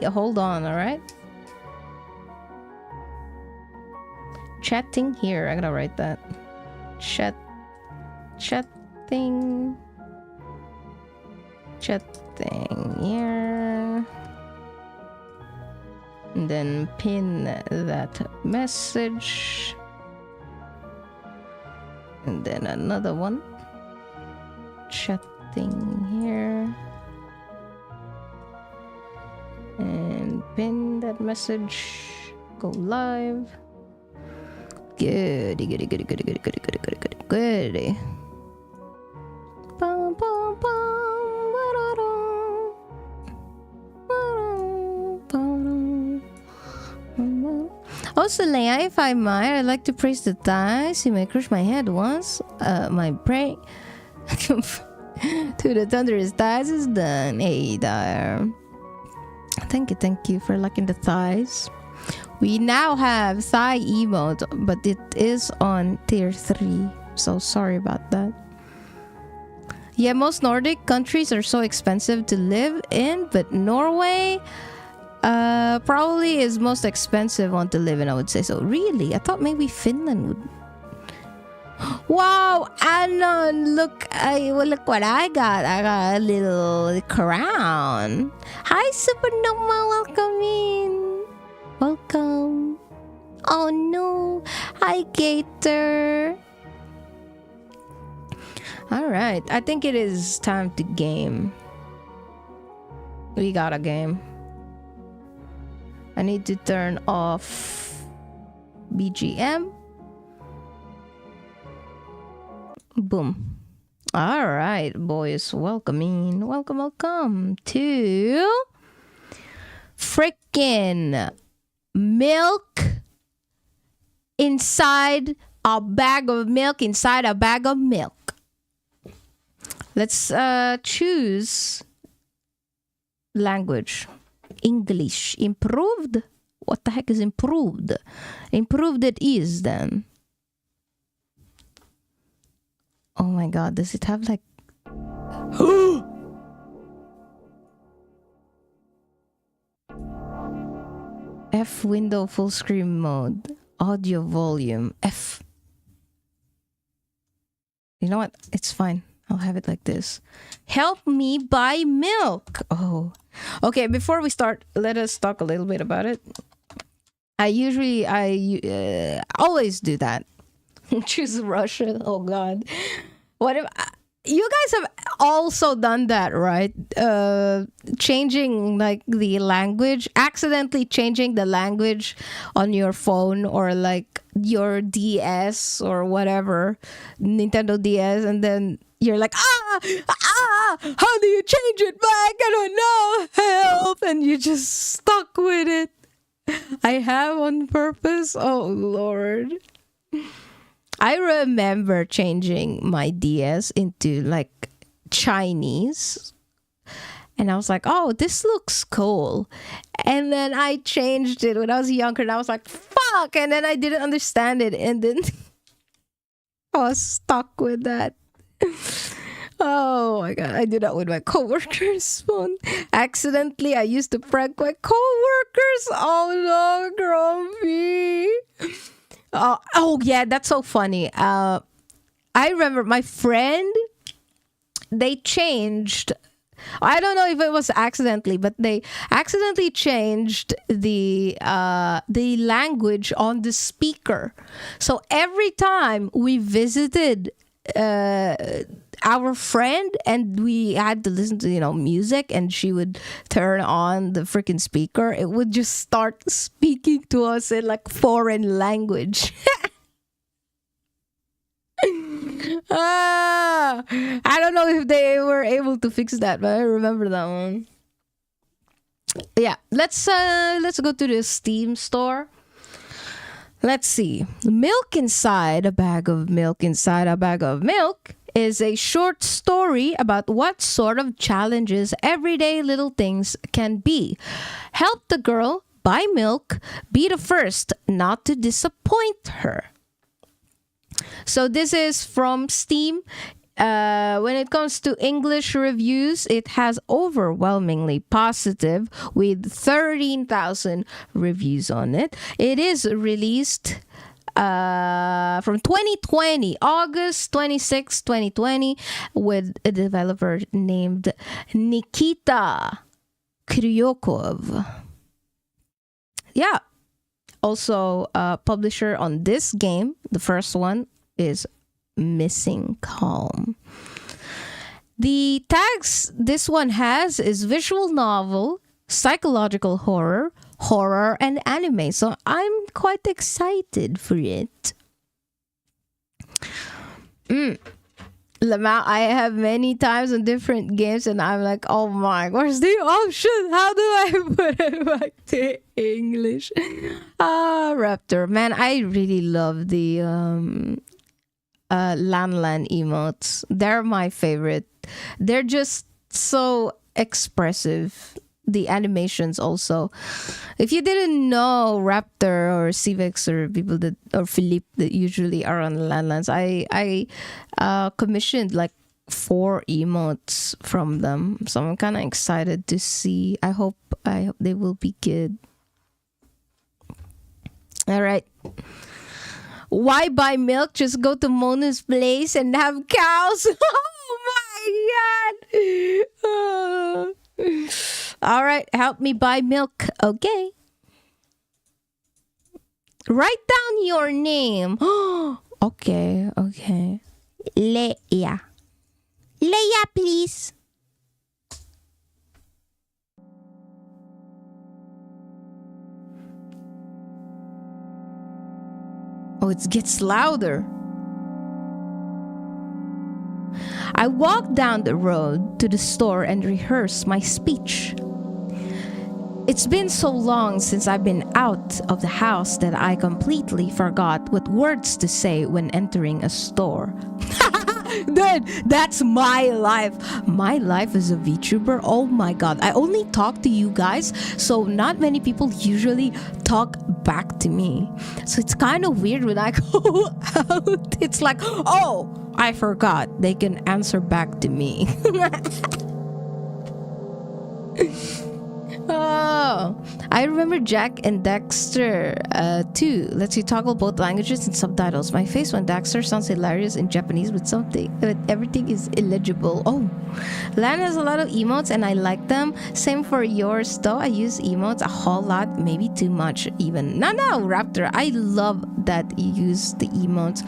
Hold on, all right? Chatting here. I gotta write that. Chatting here. And then pin that message. And then another one. Chatting here. And pin that message. Go live. Goody. Bum, bum, bum, also, Leia, if I might, I'd like to praise the thighs. You may crush my head once. My prayer to the thunderous thighs is done. Hey there. Thank you for liking the thighs. We now have thigh emote, but it is on tier 3. So sorry about that. Yeah, most Nordic countries are so expensive to live in, but Norway probably is most expensive one to live in, I would say. So really, I thought maybe Finland would. Wow, Anon, look what I got. I got a little crown. Hi, Supernova, welcome in. Welcome. Oh no. Hi, Gator. Alright, I think it is time to game. We got a game. I need to turn off BGM. Boom. Alright, boys. Welcome to freaking milk inside a bag of milk inside a bag of milk. Let's choose language. English. Improved? What the heck is improved? Improved it is then. Oh my god, does it have like... F window full screen mode. Audio volume. F. You know what? It's fine. I'll have it like this. Help me buy milk. Oh. Okay, before we start, let us talk a little bit about it. I always do that. Choose Russian. Oh god. What if you guys have also done that, right? Changing like the language, accidentally changing the language on your phone or like your DS or whatever, Nintendo DS, and then you're like, how do you change it back? I don't know, help, and you just stuck with it. I have on purpose. Oh Lord. I remember changing my DS into like Chinese, and I was like, oh, this looks cool. And then I changed it when I was younger, and I was like, fuck, and then I didn't understand it, and then I was stuck with that. Oh my god, I did that with my coworkers' phone. Accidentally, I used to prank my coworkers. Oh no, Grumpy. Oh yeah, that's so funny. I remember my friend, they changed, I don't know if it was accidentally, but they accidentally changed the language on the speaker. So every time we visited our friend and we had to listen to music, and she would turn on the freaking speaker, it would just start speaking to us in like foreign language. I don't know if they were able to fix that, but I remember that one. Yeah, let's go to the Steam store. Let's see. Milk inside a bag of milk inside a bag of milk is a short story about what sort of challenges everyday little things can be. Help the girl buy milk, be the first not to disappoint her. So this is from Steam. When it comes to English reviews, it has overwhelmingly positive with 13,000 reviews on it. It is released from 2020, August 26, 2020, with a developer named Nikita Kryukov. Yeah. Also, publisher on this game, the first one, is Missing Calm. The tags this one has is visual novel, psychological horror, and anime. So I'm quite excited for it. Lamau, I have many times on different games and I'm like, oh my, where's the option? How do I put it back to English? Raptor, man, I really love the Lan emotes. They're my favorite. They're just so expressive. The animations also. If you didn't know Raptor or Civex or people that or Philippe that usually are on Lanlands, I commissioned like 4 emotes from them. So I'm kind of excited to see. I hope they will be good. All right. Why buy milk? Just go to Mona's place and have cows. Oh my god. All right, help me buy milk. Okay. Write down your name. Okay. Leia. Leia, please. Oh, it gets louder. I walked down the road to the store and rehearsed my speech. It's been so long since I've been out of the house that I completely forgot what words to say when entering a store. Dude, that's my life. My life as a VTuber, oh my god. I only talk to you guys, so not many people usually talk back to me. So it's kind of weird when I go out. It's like, oh, I forgot. They can answer back to me. Oh, I remember Jack and Dexter too. Lets you toggle both languages and subtitles. My face when Dexter sounds hilarious in Japanese, but everything is illegible. Oh, Lan has a lot of emotes and I like them. Same for yours though. I use emotes a whole lot, maybe too much even. No, Raptor. I love that you use the emotes.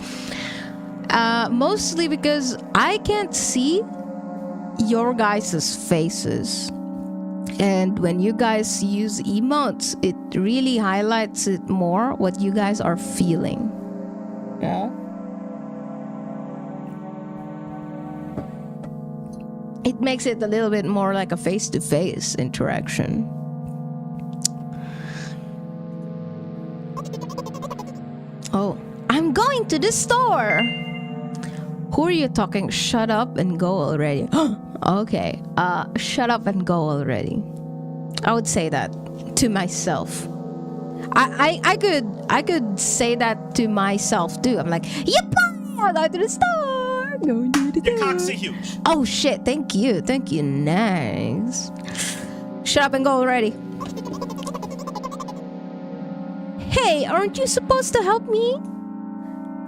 Mostly because I can't see your guys' faces. And when you guys use emotes, it really highlights it more what you guys are feeling. Yeah. It makes it a little bit more like a face-to-face interaction. Oh, I'm going to the store. Who are you talking? Shut up and go already. Okay. Shut up and go already. I would say that to myself. I could say that to myself too. I'm like, yep, I'm going to the store. Going to the store. Your cock's huge. Oh shit! Thank you. Nice. Shut up and go already. Hey, aren't you supposed to help me?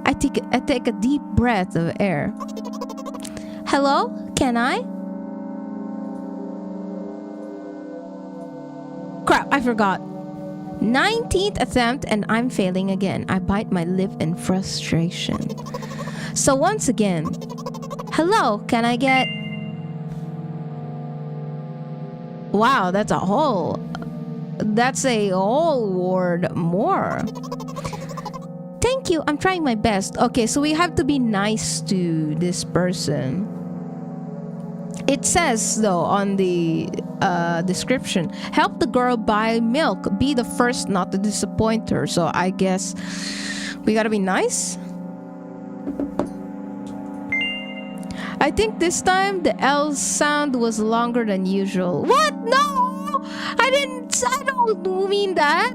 I take a deep breath of air. Hello? Can I? Crap, I forgot. 19th attempt and I'm failing again. I bite my lip in frustration. So once again, hello, can I get... Wow, that's a whole word more. Thank you, I'm trying my best. Okay, so we have to be nice to this person. It says though on the description, help the girl buy milk, be the first not to disappoint her. So I guess we gotta be nice. I think this time the L sound was longer than usual. What? No, I don't mean that.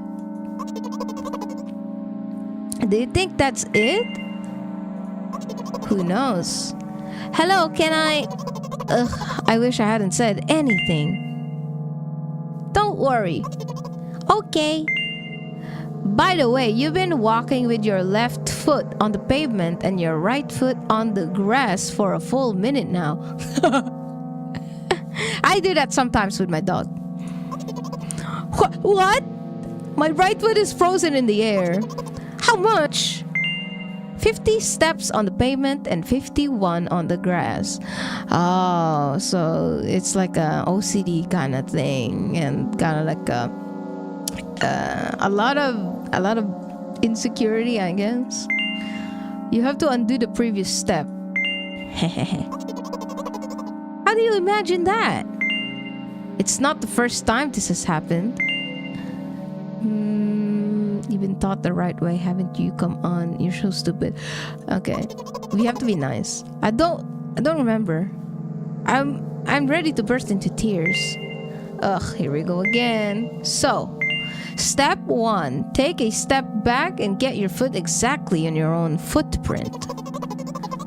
Do you think that's it? Who knows? Hello, can I... Ugh, I wish I hadn't said anything. Don't worry. Okay. By the way, you've been walking with your left foot on the pavement and your right foot on the grass for a full minute now. I do that sometimes with my dog. What? My right foot is frozen in the air. How much? 50 steps on the pavement and 51 on the grass. Oh, so it's like a OCD kind of thing, and kind of like a lot of insecurity, I guess. You have to undo the previous step. How do you imagine that? It's not the first time this has happened. You've been taught the right way, haven't you? Come on, you're so stupid. Okay, we have to be nice. I don't remember. I'm ready to burst into tears. Ugh, here we go again. So, step 1, take a step back and get your foot exactly on your own footprint.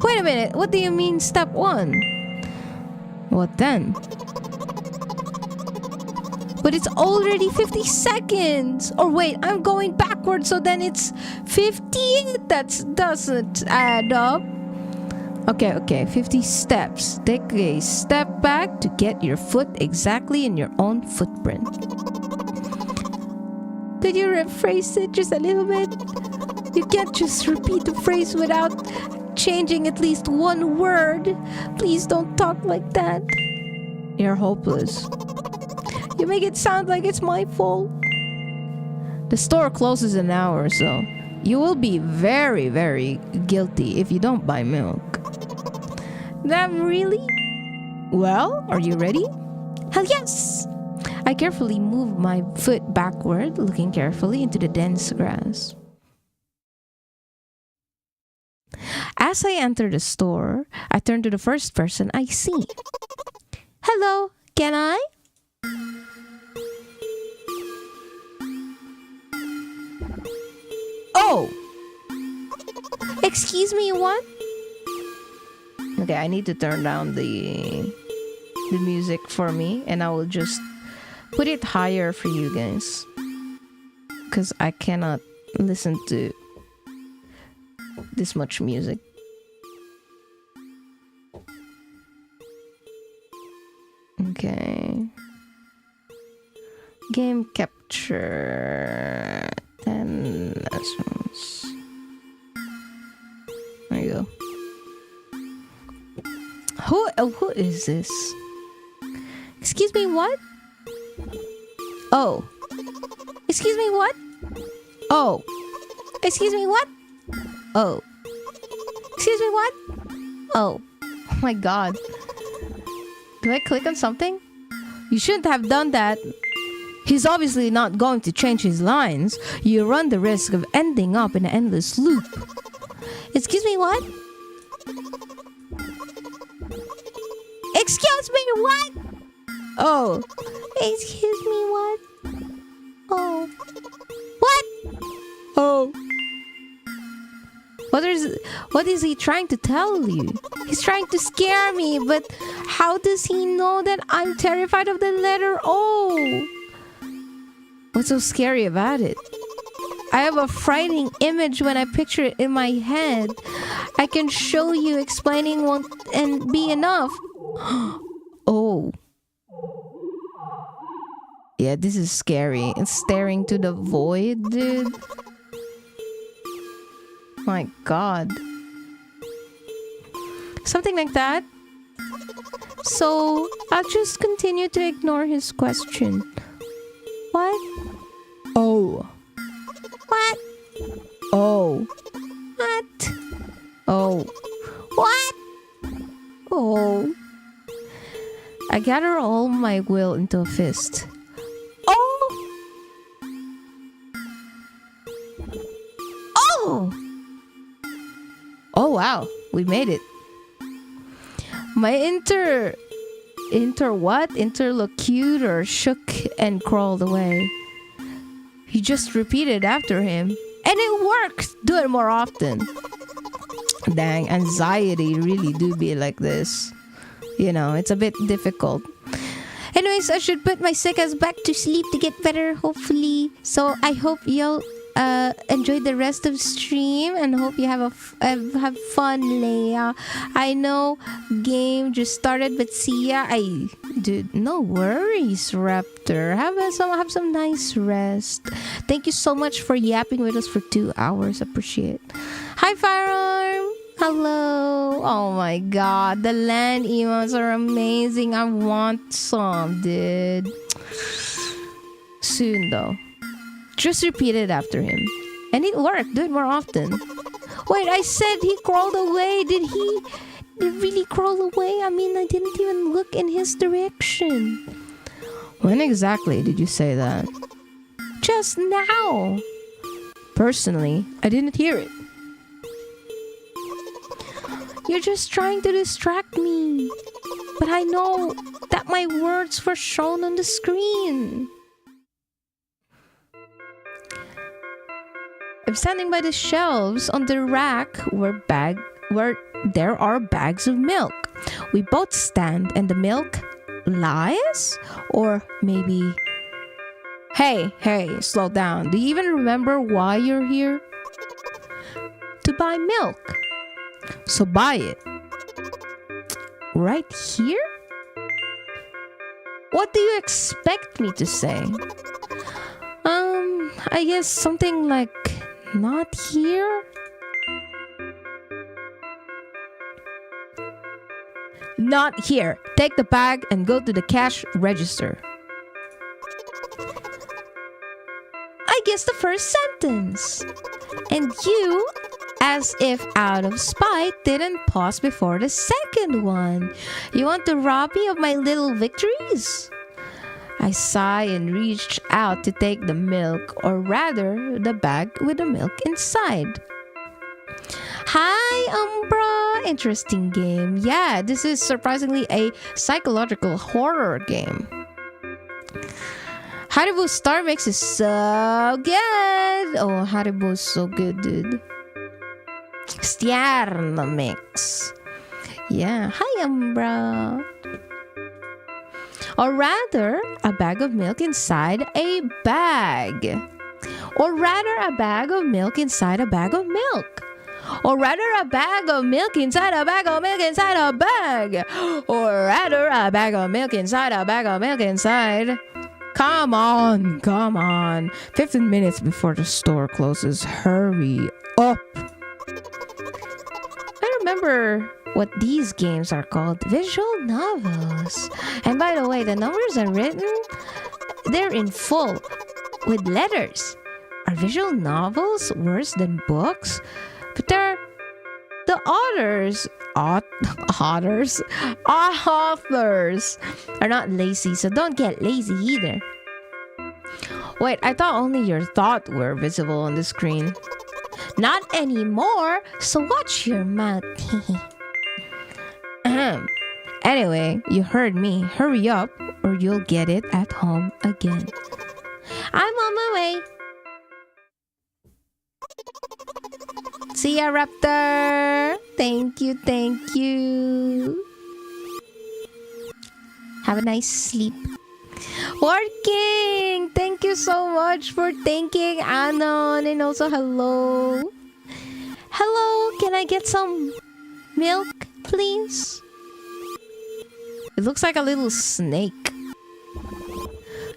Wait a minute, what do you mean step 1? What then? But it's already 50 seconds. Or wait, I'm going backwards, so then it's 50? That doesn't add up. Okay, 50 steps. Take a step back to get your foot exactly in your own footprint. Could you rephrase it just a little bit? You can't just repeat the phrase without changing at least one word. Please don't talk like that. You're hopeless. You make it sound like it's my fault. The store closes in an hour or so. You will be very, very guilty if you don't buy milk. That really? Well, are you ready? Hell yes! I carefully moved my foot backward, looking carefully into the dense grass. As I enter the store, I turn to the first person I see. Hello, can I? Oh! Excuse me, what? Okay, I need to turn down the music for me, and I will just put it higher for you guys, because I cannot listen to this much music. Okay. Game capture 10 lessons. There you go. Who is this? Excuse me, what? Oh. Excuse me, what? Oh. Excuse me, what? Oh. Excuse me, what? Oh. Oh my god. Do I click on something? You shouldn't have done that. He's obviously not going to change his lines. You run the risk of ending up in an endless loop. Excuse me, what? Excuse me, what? Oh. Excuse me, what? Oh. What? Oh. What is he trying to tell you? He's trying to scare me, but how does he know that I'm terrified of the letter O? What's so scary about it? I have a frightening image when I picture it in my head. I can show you, explaining won't and be enough. Oh. Yeah, this is scary. It's staring to the void, dude. My god. Something like that. So, I'll just continue to ignore his question. What? Oh. What? Oh. What? Oh. What? Oh. I gather all my will into a fist. Oh. Oh. Oh wow, we made it. My interlocutor shook and crawled away. He just repeated after him. And it worked! Do it more often. Dang, anxiety really do be like this. It's a bit difficult. Anyways, I should put my sick ass back to sleep to get better, hopefully. So I hope y'all enjoy the rest of stream and hope you have have fun, Leia. I know game just started, but see ya. Dude, no worries, Raptor. Have some nice rest. Thank you so much for yapping with us for 2 hours. Appreciate. Hi, Firearm. Hello. Oh my god, the land emotes are amazing. I want some, dude. Soon though. Just repeat it after him. And it worked. Do it more often. Wait, I said he crawled away. Did he really crawl away? I mean, I didn't even look in his direction. When exactly did you say that? Just now. Personally, I didn't hear it. You're just trying to distract me. But I know that my words were shown on the screen. I'm standing by the shelves on the rack where there are bags of milk. We both stand and the milk lies? Or maybe... Hey, slow down. Do you even remember why you're here? To buy milk. So buy it. Right here? What do you expect me to say? I guess something like not here? Not here. Take the bag and go to the cash register. I guess the first sentence. And you, as if out of spite, didn't pause before the second one. You want to rob me of my little victories? I sigh and reached out to take the milk, or rather, the bag with the milk inside. Hi, Umbra! Interesting game. Yeah, this is surprisingly a psychological horror game. Haribo Star Mix is so good! Oh, Haribo is so good, dude. Stierno Mix. Yeah, hi, Umbra. Or rather, a bag of milk inside a bag. Or rather, a bag of milk inside a bag of milk. Or rather, a bag of milk inside a bag of milk inside a bag. Or rather, a bag of milk inside a bag of milk inside. Come on. 15 minutes before the store closes. Hurry up. I remember what these games are called. Visual novels. And by the way, the numbers are written, they're in full with letters. Are visual novels worse than books? But they're the authors are not lazy, so don't get lazy either. Wait, I thought only your thoughts were visible on the screen. Not anymore, so watch your mouth. Anyway, you heard me. Hurry up or you'll get it at home again. I'm on my way. See ya, Raptor. Thank you. Have a nice sleep. Working! Thank you so much for thanking Anon. And also hello. Hello, can I get some milk, please? It looks like a little snake.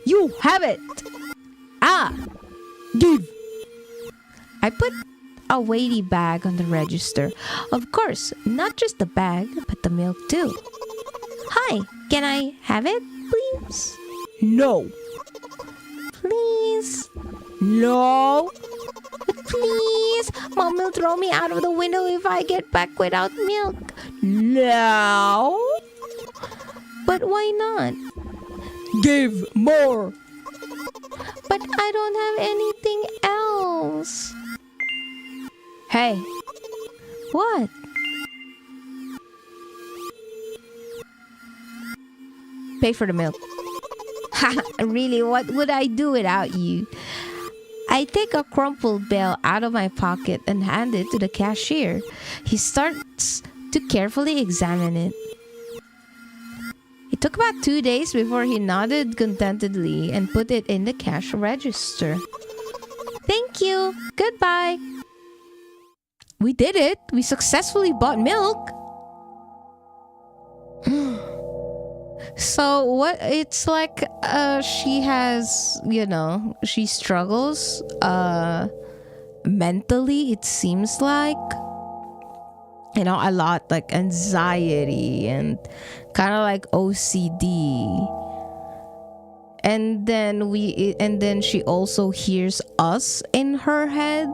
You have it! Give! I put a weighty bag on the register. Of course, not just the bag, but the milk too. Hi, can I have it, please? No. Please? No. But please, Mom will throw me out of the window if I get back without milk. No. But why not? Give more. But I don't have anything else. Hey. What? Pay for the milk. Really, what would I do without you? I take a crumpled bill out of my pocket and hand it to the cashier. He starts to carefully examine it. It took about 2 days before he nodded contentedly and put it in the cash register. Thank you. Goodbye. We did it. We successfully bought milk. So what it's like she has, she struggles mentally, it seems like, a lot, like anxiety and kind of like OCD. And then she also hears us in her head.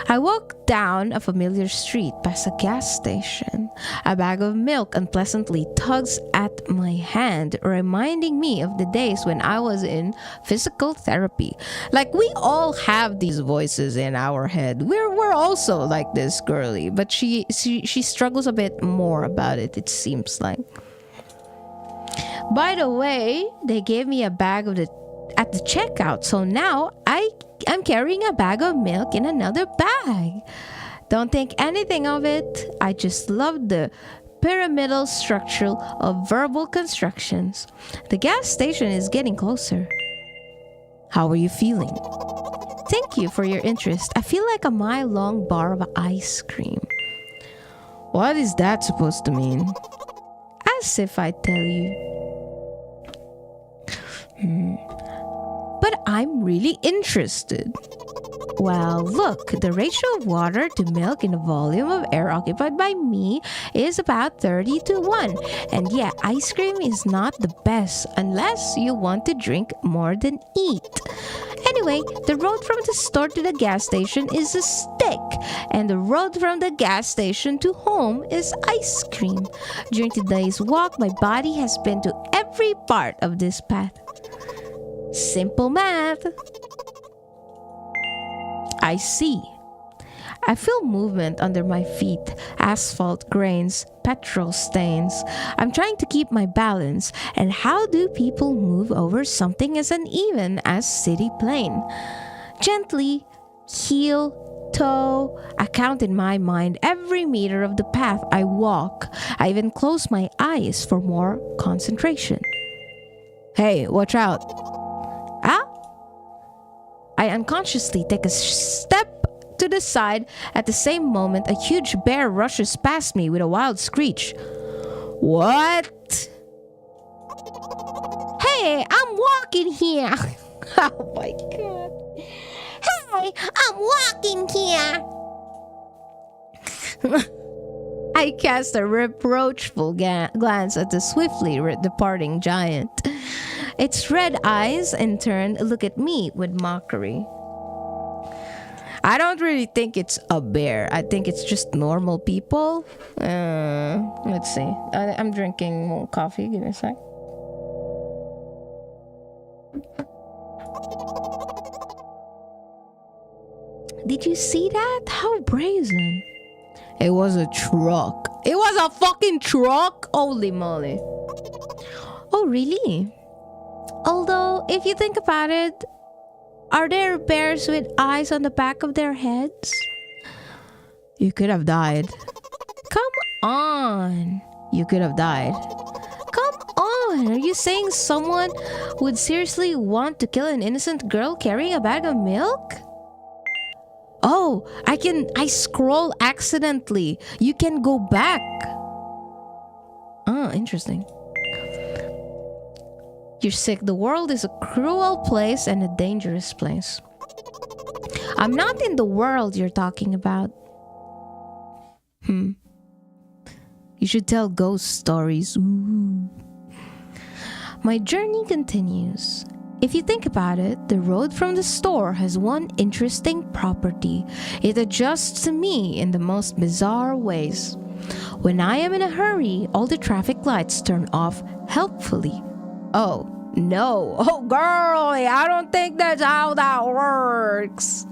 I walk down a familiar street past a gas station. A bag of milk unpleasantly tugs at my hand, reminding me of the days when I was in physical therapy. Like, we all have these voices in our head. We're also like this girly, but she struggles a bit more about it, it seems like. By the way, they gave me a bag at the checkout, so now I'm carrying a bag of milk in another bag. Don't think anything of it. I just love the pyramidal structure of verbal constructions. The gas station is getting closer. How are you feeling? Thank you for your interest. I feel like a mile-long bar of ice cream. What is that supposed to mean? As if I tell you. But I'm really interested. Well, look, the ratio of water to milk in the volume of air occupied by me is about 30-1. And yeah, ice cream is not the best unless you want to drink more than eat. Anyway, the road from the store to the gas station is a stick, and the road from the gas station to home is ice cream. During today's walk, my body has been to every part of this path. Simple math. I see. I feel movement under my feet, asphalt grains, petrol stains. I'm trying to keep my balance. And how do people move over something as uneven as city plane? Gently, heel, toe. I count in my mind every meter of the path I walk. I even close my eyes for more concentration. Hey, watch out. Ah? I unconsciously take a step to the side. At the same moment, a huge bear rushes past me with a wild screech. What? Hey, I'm walking here. Oh my god. Hey, I'm walking here. I cast a reproachful glance at the swiftly departing giant. Its red eyes, in turn, look at me with mockery. I don't really think it's a bear. I think it's just normal people. Let's see. I'm drinking more coffee. Give me a sec. Did you see that? How brazen. It was a truck. It was a fucking truck? Holy moly. Oh, really? Although, if you think about it, are there bears with eyes on the back of their heads? You could have died. Come on. You could have died. Come on. Are you saying someone would seriously want to kill an innocent girl carrying a bag of milk? Oh, I scroll accidentally. You can go back. Oh, interesting. You're sick. The world is a cruel place and a dangerous place. I'm not in the world you're talking about. You should tell ghost stories. Ooh. My journey continues. If you think about it, the road from the store has one interesting property. It adjusts to me in the most bizarre ways. When I am in a hurry, all the traffic lights turn off helpfully. Oh, no. Oh, girlie, I don't think that's how that works.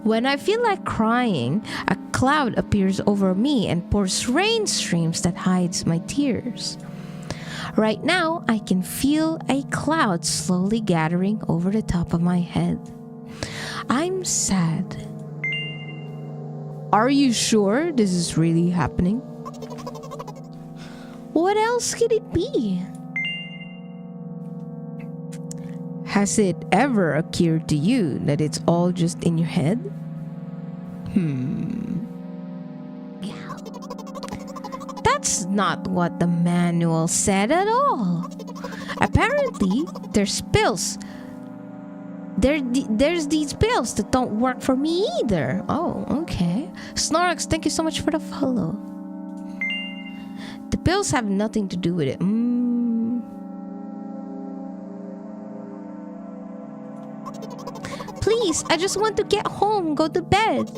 When I feel like crying, a cloud appears over me and pours rain streams that hides my tears. Right now, I can feel a cloud slowly gathering over the top of my head. I'm sad. Are you sure this is really happening? What else could it be? Has it ever occurred to you that it's all just in your head? That's not what the manual said at all. Apparently, there's pills. There's these pills that don't work for me either. Oh, okay. Snorlax, thank you so much for the follow. The pills have nothing to do with it. Please, I just want to get home, go to bed.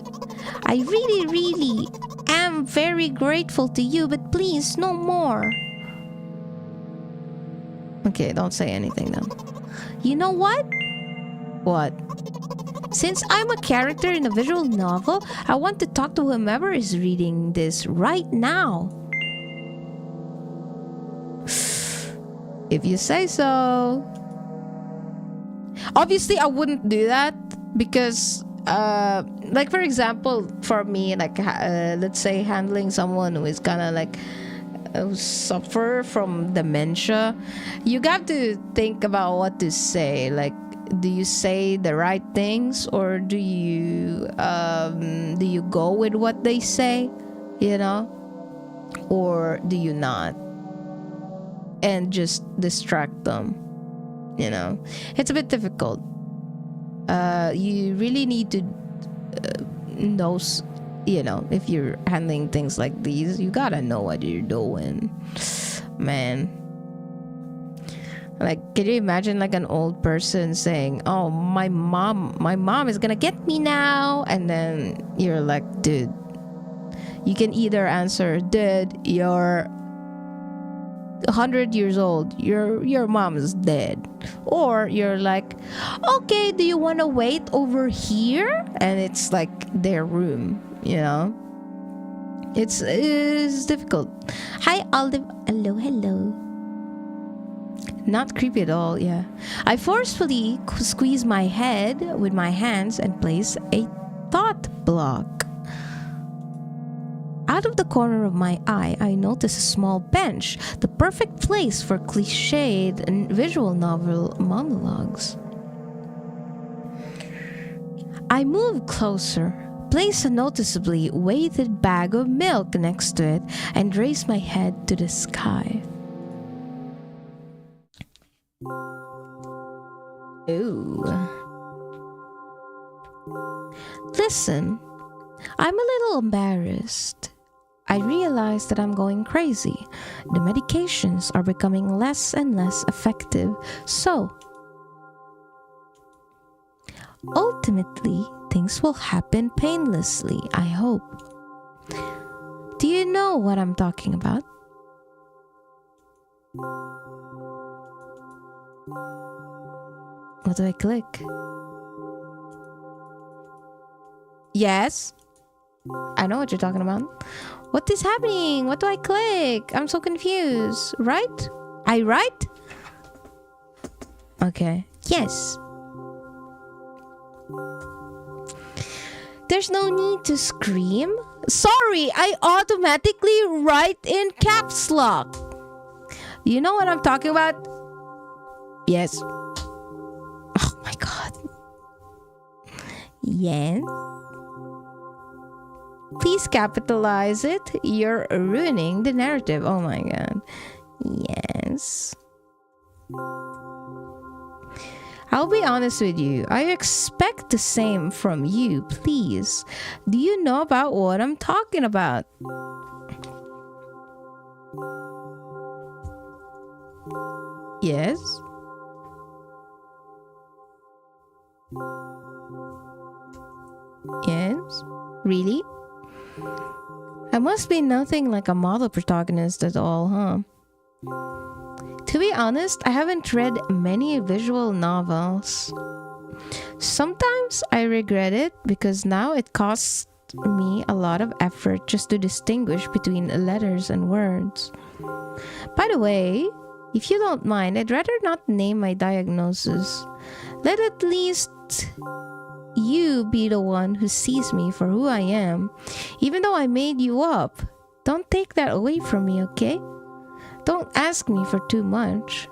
I really, really am very grateful to you, but please, no more. Okay, don't say anything then. You know what? What? Since I'm a character in a visual novel, I want to talk to whomever is reading this right now. If you say so. Obviously, I wouldn't do that because, like for example, for me, like let's say handling someone who is gonna like suffer from dementia, you got to think about what to say. Like, do you say the right things or do you go with what they say, you know, or do you not, and just distract them? You know, it's a bit difficult. You really need to know, you know, if you're handling things like these, you gotta know what you're doing, man. Like, can you imagine like an old person saying, "Oh, my mom is gonna get me now," and then you're like, dude, you can either answer, dude, you're 100 years old, your mom is dead, or you're like, okay, do you want to wait over here? And it's like their room, you know. It's difficult. Hi Olive, hello. Not creepy at all. Yeah, I forcefully squeeze my head with my hands and place a thought block. Out of the corner of my eye, I notice a small bench, the perfect place for cliched and visual novel monologues. I move closer, place a noticeably weighted bag of milk next to it, and raise my head to the sky. Ooh. Listen, I'm a little embarrassed. I realize that I'm going crazy. The medications are becoming less and less effective. So, ultimately, things will happen painlessly, I hope. Do you know what I'm talking about? What do I click? Yes? I know what you're talking about. What is happening? What do I click? I'm so confused. Right? I right? Okay. Yes. There's no need to scream. Sorry, I automatically write in caps lock. You know what I'm talking about? Yes. Oh my god. Yes. Please capitalize it. You're ruining the narrative. Oh my god. Yes. I'll be honest with you. I expect the same from you. Please. Do you know about what I'm talking about? Yes. Yes. Really? I must be nothing like a model protagonist at all, huh? To be honest, I haven't read many visual novels. Sometimes I regret it because now it costs me a lot of effort just to distinguish between letters and words. By the way, If you don't mind, I'd rather not name my diagnosis. Let at least you be the one who sees me for who I am, even though I made you up. Don't take that away from me, okay? Don't ask me for too much.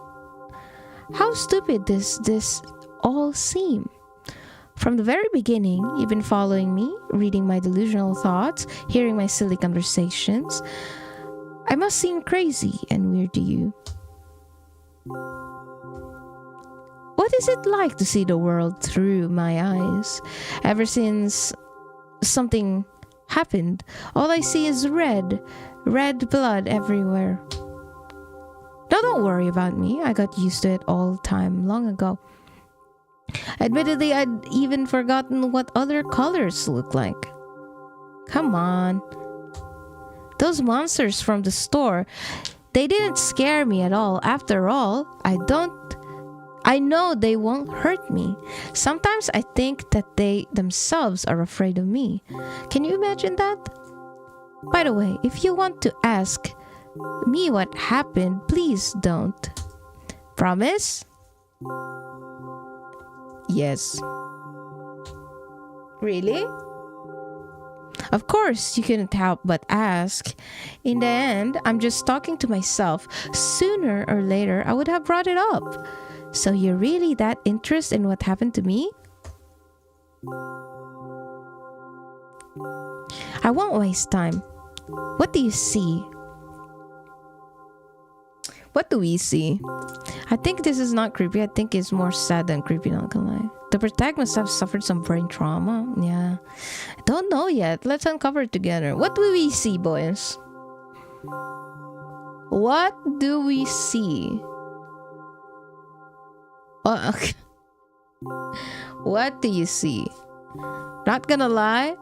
How stupid does this all seem? From the very beginning, you've been following me, reading my delusional thoughts, hearing my silly conversations. I must seem crazy and weird to you. What is it like to see the world through my eyes? Ever since something happened, all I see is red blood everywhere. Now don't worry about me. I got used to it all the time long ago. Admittedly, I'd even forgotten what other colors look like. Come on. Those monsters from the store, they didn't scare me at all. After all, I know they won't hurt me. Sometimes I think that they themselves are afraid of me. Can you imagine that? By the way, if you want to ask me what happened, please don't. Promise? Yes. Really? Of course, you couldn't help but ask. In the end, I'm just talking to myself. Sooner or later, I would have brought it up. So you're really that interested in what happened to me? I won't waste time. What do you see? What do we see? I think this is not creepy. I think it's more sad than creepy, not gonna lie. The protagonist have suffered some brain trauma. Yeah. I don't know yet. Let's uncover it together. What do we see, boys? What do we see? Oh, okay. What do you see? Not gonna lie.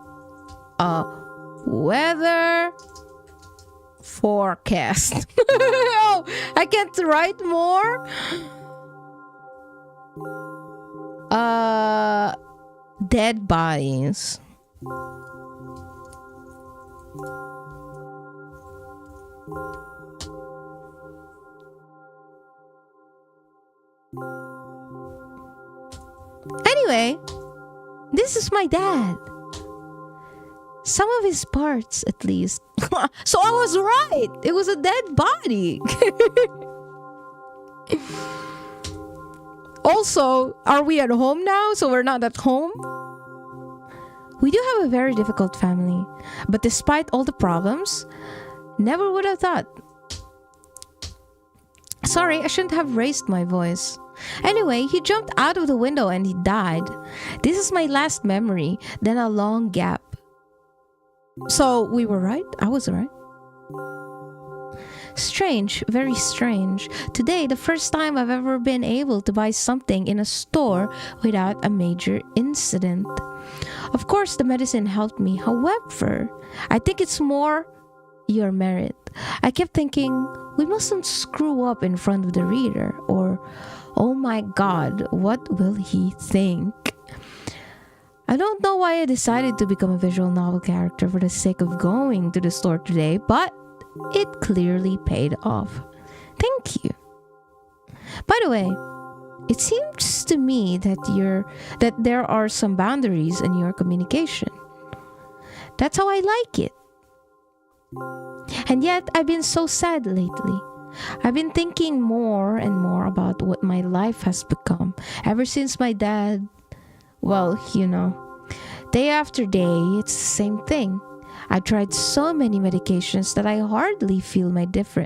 Weather forecast. Oh, I can't write more. Dead bodies. Anyway, this is my dad. Some of his parts, at least. So I was right. It was a dead body. Also, are we at home now? So we're not at home? We do have a very difficult family. But despite all the problems, never would have thought. Sorry, I shouldn't have raised my voice. Anyway, he jumped out of the window and he died. This is my last memory, then a long gap. So we were right? I was right. Strange, very strange. Today, the first time I've ever been able to buy something in a store without a major incident. Of course, the medicine helped me. However, I think it's more your merit. I kept thinking, we mustn't screw up in front of the reader, or, oh my god, what will he think? I don't know why I decided to become a visual novel character for the sake of going to the store today, but it clearly paid off. Thank you. By the way, it seems to me that there are some boundaries in your communication. That's how I like it. And yet, I've been so sad lately. I've been thinking more and more about what my life has become ever since my dad, well, you know, day after day, it's the same thing. I've tried so many medications that I hardly feel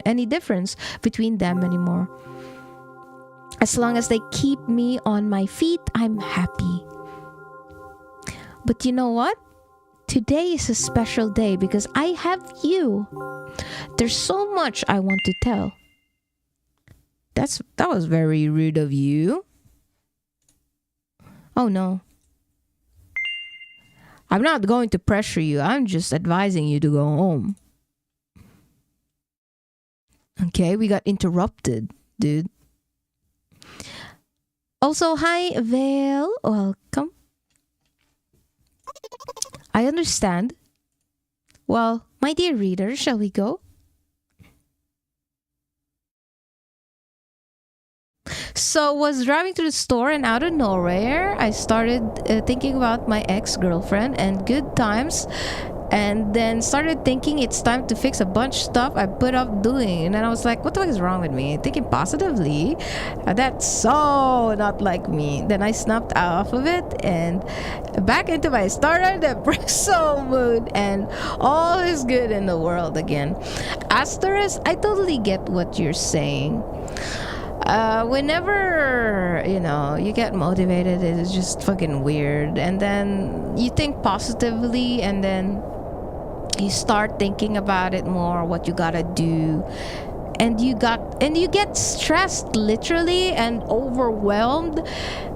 any difference between them anymore. As long as they keep me on my feet, I'm happy. But you know what? Today is a special day because I have you. There's so much I want to tell. That was very rude of you. Oh no. I'm not going to pressure you. I'm just advising you to go home. Okay, we got interrupted, dude. Also, hi, Vale. Welcome. I understand. Well, my dear reader, shall we go? So was driving to the store, and out of nowhere I started thinking about my ex-girlfriend and good times, and then started thinking it's time to fix a bunch of stuff I put off doing. And then I was like, what the fuck is wrong with me? Thinking positively, that's so not like me. Then I snapped off of it and back into my starter depresso mood, and all is good in the world again. Asterisk, I totally get what you're saying. Whenever you get motivated, it is just fucking weird, and then you think positively, and then you start thinking about it more, what you gotta do, and you get stressed literally and overwhelmed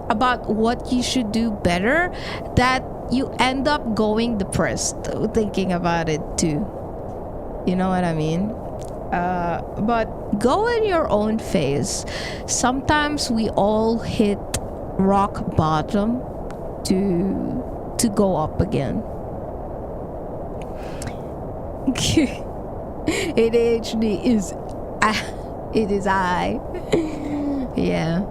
about what you should do better, that you end up going depressed thinking about it too. You know what I mean? But go in your own phase. Sometimes we all hit rock bottom to go up again. ADHD is it is I. Yeah.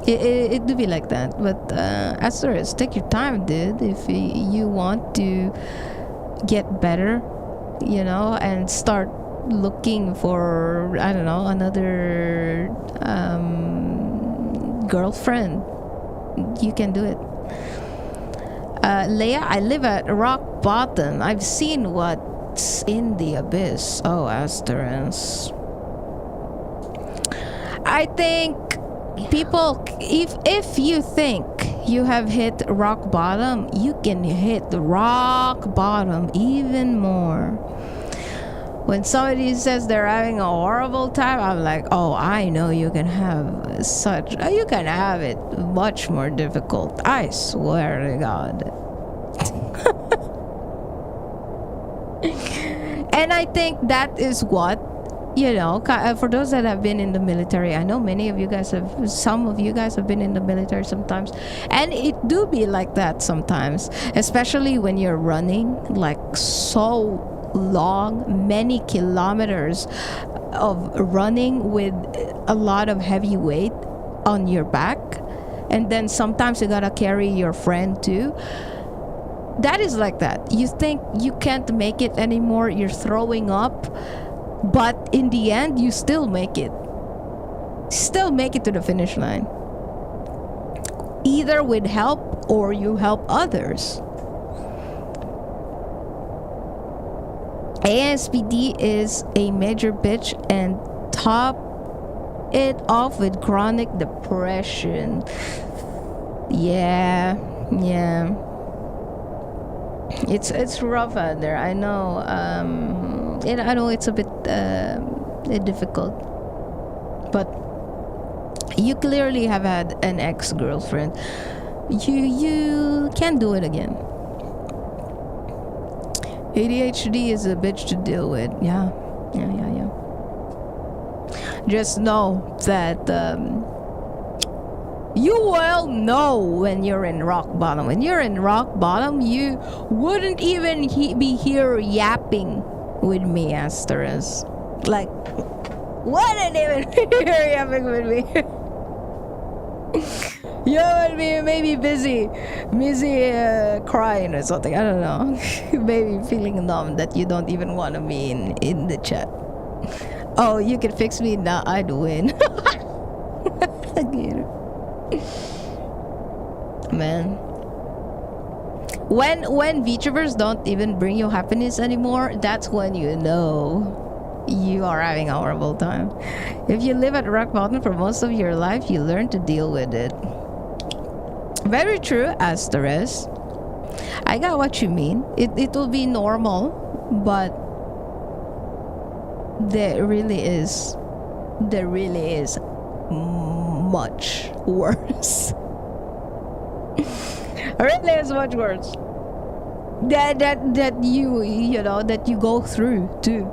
It do be like that, but Asterisk, take your time, dude. If you want to get better, and start looking for, I don't know, another girlfriend, you can do it. Leia, I live at rock bottom. I've seen what's in the abyss. Oh, Asterisk. I think people, if you think you have hit rock bottom, you can hit rock bottom even more. When somebody says they're having a horrible time, I'm like, oh, I know you can have it much more difficult. I swear to God. And I think that is what, for those that have been in the military, I know some of you guys have been in the military sometimes, and it do be like that sometimes, especially when you're running like so long, many kilometers of running with a lot of heavy weight on your back, and then sometimes you gotta carry your friend too. That is like that. You think you can't make it anymore, you're throwing up, but in the end you still make it to the finish line, either with help or you help others. ASPD is a major bitch, and top it off with chronic depression. Yeah. It's rough out there. I know. I know it's a bit difficult, but you clearly have had an ex-girlfriend. You can do it again. ADHD is a bitch to deal with. Yeah. Just know that you will know when you're in rock bottom. When you're in rock bottom, you wouldn't even be here yapping with me, Asterisk. Like, wouldn't even be here yapping with me. You would be maybe busy crying or something. I don't know. Maybe feeling numb that you don't even want to be in the chat. Oh, you can fix me now. I'd win. Man, when VTubers don't even bring you happiness anymore, that's when you know you are having a horrible time. If you live at rock bottom for most of your life, you learn to deal with it. Very true, Asterisk. I got what you mean. It will be normal, but there really is much worse. Really is much worse. That you go through too.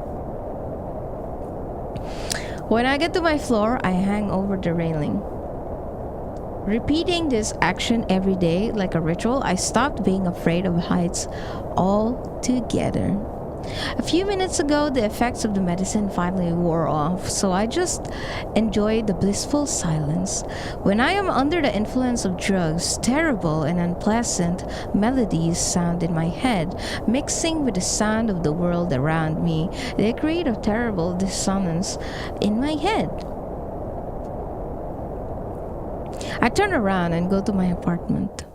When I get to my floor, I hang over the railing. Repeating this action every day like a ritual, I stopped being afraid of heights altogether. A few minutes ago, the effects of the medicine finally wore off, so I just enjoyed the blissful silence. When I am under the influence of drugs, terrible and unpleasant melodies sound in my head, mixing with the sound of the world around me. They create a terrible dissonance in my head. I turn around and go to my apartment.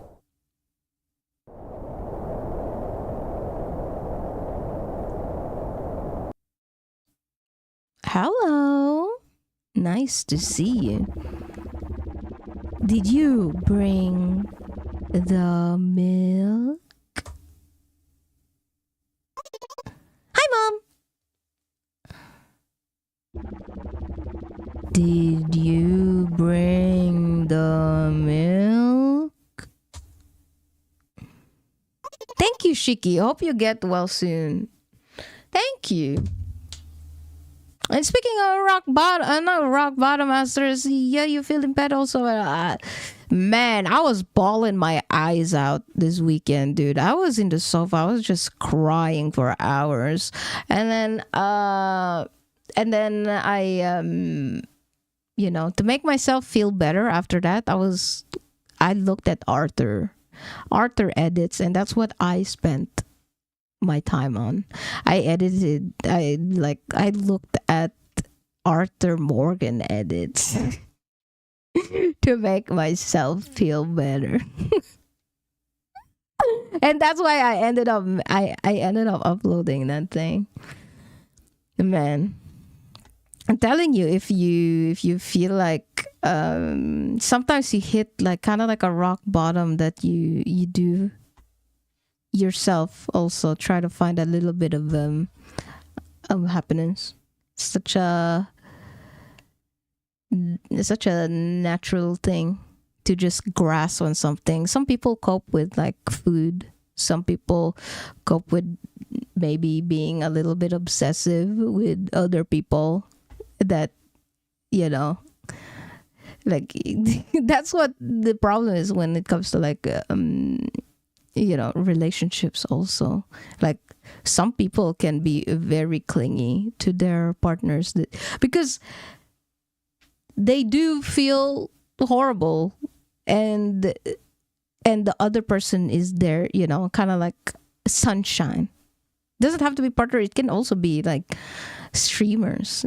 Hello. Nice to see you. Did you bring the milk? Hi, Mom. Did you bring the milk? Thank you, Shiki. Hope you get well soon. Thank you. And speaking of rock bottom, not rock bottom masters, yeah, you feeling bad also. Man, I was bawling my eyes out this weekend, dude. I was in the sofa. I was just crying for hours, and then to make myself feel better after that, I looked at Arthur edits, and that's what I spent my time on. I looked at Arthur Morgan edits to make myself feel better. And that's why I ended up uploading that thing. Man, I'm telling you, if you feel like sometimes you hit like kind of like a rock bottom, that you do yourself also try to find a little bit of happiness. Such a natural thing to just grasp on something. Some people cope with like food. Some people cope with maybe being a little bit obsessive with other people, that like that's what the problem is when it comes to like relationships also. Like some people can be very clingy to their partners because they do feel horrible, and the other person is there, kind of like sunshine. Doesn't have to be partner, it can also be like streamers.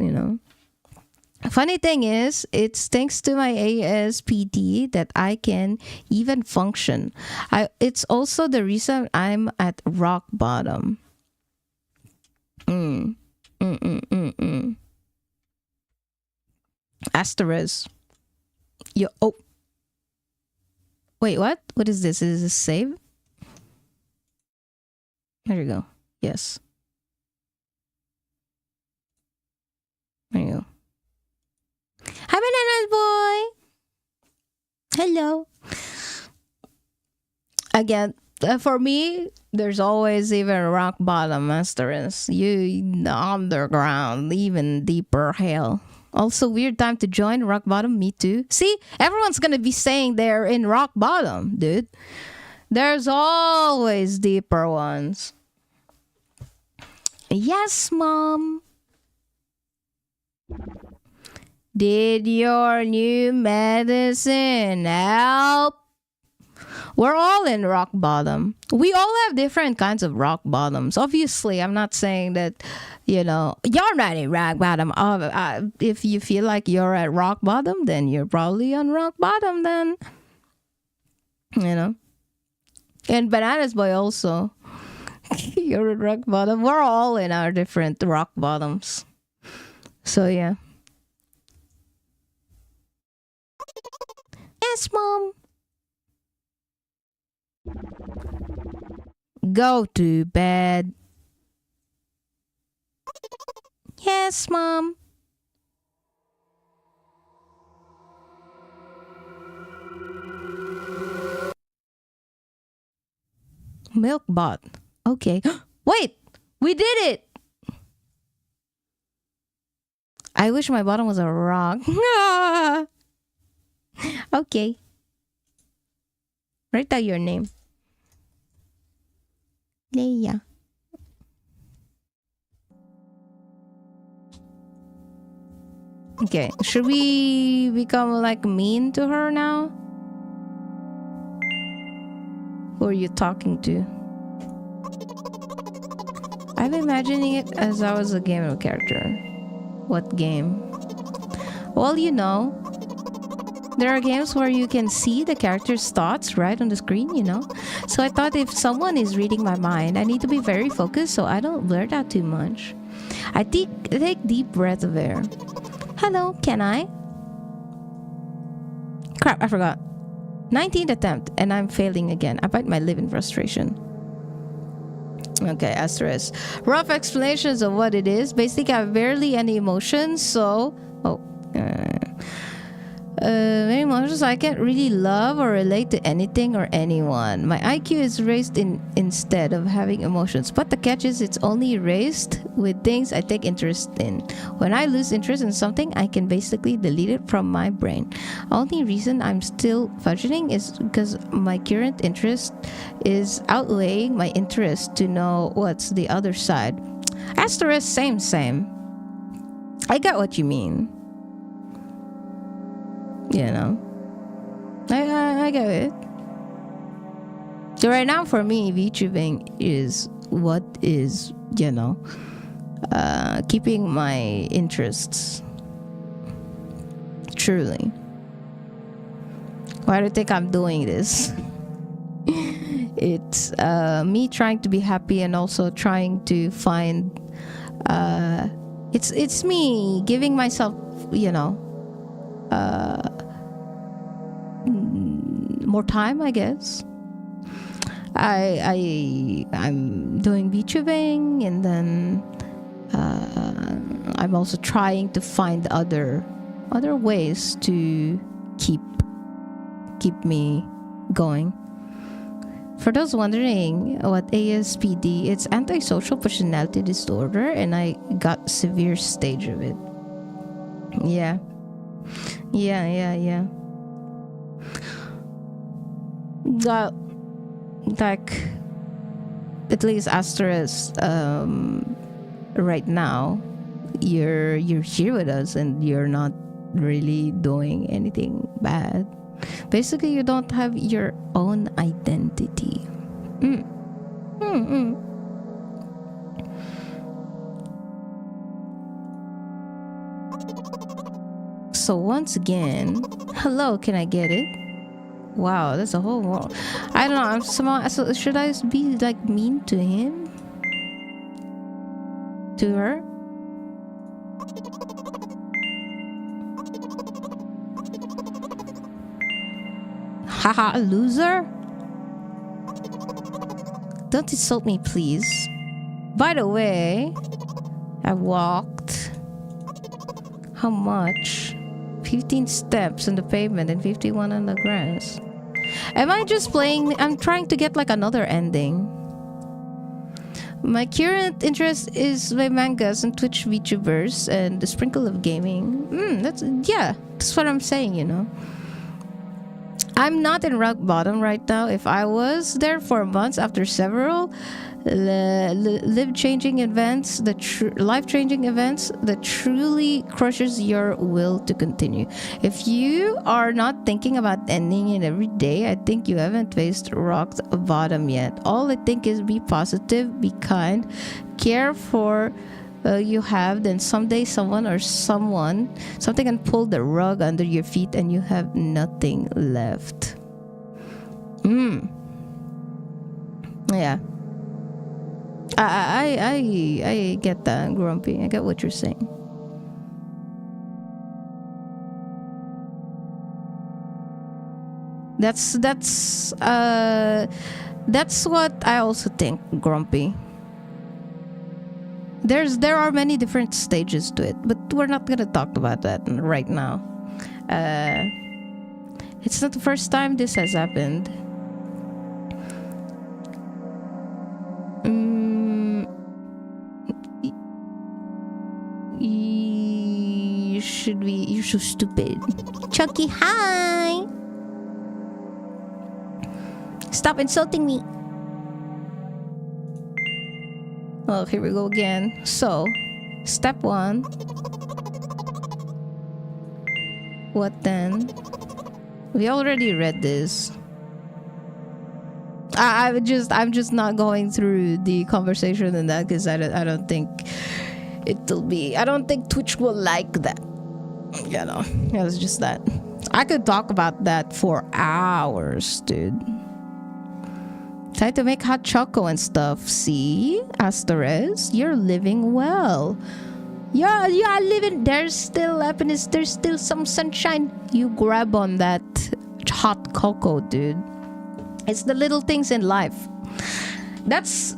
Funny thing is, it's thanks to my ASPD that I can even function. It's also the reason I'm at rock bottom. Asterisk. Wait, what? What is this? Is this a save? There you go. Yes. There you go. Hi, Bananas Boy. Hello. Again, for me, there's always even rock bottom, asterisk. The underground, even deeper hell. Also, weird time to join rock bottom. Me too. See, everyone's gonna be saying they're in rock bottom, dude. There's always deeper ones. Yes, Mom. Did your new medicine help? We're all in rock bottom. We all have different kinds of rock bottoms. Obviously, I'm not saying that, you're not in rock bottom. If you feel like you're at rock bottom, then you're probably on rock bottom then. And Bananas Boy also. You're at rock bottom. We're all in our different rock bottoms. So, yeah. Yes, Mom. Go to bed. Yes, Mom. Milk bot. Okay. Wait! We did it! I wish my bottom was a rock. Okay. Write down your name. Leia. Okay, should we become like mean to her now? Who are you talking to? I'm imagining it as I was a game character. What game? Well, you know, there are games where you can see the character's thoughts right on the screen, you know? So I thought if someone is reading my mind, I need to be very focused so I don't blurt out too much. I take deep breath of air. Hello, can I? Crap, I forgot. 19th attempt, and I'm failing again. I bite my lip in frustration. Okay, asterisk. Rough explanations of what it is. Basically, I have barely any emotions, so... many emotions, I can't really love or relate to anything or anyone. My IQ is raised instead of having emotions, but the catch is it's only raised with things I take interest in. When I lose interest in something, I can basically delete it from my brain. Only reason I'm still functioning is because my current interest is outweighing my interest to know what's the other side. Asterisk, same. I got what you mean. You know, I get it. So right now for me, VTubing is what is, you know, keeping my interests. Truly. Why do you think I'm doing this? It's me trying to be happy and also trying to find it's me giving myself, you know, more time, I guess. I'm doing VTubing, and then I'm also trying to find other ways to keep me going. For those wondering what ASPD, it's antisocial personality disorder, and I got severe stage of it. Yeah. Got like at least asterisk right now you're here with us and you're not really doing anything bad. Basically, you don't have your own identity. So once again, hello, can I get it? Wow, that's a whole world. I don't know, I'm somehow, so should I be like mean to him? To her? Haha, loser? Don't insult me, please. By the way, I walked how much? 15 steps on the pavement and 51 on the grass. Am I just playing? I'm trying to get like another ending. My current interest is my mangas and Twitch VTubers and the sprinkle of gaming. That's what I'm saying, you know. I'm not in rock bottom right now. If I was there for months after several life-changing events that truly crushes your will to continue. If you are not thinking about ending it every day, I think you haven't faced rock bottom yet. All I think is be positive, be kind, care for you have, then someday something can pull the rug under your feet and you have nothing left. Yeah. I get that, Grumpy. I get what you're saying. That's what I also think, Grumpy. There are many different stages to it, but we're not gonna talk about that right now. It's not the first time this has happened. You're so stupid. Chucky, hi! Stop insulting me. Well, here we go again. So, step 1. What then? We already read this. I'm just not going through the conversation in that because I don't think it'll be. I don't think Twitch will like that. You know, it was just that. I could talk about that for hours, dude. Try to make hot choco and stuff. See, Asteres, you're living well. Yeah, living. There's still happiness. There's still some sunshine. You grab on that hot cocoa, dude. It's the little things in life. That's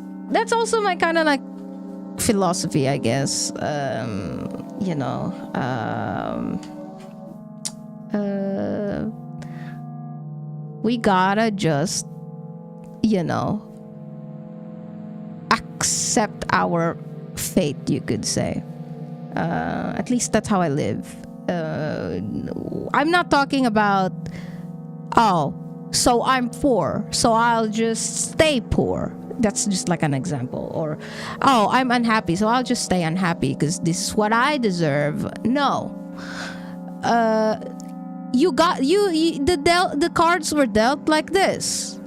also my kind of like philosophy, I guess. You know, we gotta just, you know, accept our fate, you could say. At least that's how I live. I'm not talking about, oh, so I'm poor, so I'll just stay poor. That's just like an example. Or, oh, I'm unhappy, so I'll just stay unhappy because this is what I deserve. No. The cards were dealt like this.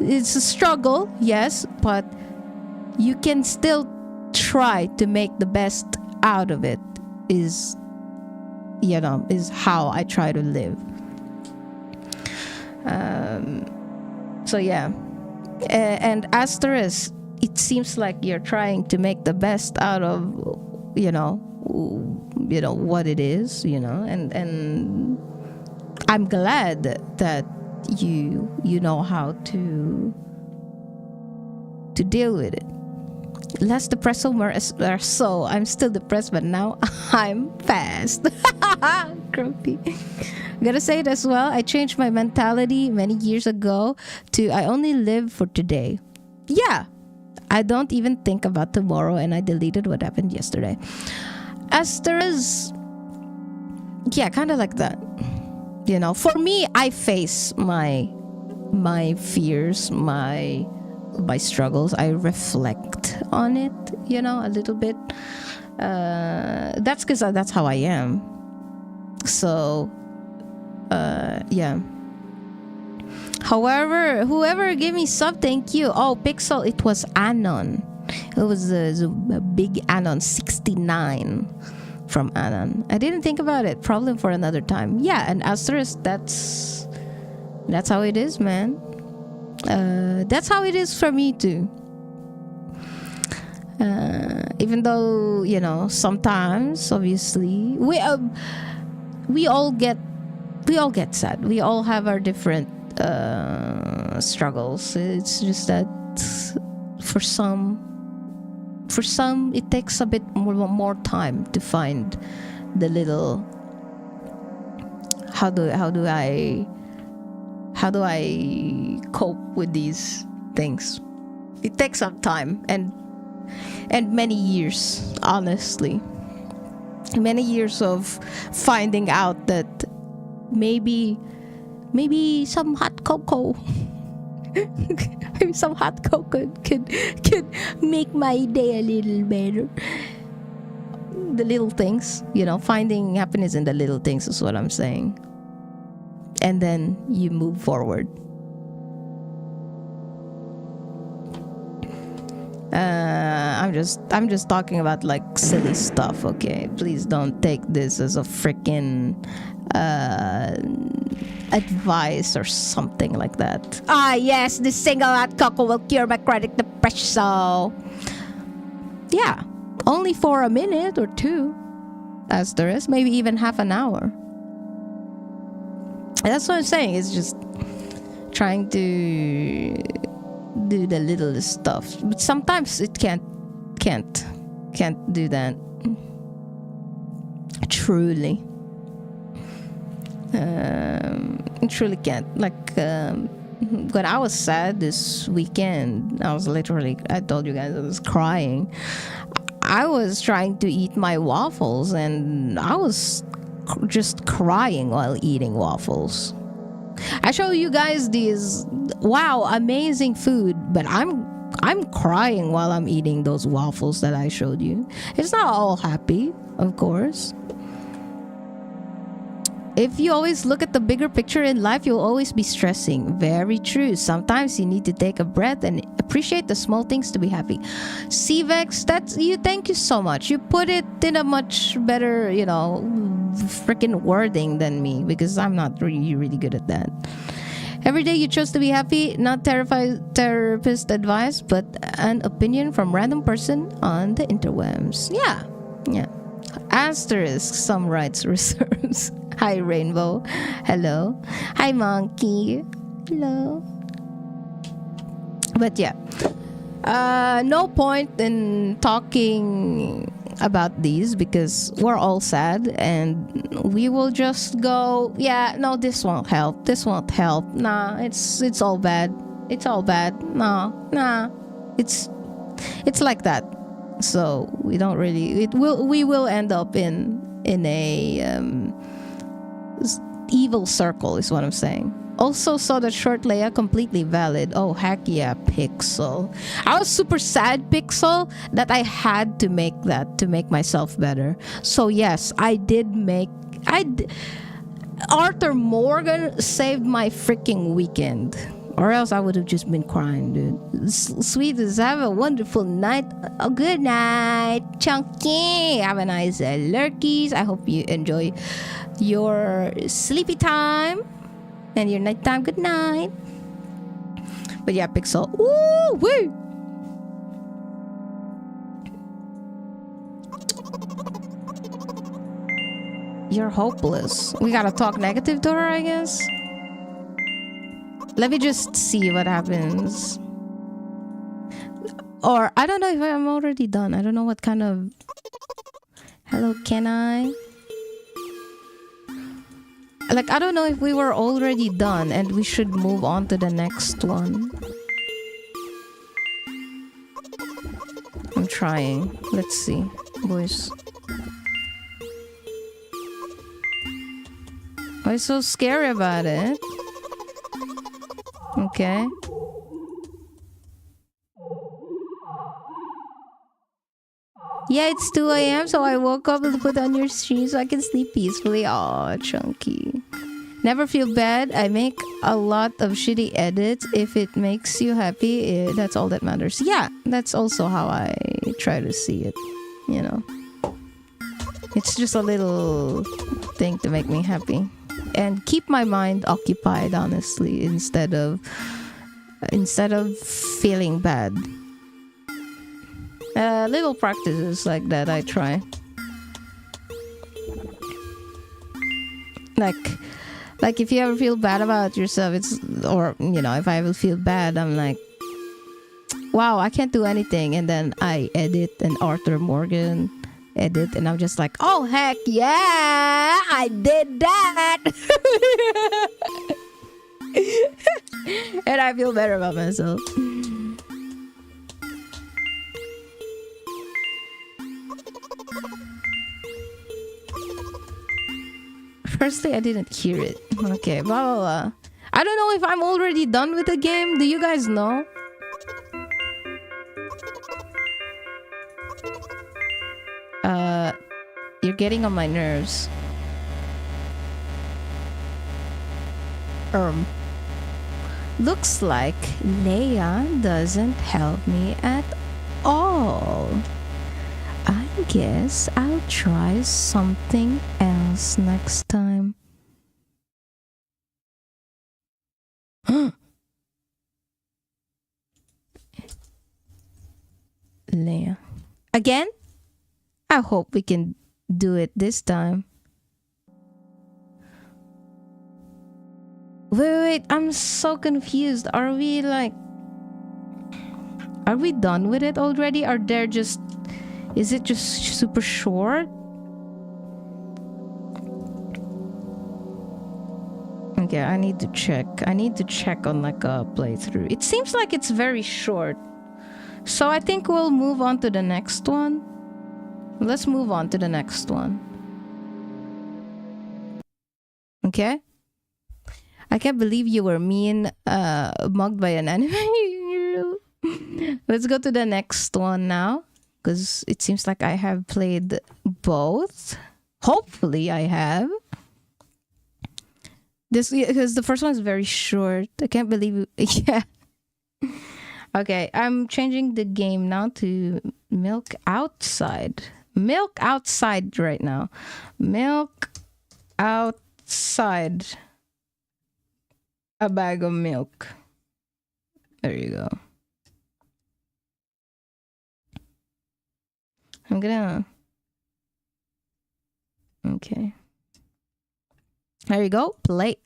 It's a struggle, yes, but you can still try to make the best out of it. Is how I try to live. So yeah, and Asteris, it seems like you're trying to make the best out of what it is, and I'm glad that you know how to deal with it. Less depressed or so. I'm still depressed, but now I'm fast. Grumpy. Gotta say it as well. I changed my mentality many years ago to I only live for today. Yeah. I don't even think about tomorrow, and I deleted what happened yesterday. Asteris, yeah, kind of like that. For me, I face my fears, my struggles. I reflect on it, a little bit. That's because that's how I am. So, yeah. However, whoever gave me sub, thank you. Oh, Pixel, it was Anon. It was a big Anon, 69 from Anon. I didn't think about it. Problem for another time. Yeah, and Asterisk, that's how it is, man. That's how it is for me too. Even though sometimes, obviously, we all get sad. We all have our different struggles. It's just that for some it takes a bit more time to find the little how do I cope with these things. It takes some time and many years, honestly. Many years of finding out that maybe some hot cocoa maybe some hot cocoa could make my day a little better. The little things, finding happiness in the little things is what I'm saying. And then you move forward. I'm just talking about like silly stuff, okay? Please don't take this as a freaking advice or something like that. Yes, this single hot cocoa will cure my chronic depression. So yeah, only for a minute or two, as there is, maybe even half an hour. That's what I'm saying. It's just trying to do the little stuff, but sometimes it can't do that. Truly can't. Like when I was sad this weekend, I told you guys I was crying. I was trying to eat my waffles and I was just crying while eating waffles. I show you guys these amazing food, but I'm crying while I'm eating those waffles that I showed you. It's not all happy, of course. If you always look at the bigger picture in life, you'll always be stressing. Very true. Sometimes you need to take a breath and appreciate the small things to be happy. CVEX, that's you. Thank you so much. You put it in a much better, freaking wording than me, because I'm not really good at that. Every day you chose to be happy, not therapist advice, but an opinion from random person on the interwebs. Yeah. Asterisk, some rights reserves. Hi, Rainbow. Hello. Hi, Monkey. Hello. But yeah, no point in talking about these because we're all sad, and we will just go, yeah, no, this won't help. This won't help. Nah, it's all bad. It's all bad. Nah. It's like that. So we don't really. We will end up in a evil circle, is what I'm saying. Also saw that short Leia, completely valid. Oh, heck yeah, Pixel. I was super sad, Pixel, that I had to make that to make myself better. So yes, I did make... Arthur Morgan saved my freaking weekend. Or else I would have just been crying, dude. Sweetest, have a wonderful night. Oh, good night, Chunky. Have a nice lurkies. I hope you enjoy your sleepy time and your nighttime. Good night. But yeah, Pixel. Ooh, woo! You're hopeless. We gotta talk negative to her, I guess. Let me just see what happens. Or, I don't know if I'm already done. I don't know what kind of... Hello, can I? Like, I don't know if we were already done and we should move on to the next one. I'm trying. Let's see, boys. Why so scary about it? Okay. Yeah, it's 2 a.m. so I woke up to put on your stream so I can sleep peacefully. Aw, Chunky. Never feel bad. I make a lot of shitty edits. If it makes you happy, that's all that matters. Yeah, that's also how I try to see it. You know, it's just a little thing to make me happy and keep my mind occupied, honestly, instead of feeling bad. Little practices like that I try. Like if you ever feel bad about yourself, if I ever feel bad, I'm like, wow, I can't do anything. And then I edit an Arthur Morgan edit, and I'm just like, oh, heck yeah, I did that. And I feel better about myself. Firstly, I didn't hear it. Okay, blah, blah, blah. I don't know if I'm already done with the game. Do you guys know? You're getting on my nerves. Looks like Leia doesn't help me at all. I guess I'll try something else next time. Leia. Again? I hope we can do it this time. Wait, I'm so confused. Are we done with it already? Is it just super short? Okay, I need to check. On like a playthrough. It seems like it's very short. So I think we'll move on to the next one. Let's move on to the next one. Okay? I can't believe you were mugged by an anime. Let's go to the next one now, because it seems like I have played both. Hopefully I have. This because the first one is very short. I can't believe yeah. Okay, I'm changing the game now to milk outside. Milk outside right now. Milk outside. A bag of milk. There you go. I'm gonna... Okay. There you go. Play.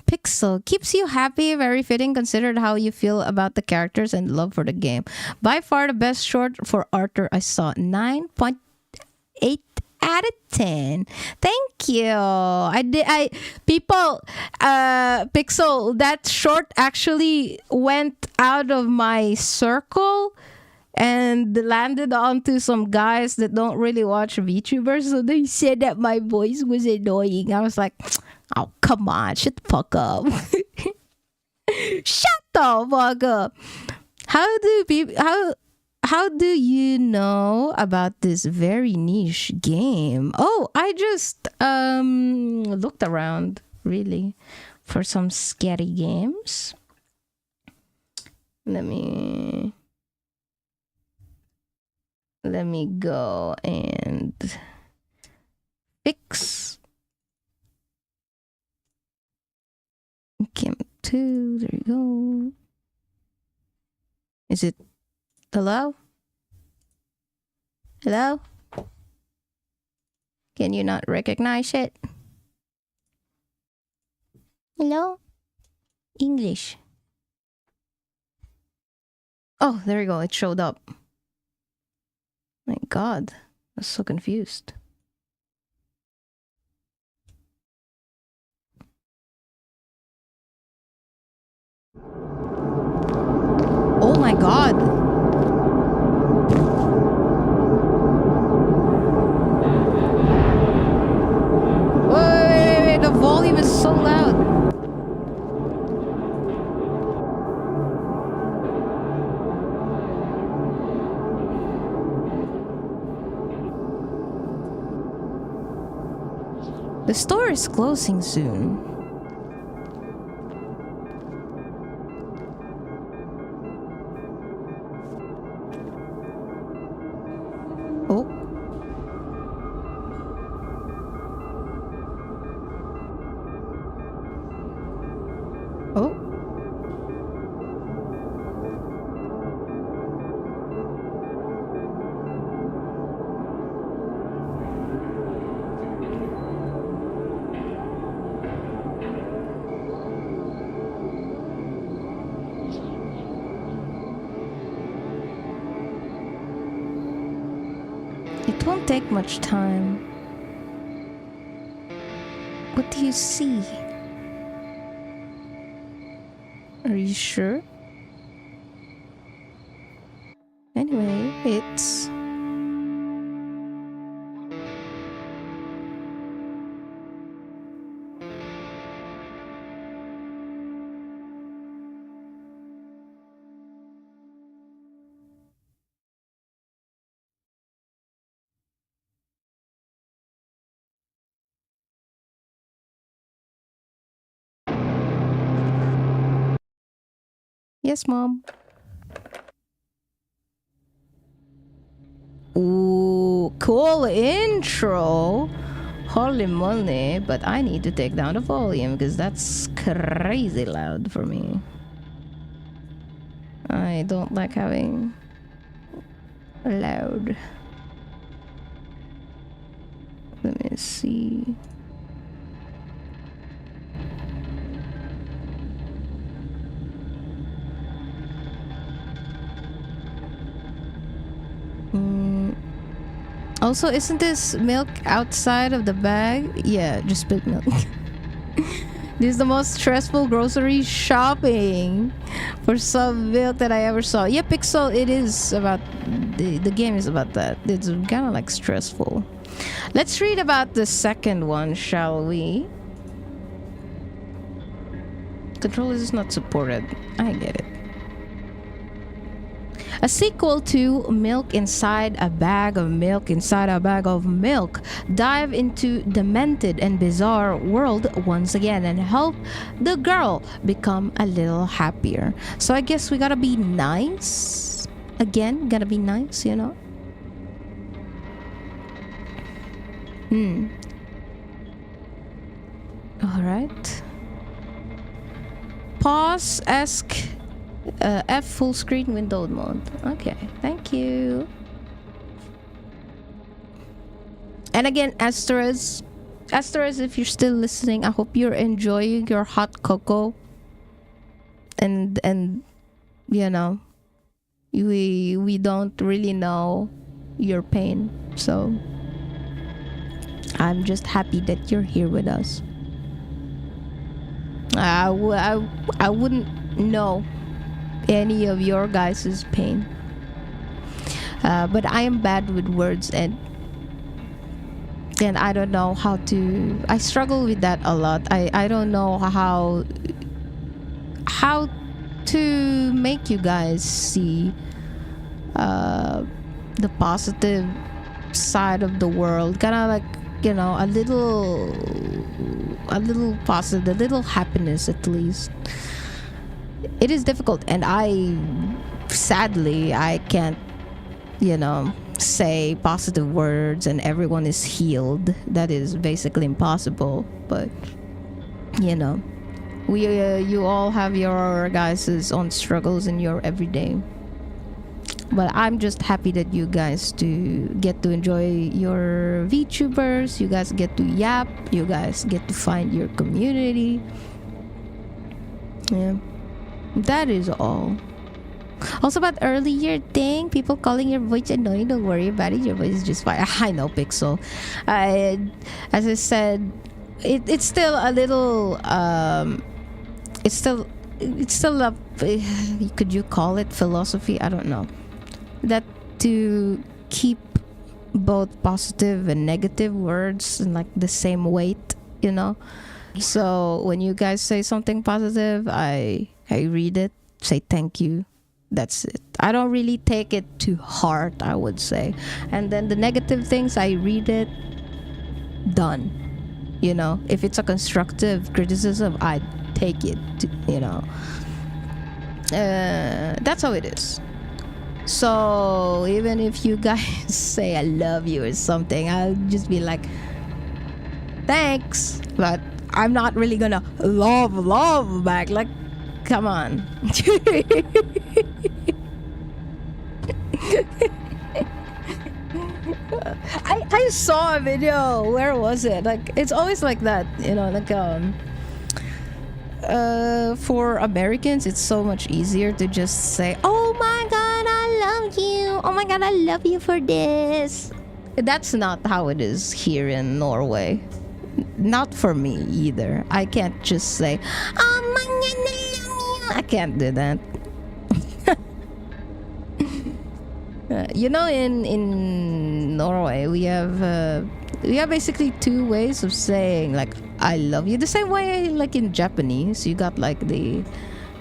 Pixel keeps you happy, very fitting considered how you feel about the characters and love for the game. By far the best short for Arthur I saw. 9.8 out of 10. Thank you. People, Pixel, that short actually went out of my circle and landed onto some guys that don't really watch VTubers. So they said that my voice was annoying. I was like, oh, come on, shut the fuck up. Shut the fuck up. How do you know about this very niche game? Oh, I just looked around really for some scary games. Let me go and fix Kim 2. There you go. Is it hello? Hello? Can you not recognize it? Hello? English. Oh, there you go. It showed up. My God. I was so confused. Oh my God. Wait, the volume is so loud. The store is closing soon. Oh. Oh. It won't take much time. What do you see? Are you sure? Anyway, it's... Yes, Mom. Ooh, cool intro. Holy moly, but I need to take down the volume because that's crazy loud for me. I don't like having loud. Let me see. Also, isn't this milk outside of the bag? Yeah, just spilled milk. This is the most stressful grocery shopping for some milk that I ever saw. Yeah, Pixel, it is about... The game is about that. It's kind of like stressful. Let's read about the second one, shall we? Controllers is not supported. I get it. A sequel to Milk Inside a Bag of Milk Inside a Bag of Milk. Dive into demented and bizarre world once again and help the girl become a little happier. So I guess we gotta be nice. Again, gotta be nice, you know? Alright. Pause, F full screen windowed mode. Okay, thank you. And again, Asteris, if you're still listening, I hope you're enjoying your hot cocoa. And you know, we don't really know your pain, so I'm just happy that you're here with us. I wouldn't know any of your guys' pain, but I am bad with words, and I don't know how to. I struggle with that a lot. I don't know how to make you guys see the positive side of the world, kind of like, you know, a little positive, a little happiness at least. It is difficult, and sadly I can't, you know, say positive words and everyone is healed. That is basically impossible. But you know, you all have your guys' own struggles in your everyday. But I'm just happy that you guys do get to enjoy your VTubers. You guys get to yap. You guys get to find your community. Yeah, that is all. Also, about earlier thing, people calling your voice annoying. Don't worry about it. Your voice is just fine. I know, Pixel. As I said, it's still a little. It's still a. Could you call it philosophy? I don't know. That to keep both positive and negative words in like the same weight, you know. So when you guys say something positive, I read it, say thank you. That's it. I don't really take it to heart, I would say. And then the negative things, I read it, done. You know, if it's a constructive criticism, I take it, you know. That's how it is. So even if you guys say I love you or something, I'll just be like, thanks, but I'm not really gonna love back. Like, come on. I saw a video. Where was it? Like, it's always like that, you know, like for Americans, it's so much easier to just say, oh my god, I love you. Oh my god, I love you for this. That's not how it is here in Norway. Not for me either. I can't just say, oh my god, I love you. I can't do that. You know, in Norway, we have basically two ways of saying like I love you. The same way like in Japanese, you got like the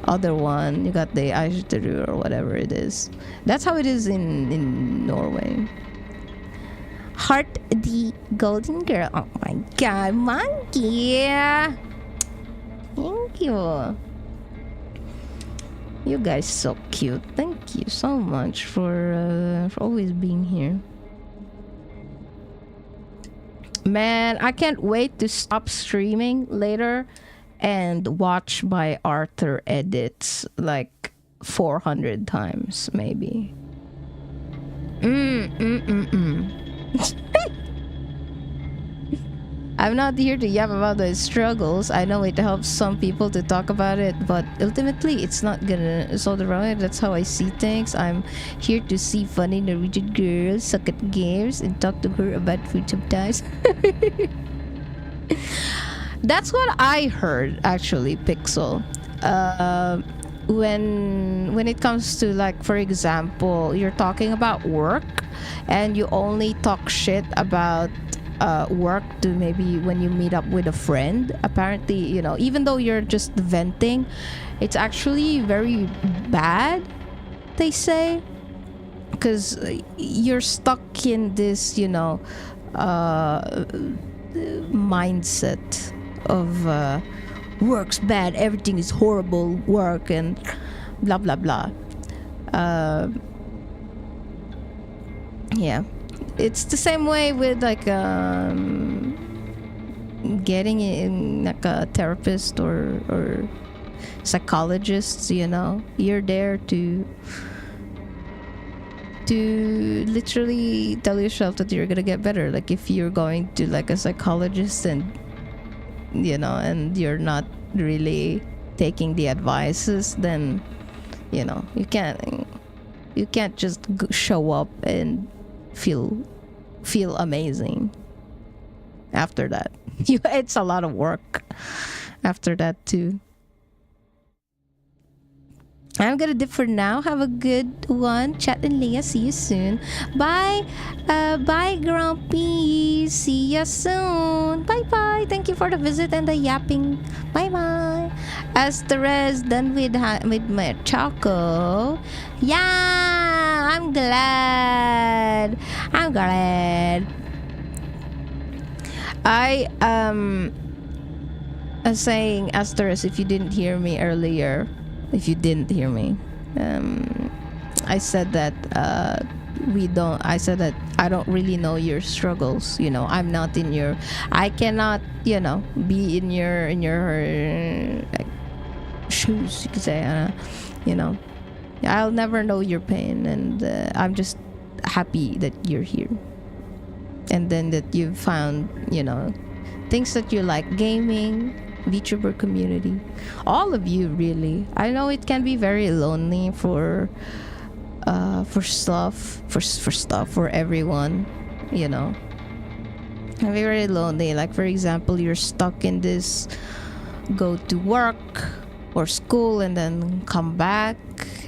other one, you got the aishiteru or whatever it is. That's how it is in Norway. Heart the golden girl. Oh my god, monkey. Thank you. You guys so cute. Thank you so much for always being here. Man, I can't wait to stop streaming later and watch my Arthur edits like 400 times maybe. I'm not here to yap about the struggles. I know it helps some people to talk about it, but ultimately it's not gonna solve the problem. That's how I see things. I'm here to see funny Norwegian girls suck at games and talk to her about food sometimes. That's what I heard, actually, Pixel. When it comes to, like, for example, you're talking about work and you only talk shit about work to maybe when you meet up with a friend. Apparently, you know, even though you're just venting, it's actually very bad, they say. because you're stuck in this, mindset of work's bad, everything is horrible, work and blah blah blah. Yeah, it's the same way with like getting in like a therapist or psychologists. You're there to literally tell yourself that you're gonna get better. Like if you're going to like a psychologist and and you're not really taking the advices, then you can't just show up and feel amazing after that. It's a lot of work after that too. I'm gonna dip for now. Have a good one. Chat and Leah. See you soon. Bye. Bye, Grumpy. See you soon. Bye bye. Thank you for the visit and the yapping. Bye bye. As Therese done with my choco. Yeah, I'm glad. I was saying, Asterisk, if you didn't hear me earlier. I said that I said that I don't really know your struggles. I'm not in your, I cannot, be in your like, shoes, you could say. I'll never know your pain, and I'm just happy that you're here, and then that you've found, things that you like, gaming, VTuber community, all of you really. I know it can be very lonely for everyone, Can be very lonely. Like for example, you're stuck in this, go to work or school and then come back.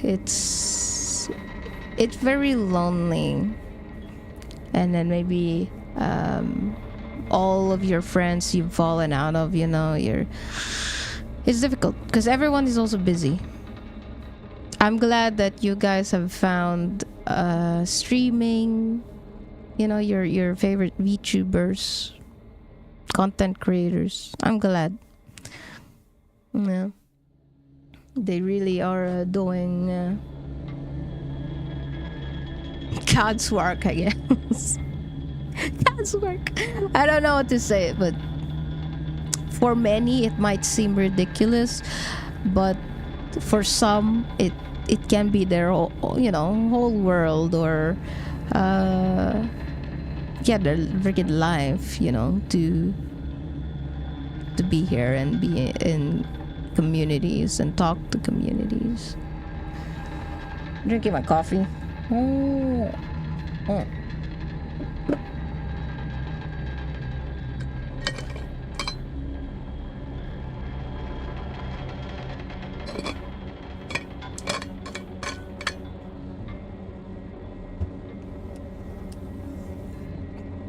It's very lonely. And then maybe all of your friends you've fallen out of, it's difficult because everyone is also busy. I'm glad that you guys have found streaming, your favorite VTubers, content creators. I'm glad. Yeah, they really are doing God's work, I guess. God's work. I don't know what to say, but for many it might seem ridiculous, but for some it can be their whole world, or their freaking life, to be here and be in communities and talk to communities. Drinking my coffee.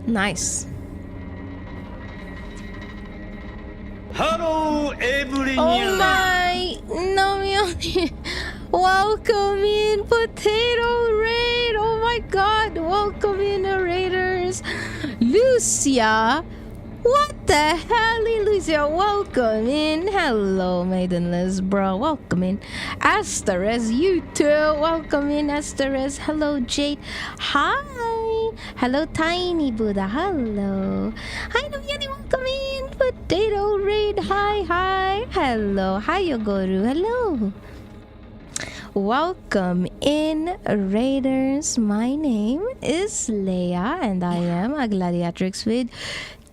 Nice. Hello, everyone. Oh my, Namioni. Welcome in, Potato Raid. Oh my god, welcome in, Raiders. Lucia. What the hell, Lucia? Welcome in. Hello, Maidenless bro. Welcome in. Asteres, you too. Welcome in, Asteres. Hello, Jade. Hi. Hello, Tiny Buddha. Hello. Hi, Namiani. Welcome in. Potato Raid. Hi. Hello. Hi, Yogoru. Hello. Welcome in, Raiders. My name is Leia, and I am a gladiatrix with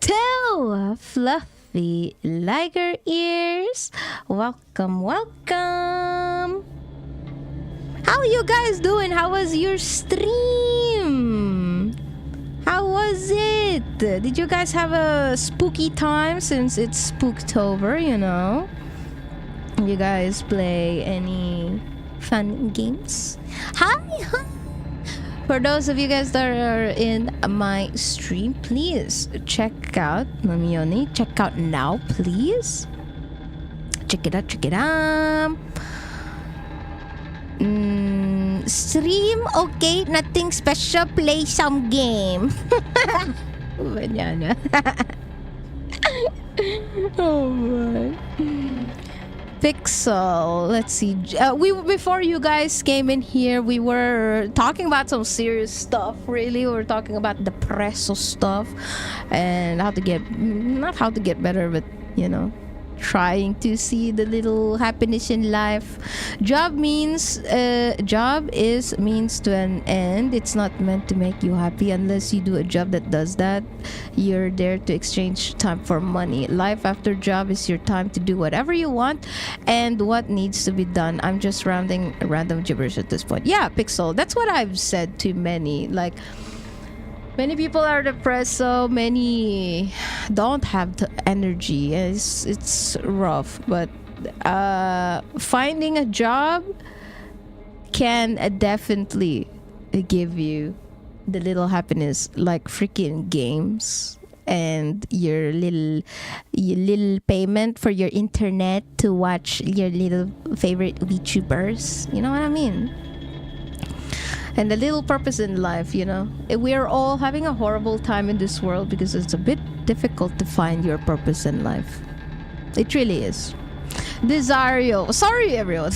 two fluffy liger ears. Welcome. How are you guys doing? How was your stream? How was it? Did you guys have a spooky time, since it's Spooktober, You guys play any fun games? Hi. For those of you guys that are in my stream, please check out Namioni. Check out now, please. Check it out. Stream, okay, nothing special. Play some game. Banana. Oh my. Pixel. Let's see. We before you guys came in here, we were talking about some serious stuff. Really, we were talking about the presso stuff and how to get not how to get better, but you know, trying to see the little happiness in life. Job is means to an end. It's not meant to make you happy unless you do a job that does that. You're there to exchange time for money. Life after job is your time to do whatever you want and what needs to be done. I'm just rounding random gibberish at this point. Yeah, Pixel, that's what I've said to many. Like, many people are depressed, so many don't have the energy. It's rough, but finding a job can definitely give you the little happiness, like freaking games and your little payment for your internet to watch your little favorite VTubers. You know what I mean? And the little purpose in life, you know. We are all having a horrible time in this world because it's a bit difficult to find your purpose in life. It really is. Desario. Sorry, everyone.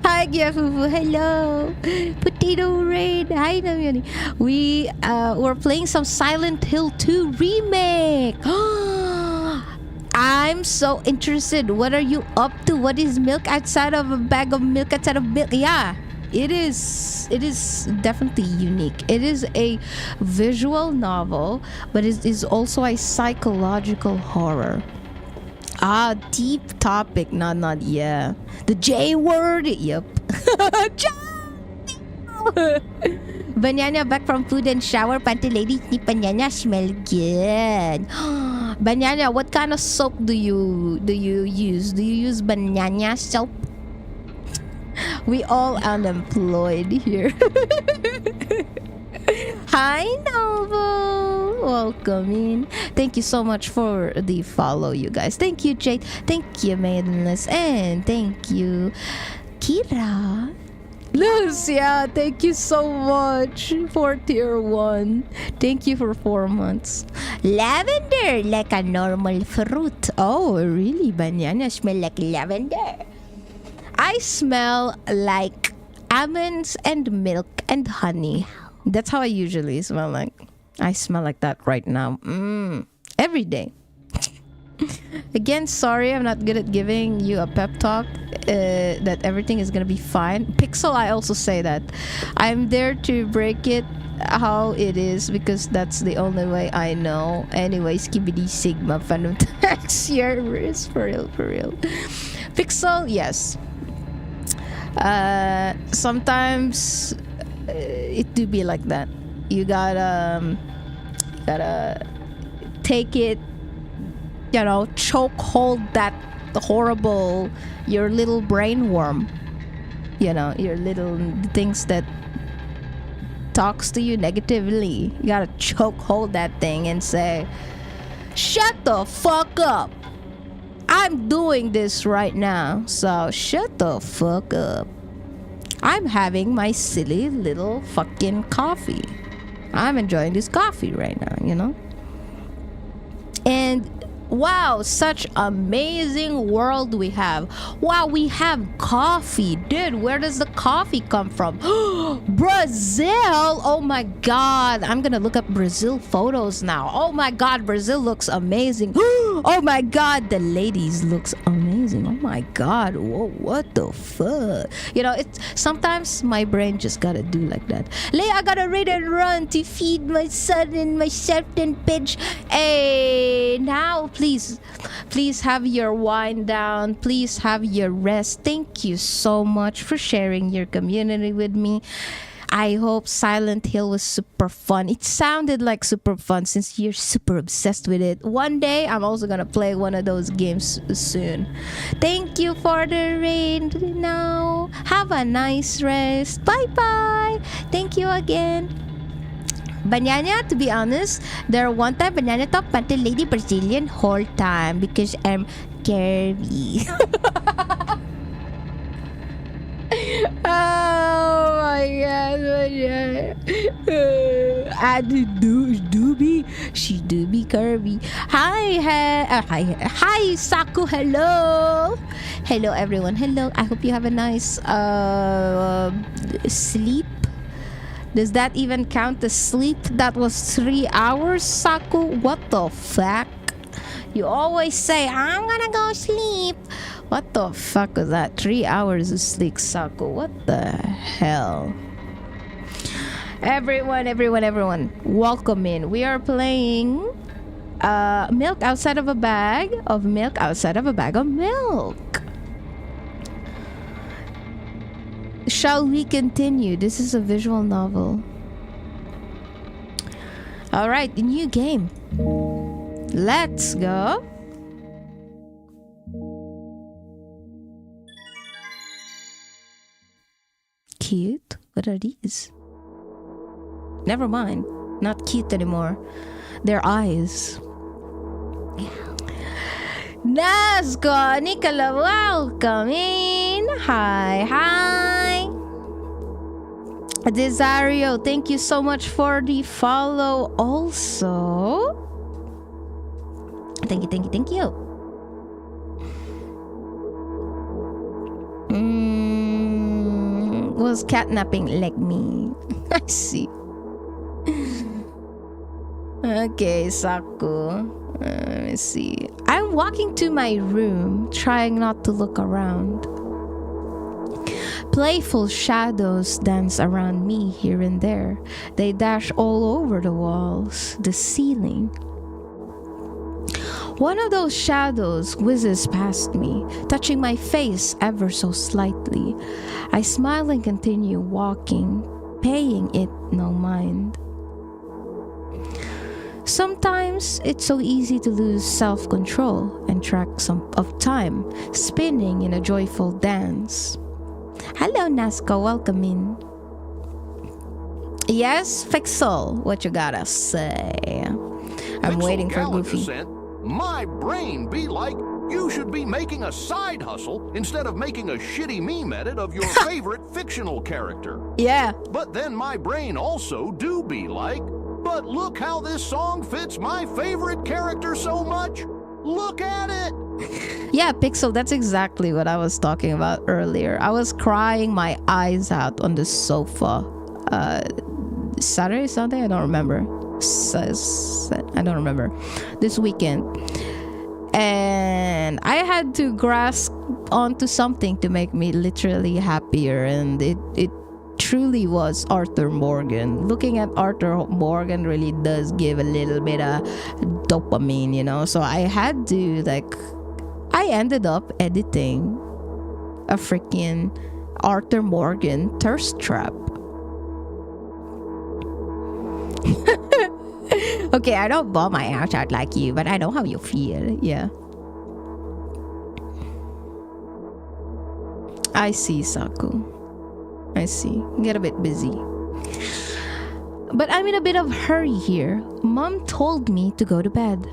Hi, Gyafufu. Hello. Potato Rain. Hi, Namyoni. We're playing some Silent Hill 2 remake. I'm so interested. What are you up to? What is milk outside of a bag of milk outside of milk? Yeah, it is definitely unique. It is a visual novel, but it is also a psychological horror. Deep topic. Not yeah. The J word. Yep. Banana back from food and shower. Panty lady, ni banana smell good. Banana, what kind of soap do you use? Do you use banana soap? We all unemployed here. Hi, Novo. Welcome in. Thank you so much for the follow, you guys. Thank you, Jade. Thank you, Maidenless. And thank you, Kira. Lucia, thank you so much for tier 1. Thank you for 4 months. Lavender, like a normal fruit. Oh, really? Banana smell like lavender. I smell like almonds and milk and honey. That's how I usually smell like. I smell like that right now. Every day. Again, sorry, I'm not good at giving you a pep talk that everything is gonna be fine. Pixel, I also say that. I'm there to break it how it is because that's the only way I know. Anyway, Skibidi Sigma fan of tax here is for real. Pixel, yes. Sometimes it do be like that. You gotta take it, you know, choke hold that horrible, your little brain worm, you know, your little things that talks to you negatively. You gotta choke hold that thing and say, shut the fuck up. I'm doing this right now, so shut the fuck up. I'm having my silly little fucking coffee. I'm enjoying this coffee right now, you know? And wow, such amazing world we have. Wow, we have coffee. Dude, where does the coffee come from? Brazil! Oh my god. I'm gonna look up Brazil photos now. Oh my god, Brazil looks amazing. Oh my god, the ladies looks amazing. Oh my god. Whoa, what the fuck? You know, it's sometimes my brain just gotta do like that. Lay, I gotta read and run to feed my son and myself and bitch. Hey, now please have your wind down. Please have your rest. Thank you so much for sharing your community with me. I hope Silent Hill was super fun. It sounded like super fun since you're super obsessed with it. One day, I'm also gonna play one of those games soon. Thank you for the raid now. Have a nice rest. Bye-bye. Thank you again. Banana, to be honest, there one time Banana talk panty lady Brazilian whole time because I'm curvy. Oh my god. And Doobie, she Doobie Kirby. Hi, Saku. Hello, hello everyone. Hello. I hope you have a nice sleep. Does that even count as sleep? That was 3 hours, Saku. What the fuck? You always say I'm gonna go sleep. What the fuck was that? 3 hours of sleep, Saku. What the hell? Everyone, welcome in. We are playing milk outside of a bag of milk outside of a bag of milk. Shall we continue? This is a visual novel. Alright, the new game. Let's go. Cute? What are these? Never mind. Not cute anymore. Their eyes. Nazca, Nicola, welcome in. Hi. Desario, thank you so much for the follow also. Thank you. Was catnapping like me. I see. Okay, Saku. Let me see. I'm walking to my room, trying not to look around. Playful shadows dance around me here and there. They dash all over the walls, the ceiling. One of those shadows whizzes past me, touching my face ever so slightly. I smile and continue walking, paying it no mind. Sometimes it's so easy to lose self-control and track of time, spinning in a joyful dance. Hello, Nazca, welcome in. Yes, Fixel, what you gotta say? I'm waiting for Goofy. Sent, my brain be like, you should be making a side hustle instead of making a shitty meme edit of your favorite fictional character. Yeah. But then my brain also do be like, but look how this song fits my favorite character so much. Look at it. Yeah, Pixel, that's exactly what I was talking about earlier. I was crying my eyes out on the sofa. Saturday, Sunday? I don't remember. I don't remember. This weekend. And I had to grasp onto something to make me literally happier. And it truly was Arthur Morgan. Looking at Arthur Morgan really does give a little bit of dopamine, you know? So I had to, I ended up editing a freaking Arthur Morgan thirst trap. Okay, I don't bawl my ass out like you, but I know how you feel. Yeah. I see, Saku. I see. Get a bit busy. But I'm in a bit of hurry here. Mom told me to go to bed.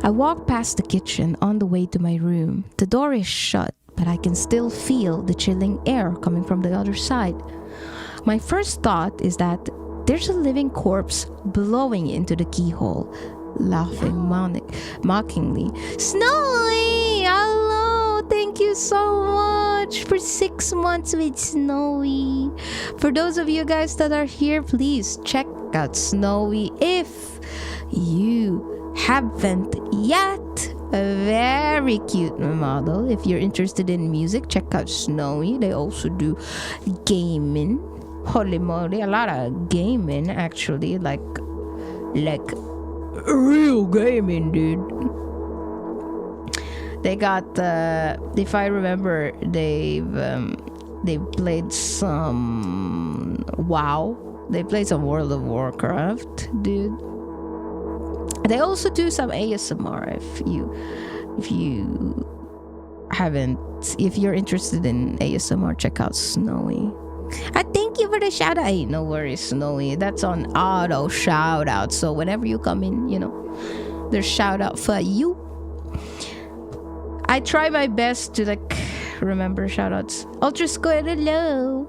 I walk past the kitchen on the way to my room. The door is shut, but I can still feel the chilling air coming from the other side. My first thought is that there's a living corpse blowing into the keyhole, laughing mockingly. Snowy! Hello! Thank you so much for 6 months with Snowy. For those of you guys that are here, please check out Snowy if you haven't yet. A very cute model. If you're interested in music, check out Snowy. They also do gaming. Holy moly, a lot of gaming actually, like real gaming, dude. They got if I remember, they've played some WoW. They played some World of Warcraft, dude. They also do some ASMR if you're interested in ASMR, check out Snowy. Thank you for the shout out. Hey, no worries, Snowy. That's on auto shout out. So whenever you come in, There's shout out for you. I try my best to like remember shout outs. Ultra Squid, hello.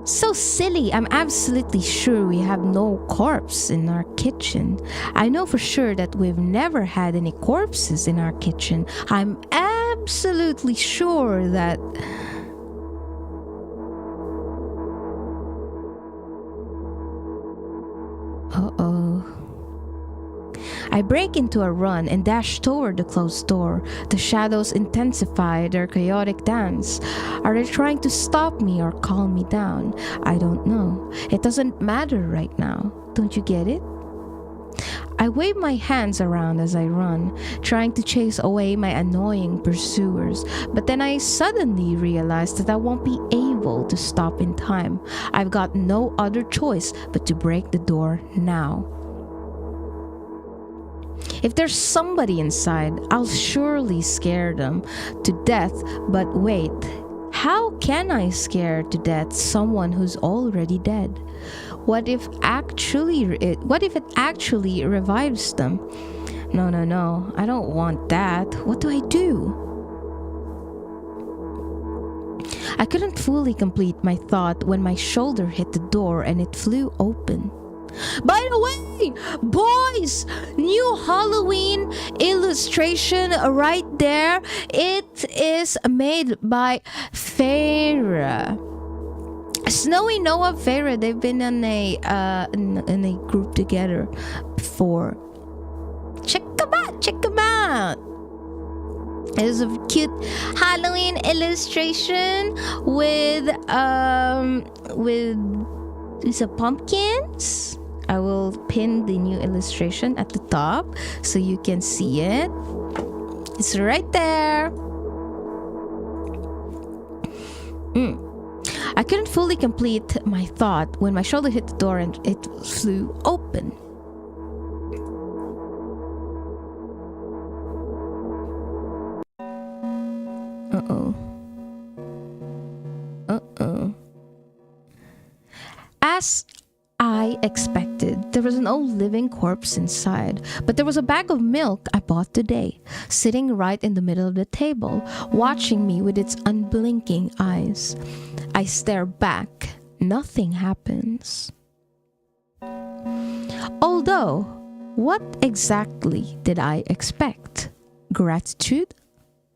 So silly. I'm absolutely sure we have no corpse in our kitchen. I know for sure that we've never had any corpses in our kitchen. I'm absolutely sure that... Uh-oh. I break into a run and dash toward the closed door. The shadows intensify their chaotic dance. Are they trying to stop me or calm me down? I don't know. It doesn't matter right now. Don't you get it? I wave my hands around as I run, trying to chase away my annoying pursuers. But then I suddenly realize that I won't be able to stop in time. I've got no other choice but to break the door now. If there's somebody inside, I'll surely scare them to death. But wait, how can I scare to death someone who's already dead? What if it actually revives them? No, I don't want that. What do I do? I couldn't fully complete my thought when my shoulder hit the door and it flew open. By the way, boys, new Halloween illustration right there. It is made by Farah. Snowy Noah, Farah. They've been in a group together before. Check them out. It is a cute Halloween illustration with these are pumpkins. I will pin the new illustration at the top so you can see it. It's right there. I couldn't fully complete my thought when my shoulder hit the door and it flew open. Uh-oh. As I expected, there was no living corpse inside, but there was a bag of milk I bought today, sitting right in the middle of the table, watching me with its unblinking eyes. I stare back. Nothing happens. Although, what exactly did I expect? Gratitude?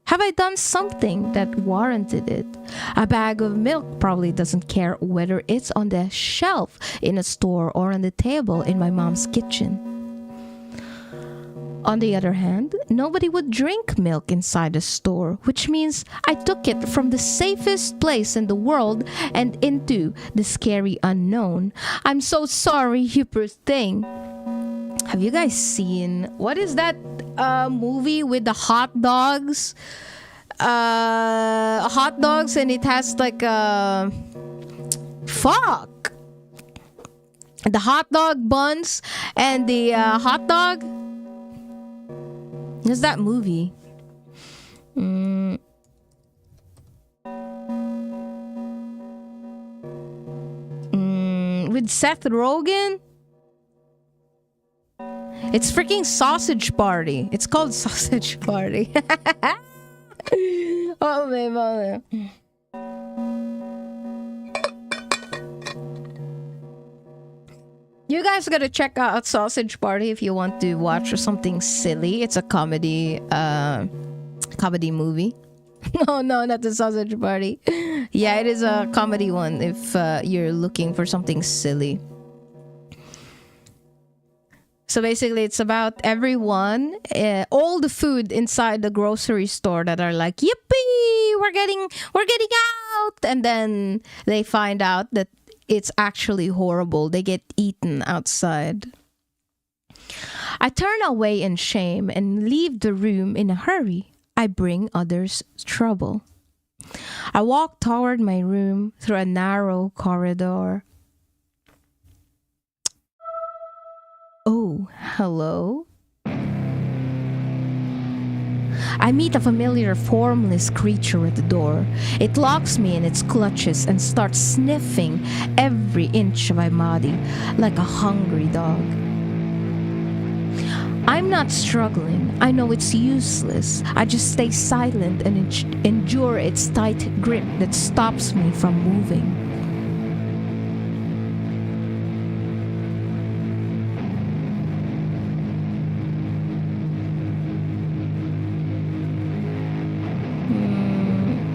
Have I done something that warranted it? A bag of milk probably doesn't care whether it's on the shelf in a store or on the table in my mom's kitchen. On the other hand, nobody would drink milk inside a store, which means I took it from the safest place in the world and into the scary unknown. I'm so sorry, you poor thing. Have you guys seen, what is that movie with the hot dogs? Hot dogs, and it has like a fuck. The hot dog buns and the hot dog. There's that movie. With Seth Rogen. It's freaking Sausage Party. It's called Sausage Party. Oh my mother. You guys gotta check out Sausage Party if you want to watch something silly. It's a comedy movie. No, not the Sausage Party. Yeah, it is a comedy one if you're looking for something silly. So basically, it's about everyone, all the food inside the grocery store that are like, yippee, we're getting out, and then they find out that it's actually horrible. They get eaten outside. I turn away in shame and leave the room in a hurry. I bring others trouble. I walk toward my room through a narrow corridor. Oh, hello? I meet a familiar formless creature at the door. It locks me in its clutches and starts sniffing every inch of my body like a hungry dog. I'm not struggling. I know it's useless. I just stay silent and endure its tight grip that stops me from moving.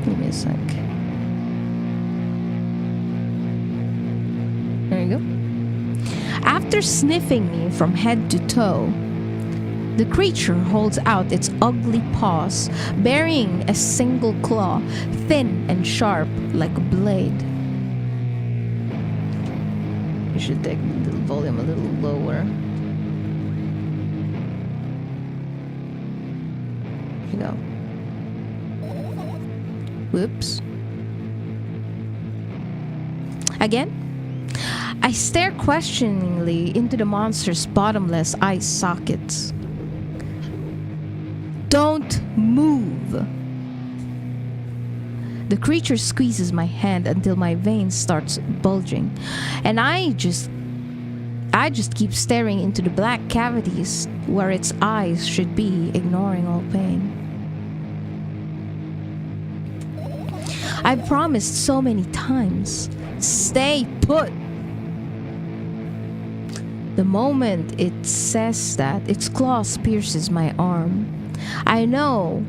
Give me a sec. There you go. After sniffing me from head to toe, the creature holds out its ugly paws, burying a single claw, thin and sharp like a blade. You should take the volume a little lower. Here you go. Whoops. Again, I stare questioningly into the monster's bottomless eye sockets. Don't move! The creature squeezes my hand until my veins starts bulging, and I just keep staring into the black cavities where its eyes should be, ignoring all pain. I've promised so many times, stay put. The moment it says that, its claws pierces my arm. I know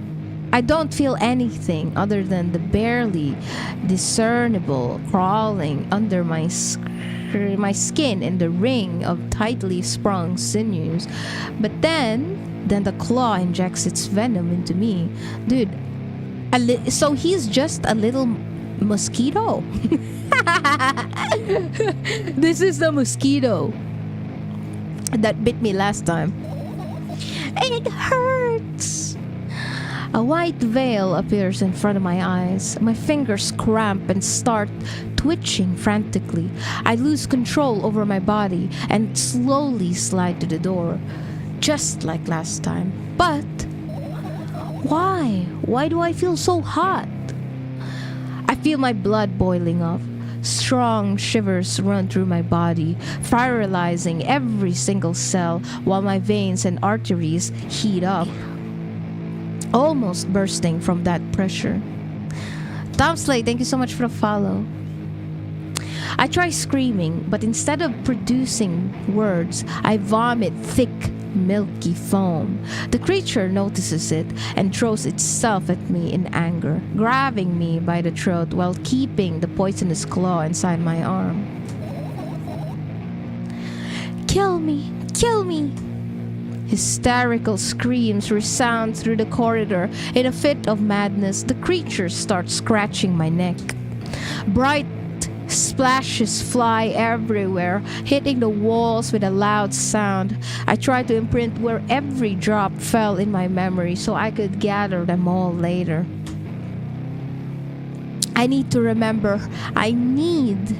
I don't feel anything other than the barely discernible crawling under my skin in the ring of tightly sprung sinews. But then the claw injects its venom into me. Dude, so he's just a little mosquito. This is the mosquito that bit me last time. It hurts. A white veil appears in front of my eyes. My fingers cramp and start twitching frantically. I lose control over my body and slowly slide to the door, just like last time. But why? Why do I feel so hot? I feel my blood boiling up. Strong shivers run through my body, paralyzing every single cell while my veins and arteries heat up, almost bursting from that pressure. Tom Slade, thank you so much for the follow. I try screaming, but instead of producing words, I vomit thick, milky foam. The creature notices it and throws itself at me in anger, grabbing me by the throat while keeping the poisonous claw inside my arm. Kill me! Kill me! Hysterical screams resound through the corridor. In a fit of madness, the creature starts scratching my neck. Bright splashes fly everywhere, hitting the walls with a loud sound. I try to imprint where every drop fell in my memory so I could gather them all later. I need to remember. I need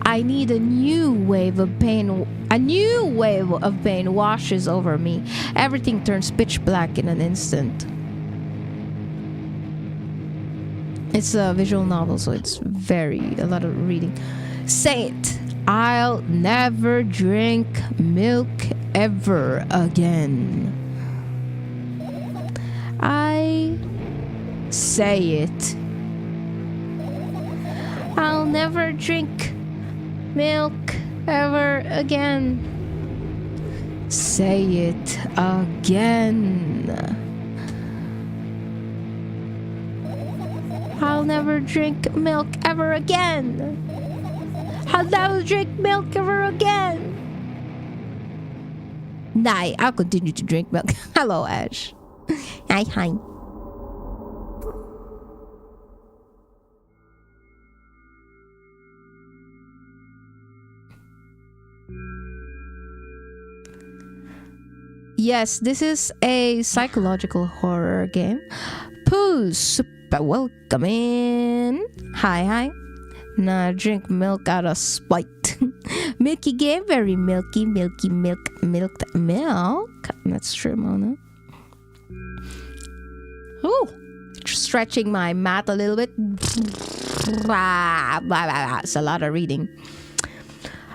a new wave of pain. A new wave of pain washes over me. Everything turns pitch black in an instant. It's a visual novel, so it's a lot of reading. Say it. I'll never drink milk ever again. I say it. I'll never drink milk ever again. Say it again. I'll never drink milk ever again. I'll never drink milk ever again. Nah, I'll continue to drink milk. Hello, Ash. Hi. Yes, this is a psychological horror game. Pooh, super welcome in. Hi. Nah, drink milk out of spite. Milky game, very milky, milked milk. That's true, Mona. Oh, stretching my mat a little bit. It's a lot of reading.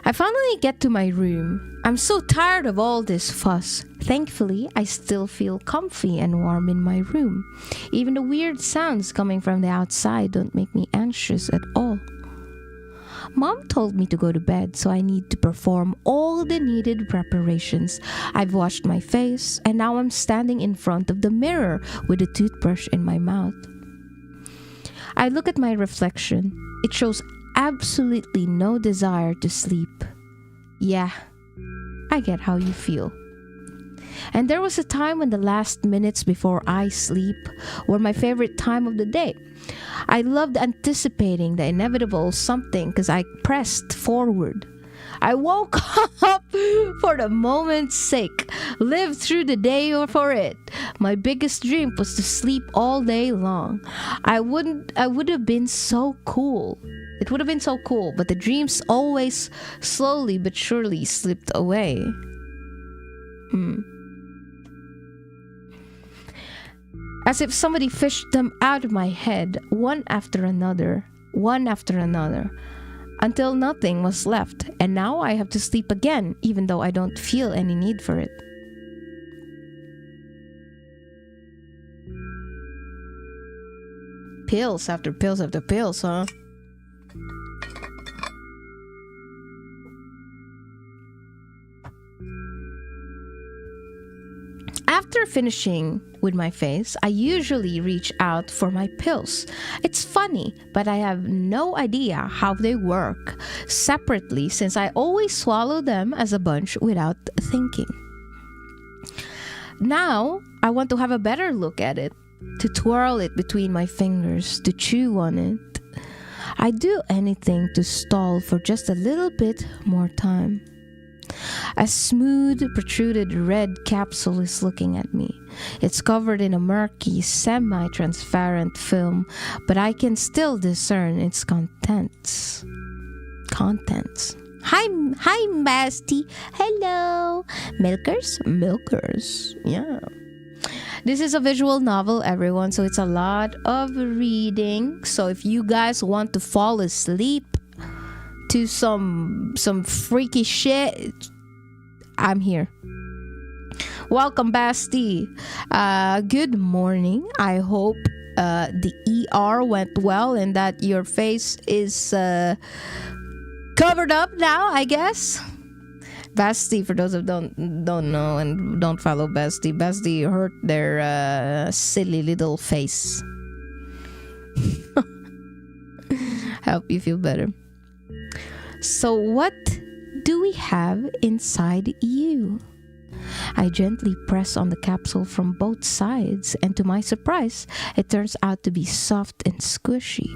I finally get to my room. I'm so tired of all this fuss. Thankfully, I still feel comfy and warm in my room. Even the weird sounds coming from the outside don't make me anxious at all. Mom told me to go to bed, so I need to perform all the needed preparations. I've washed my face, and now I'm standing in front of the mirror with a toothbrush in my mouth. I look at my reflection. It shows absolutely no desire to sleep. Yeah, I get how you feel. And there was a time when the last minutes before I sleep were my favorite time of the day. I loved anticipating the inevitable something because I pressed forward. I woke up for the moment's sake, lived through the day for it. My biggest dream was to sleep all day long. I would have been so cool. It would have been so cool, but the dreams always slowly but surely slipped away. As if somebody fished them out of my head, one after another, until nothing was left, and now I have to sleep again, even though I don't feel any need for it. Pills after pills after pills, huh? After finishing with my face, I usually reach out for my pills. It's funny, but I have no idea how they work separately since I always swallow them as a bunch without thinking. Now, I want to have a better look at it, to twirl it between my fingers, to chew on it. I do anything to stall for just a little bit more time. A smooth, protruded red capsule is looking at me. It's covered in a murky, semi-transparent film, but I can still discern its contents. Hi, Basti. Hello. Milkers. Yeah. This is a visual novel, everyone, so it's a lot of reading. So if you guys want to fall asleep to some freaky shit, I'm here. Welcome, Basti. Good morning. I hope the ER went well and that your face is covered up now, I guess. Basti, for those who don't know and don't follow Basti hurt their silly little face. Help you feel better. So what do we have inside you? I gently press on the capsule from both sides, and to my surprise, it turns out to be soft and squishy.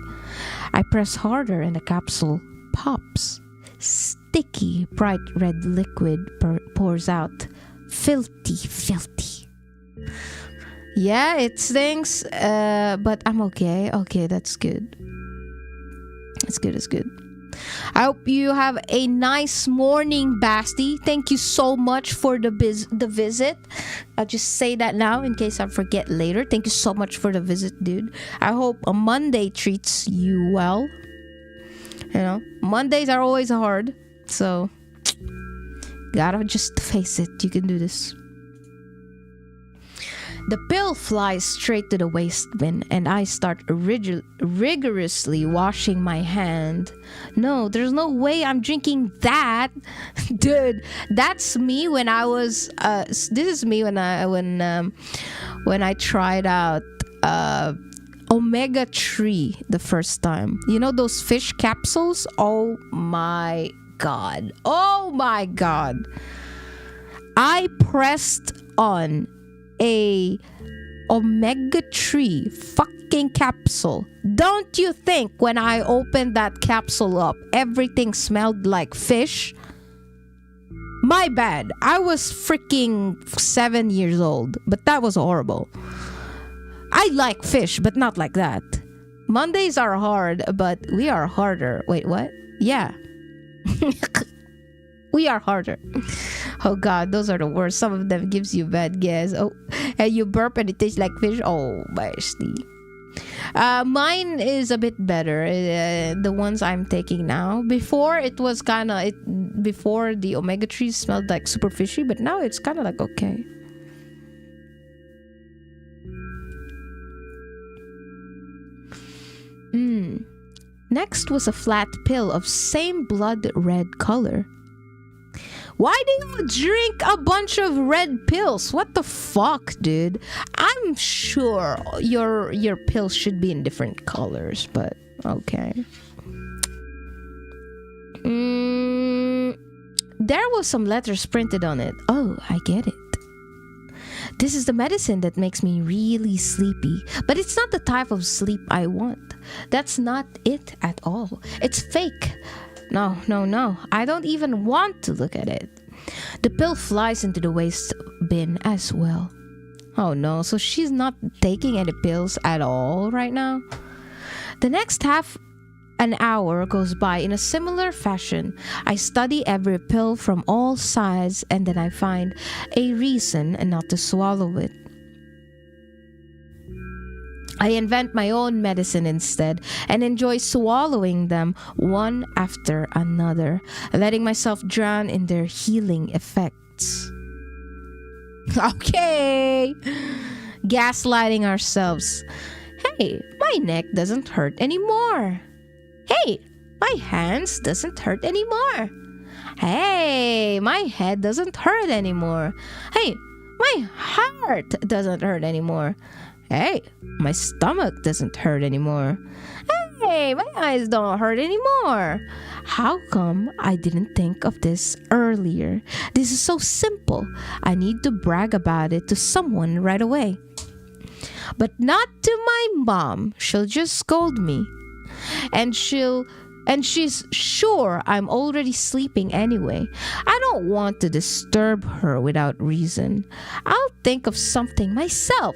I press harder and the capsule pops. Sticky, bright red liquid pours out. Filthy. Yeah, it stinks, but I'm okay. Okay, that's good. It's good. I hope you have a nice morning, Basti. Thank you so much for the visit. I'll just say that now in case I forget later. Thank you so much for the visit, dude. I hope a Monday treats you well. You know, Mondays are always hard, so gotta just face it. You can do this. The pill flies straight to the waste bin, and I start rigorously washing my hand. No, there's no way I'm drinking that, dude. That's me when I was. This is me when I tried out omega-3 the first time. You know those fish capsules? Oh my god! I pressed on a omega-3 fucking capsule. Don't you think when I opened that capsule up, everything smelled like fish? My bad. I was freaking 7 years old, but that was horrible. I like fish, but not like that. Mondays are hard, but we are harder. Wait, what? Yeah. We are harder. Oh god, those are the worst. Some of them gives you bad gas. Oh, and you burp and it tastes like fish. Oh, Basti. Mine is a bit better. The ones I'm taking now. Before it was kind of before the omega-3 smelled like super fishy, but now it's kind of like okay. Next was a flat pill of same blood red color. Why do you drink a bunch of red pills? What the fuck, dude? I'm sure your pills should be in different colors, but okay. There was some letters printed on it. Oh, I get it. This is the medicine that makes me really sleepy, but it's not the type of sleep I want. That's not it at all. It's fake. No. I don't even want to look at it. The pill flies into the waste bin as well. Oh no, so she's not taking any pills at all right now? The next half an hour goes by in a similar fashion. I study every pill from all sides and then I find a reason not to swallow it. I invent my own medicine instead and enjoy swallowing them one after another, letting myself drown in their healing effects. Okay, gaslighting ourselves. Hey, my neck doesn't hurt anymore. Hey, my hands doesn't hurt anymore. Hey, my head doesn't hurt anymore. Hey, my heart doesn't hurt anymore. Hey, my stomach doesn't hurt anymore. Hey, my eyes don't hurt anymore. How come I didn't think of this earlier? This is so simple. I need to brag about it to someone right away. But not to my mom. She'll just scold me. And she's sure I'm already sleeping anyway. I don't want to disturb her without reason. I'll think of something myself.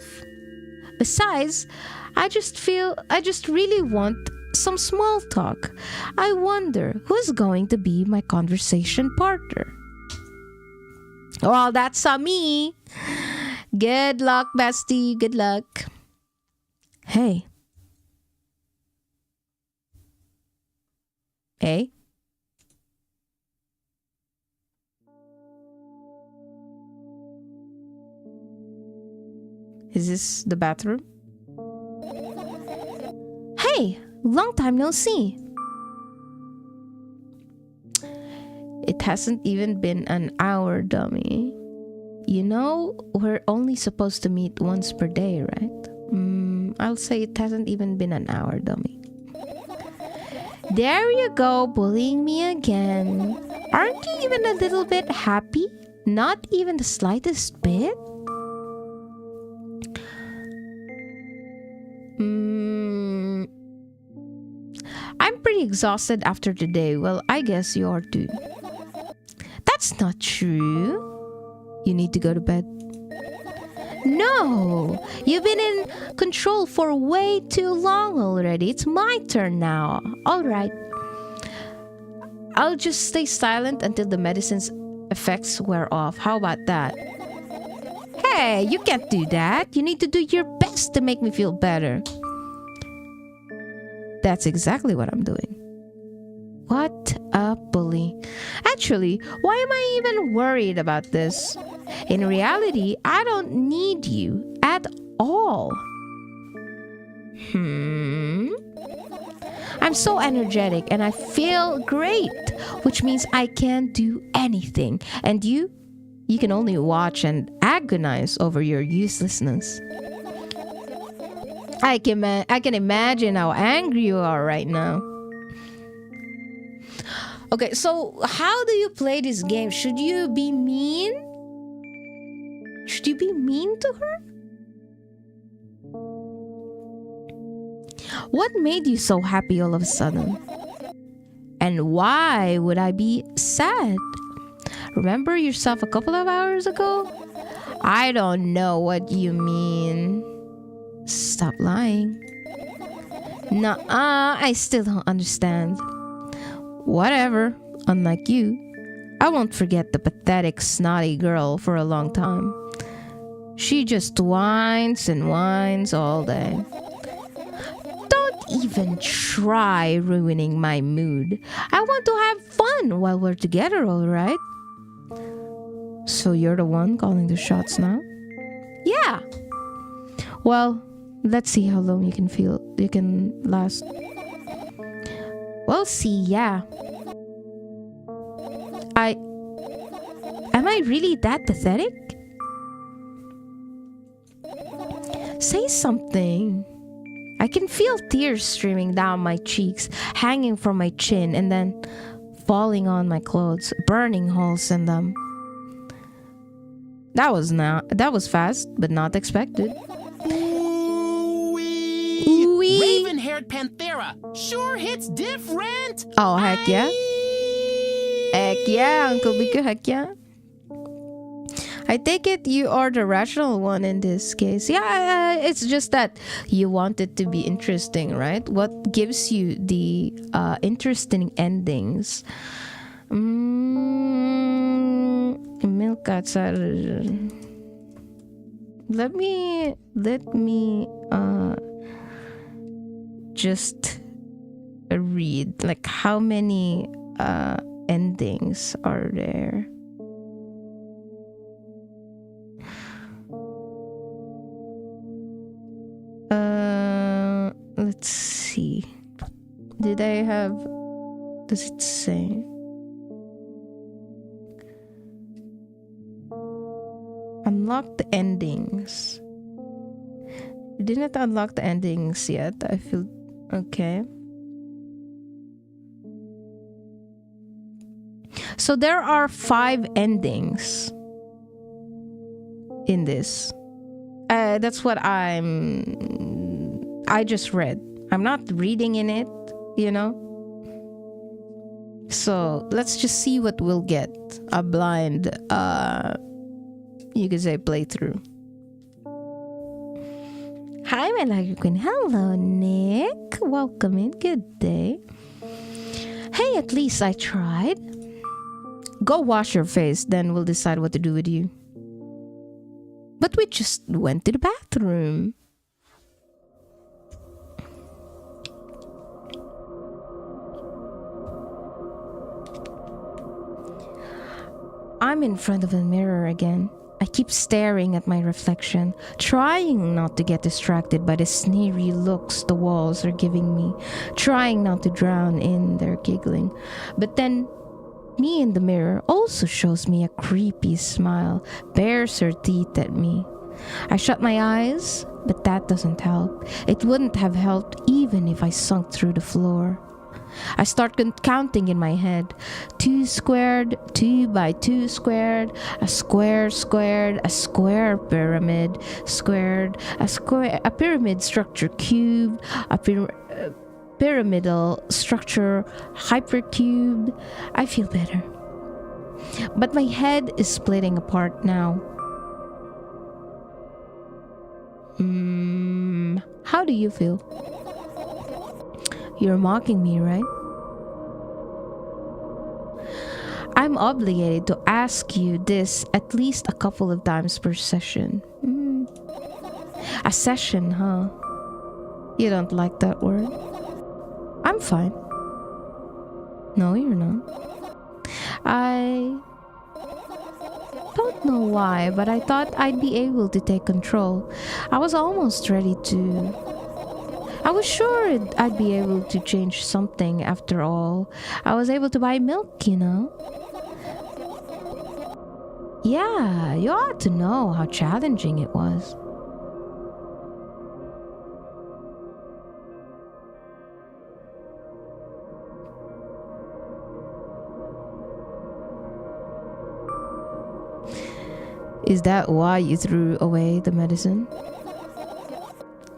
Besides, I just really want some small talk. I wonder who's going to be my conversation partner. Well, that's me. Good luck, bestie. Good luck. Hey. Hey. Is this the bathroom? Hey, long time no see. It hasn't even been an hour, dummy. You know, we're only supposed to meet once per day, right? I'll say it hasn't even been an hour, dummy. There you go, bullying me again. Aren't you even a little bit happy? Not even the slightest bit? I'm pretty exhausted after today. Well, I guess you are too. That's not true. You need to go to bed. No, you've been in control for way too long already. It's my turn now. All right. I'll just stay silent until the medicine's effects wear off. How about that? Hey, you can't do that. You need to do your best to make me feel better. That's exactly what I'm doing. What a bully. Actually, why am I even worried about this? In reality, I don't need you at all. I'm so energetic and I feel great, which means I can do anything. And you can only watch and agonize over your uselessness. I can imagine how angry you are right now. Okay, so how do you play this game? Should you be mean? Should you be mean to her? What made you so happy all of a sudden? And why would I be sad? Remember yourself a couple of hours ago? I don't know what you mean. Stop lying. Nuh-uh, I still don't understand. Whatever, unlike you, I won't forget the pathetic, snotty girl for a long time. She just whines and whines all day. even try ruining my mood. I want to have fun while we're together, alright? So you're the one calling the shots now? Yeah. Well, let's see how long you can last. We'll see, yeah. Am I really that pathetic? Say something. I can feel tears streaming down my cheeks, hanging from my chin, and then falling on my clothes, burning holes in them. That was fast, but not expected. Ooh-wee. Raven-haired Panthera sure hits different. Oh, heck yeah. Heck yeah, Uncle Biku, heck yeah. I take it you are the rational one in this case. Yeah, it's just that you want it to be interesting, right? What gives you the interesting endings? Milk outside. Let me just read like how many endings are there. Let's see. Does it say? Unlock the endings. You didn't unlock the endings yet. I feel okay. So there are 5 endings in this. That's what I just read. I'm not reading in it, you know. So let's just see what we'll get. A blind, you could say, playthrough. Hi, my Lager Queen. Hello, Nick. Welcome in. Good day. Hey, at least I tried. Go wash your face, then we'll decide what to do with you. But we just went to the bathroom. I'm in front of a mirror again. I keep staring at my reflection, trying not to get distracted by the sneery looks the walls are giving me, trying not to drown in their giggling. But then, me in the mirror also shows me a creepy smile, bares her teeth at me. I shut my eyes, but that doesn't help. It wouldn't have helped even if I sunk through the floor. I start counting in my head. 2 squared, 2 by 2 squared, a square squared, a square pyramid squared, a pyramid structure cubed, a pyramidal structure hypercubed. I feel better. But my head is splitting apart now. How do you feel? You're mocking me, right? I'm obligated to ask you this at least a couple of times per session. A session, huh? You don't like that word? I'm fine. No, you're not. I don't know why, but I thought I'd be able to take control. I was almost ready to... I was sure I'd be able to change something after all. I was able to buy milk, you know. Yeah, you ought to know how challenging it was. Is that why you threw away the medicine?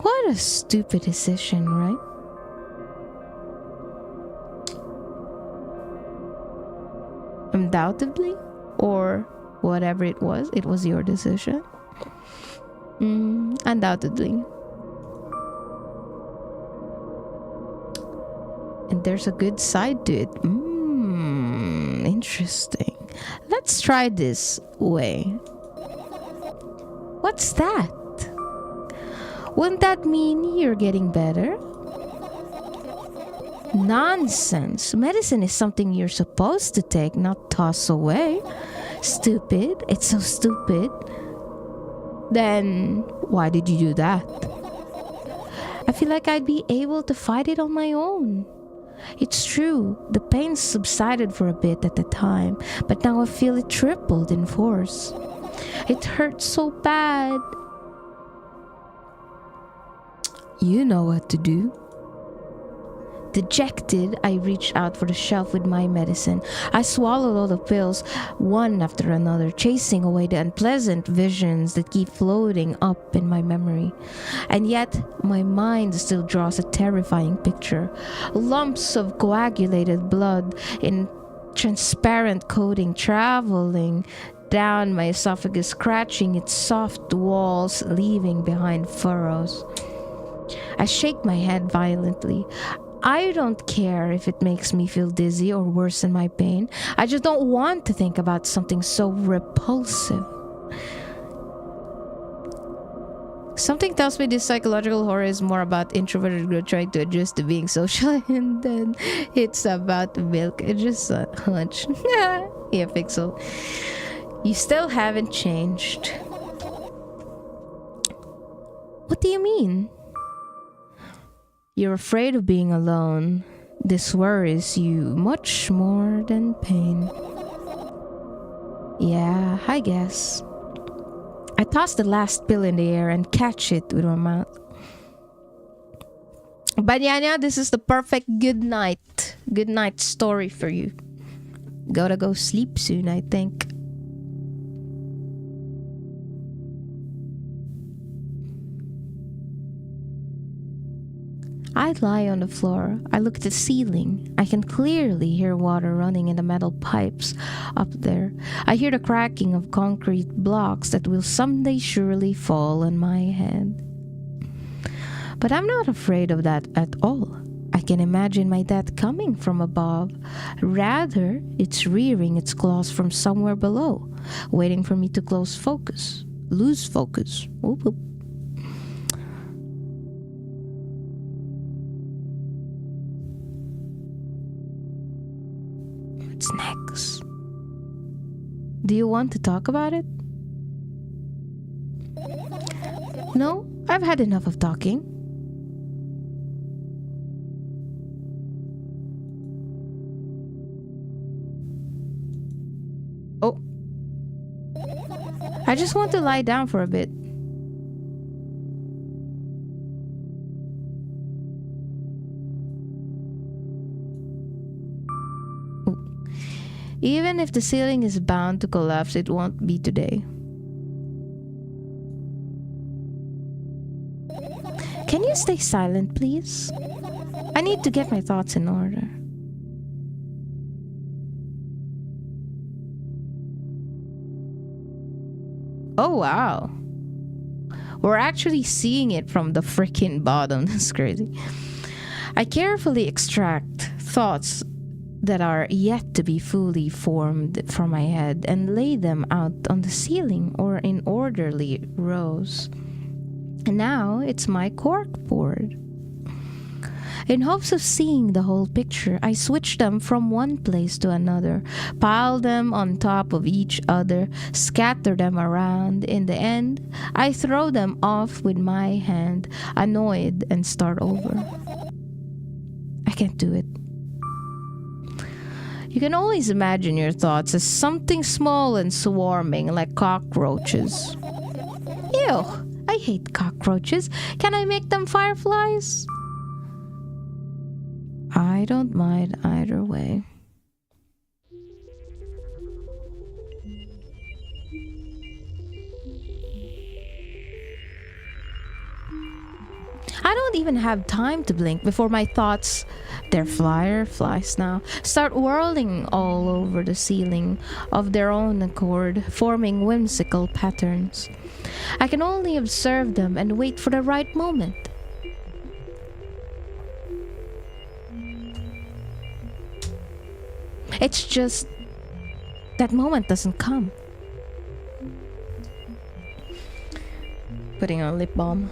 What a stupid decision, right? Undoubtedly, or whatever it was your decision. Undoubtedly. And there's a good side to it. Interesting. Let's try this way. What's that? Wouldn't that mean you're getting better? Nonsense. Medicine is something you're supposed to take, not toss away. Stupid. It's so stupid. Then why did you do that? I feel like I'd be able to fight it on my own. It's true, the pain subsided for a bit at the time, but now I feel it tripled in force. It hurts so bad. You know what to do. Dejected, I reached out for the shelf with my medicine. I swallowed all the pills, one after another, chasing away the unpleasant visions that keep floating up in my memory. And yet, my mind still draws a terrifying picture. Lumps of coagulated blood in transparent coating traveling down my esophagus, scratching its soft walls, leaving behind furrows. I shake my head violently. I don't care if it makes me feel dizzy or worsen my pain. I just don't want to think about something so repulsive. Something tells me this psychological horror is more about introverted girl trying to adjust to being social, and then it's about milk. It's just a hunch. Yeah, Pixel. You still haven't changed. What do you mean? You're afraid of being alone. This worries you much more than pain. Yeah, I guess. I toss the last pill in the air and catch it with my mouth. Banyanya, this is the perfect good night story for you. Gotta go sleep soon, I think. I lie on the floor. I look at the ceiling. I can clearly hear water running in the metal pipes up there. I hear the cracking of concrete blocks that will someday surely fall on my head. But I'm not afraid of that at all. I can imagine my death coming from above. Rather, it's rearing its claws from somewhere below, waiting for me to lose focus. Whoop, whoop. What's next? Do you want to talk about it? No, I've had enough of talking. Oh. I just want to lie down for a bit. Even if the ceiling is bound to collapse, it won't be today. Can you stay silent, please? I need to get my thoughts in order. Oh, wow. We're actually seeing it from the freaking bottom. That's crazy. I carefully extract thoughts that are yet to be fully formed from my head and lay them out on the ceiling or in orderly rows. And now it's my cork board. In hopes of seeing the whole picture, I switch them from one place to another, pile them on top of each other, scatter them around. In the end, I throw them off with my hand, annoyed, and start over. I can't do it. You can always imagine your thoughts as something small and swarming like cockroaches. Ew, I hate cockroaches. Can I make them fireflies? I don't mind either way. I don't even have time to blink before my thoughts, they're fireflies now, start whirling all over the ceiling of their own accord, forming whimsical patterns. I can only observe them and wait for the right moment. It's just that moment doesn't come. Putting on lip balm.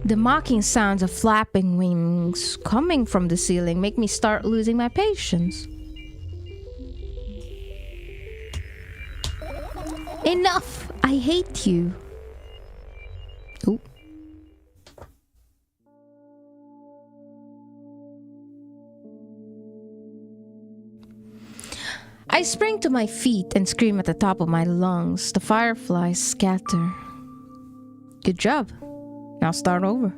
The mocking sounds of flapping wings coming from the ceiling make me start losing my patience. Enough! I hate you. Ooh. I spring to my feet and scream at the top of my lungs. The fireflies scatter. Good job. Now start over.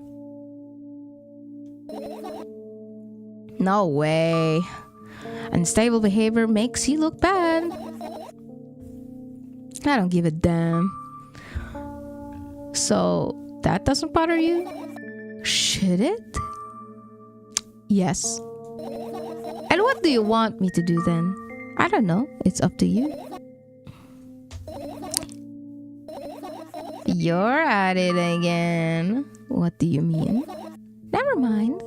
No way. Unstable behavior makes you look bad. I don't give a damn. So, that doesn't bother you? Should it? Yes. And what do you want me to do then? I don't know. It's up to you. You're at it again. What do you mean? Never mind.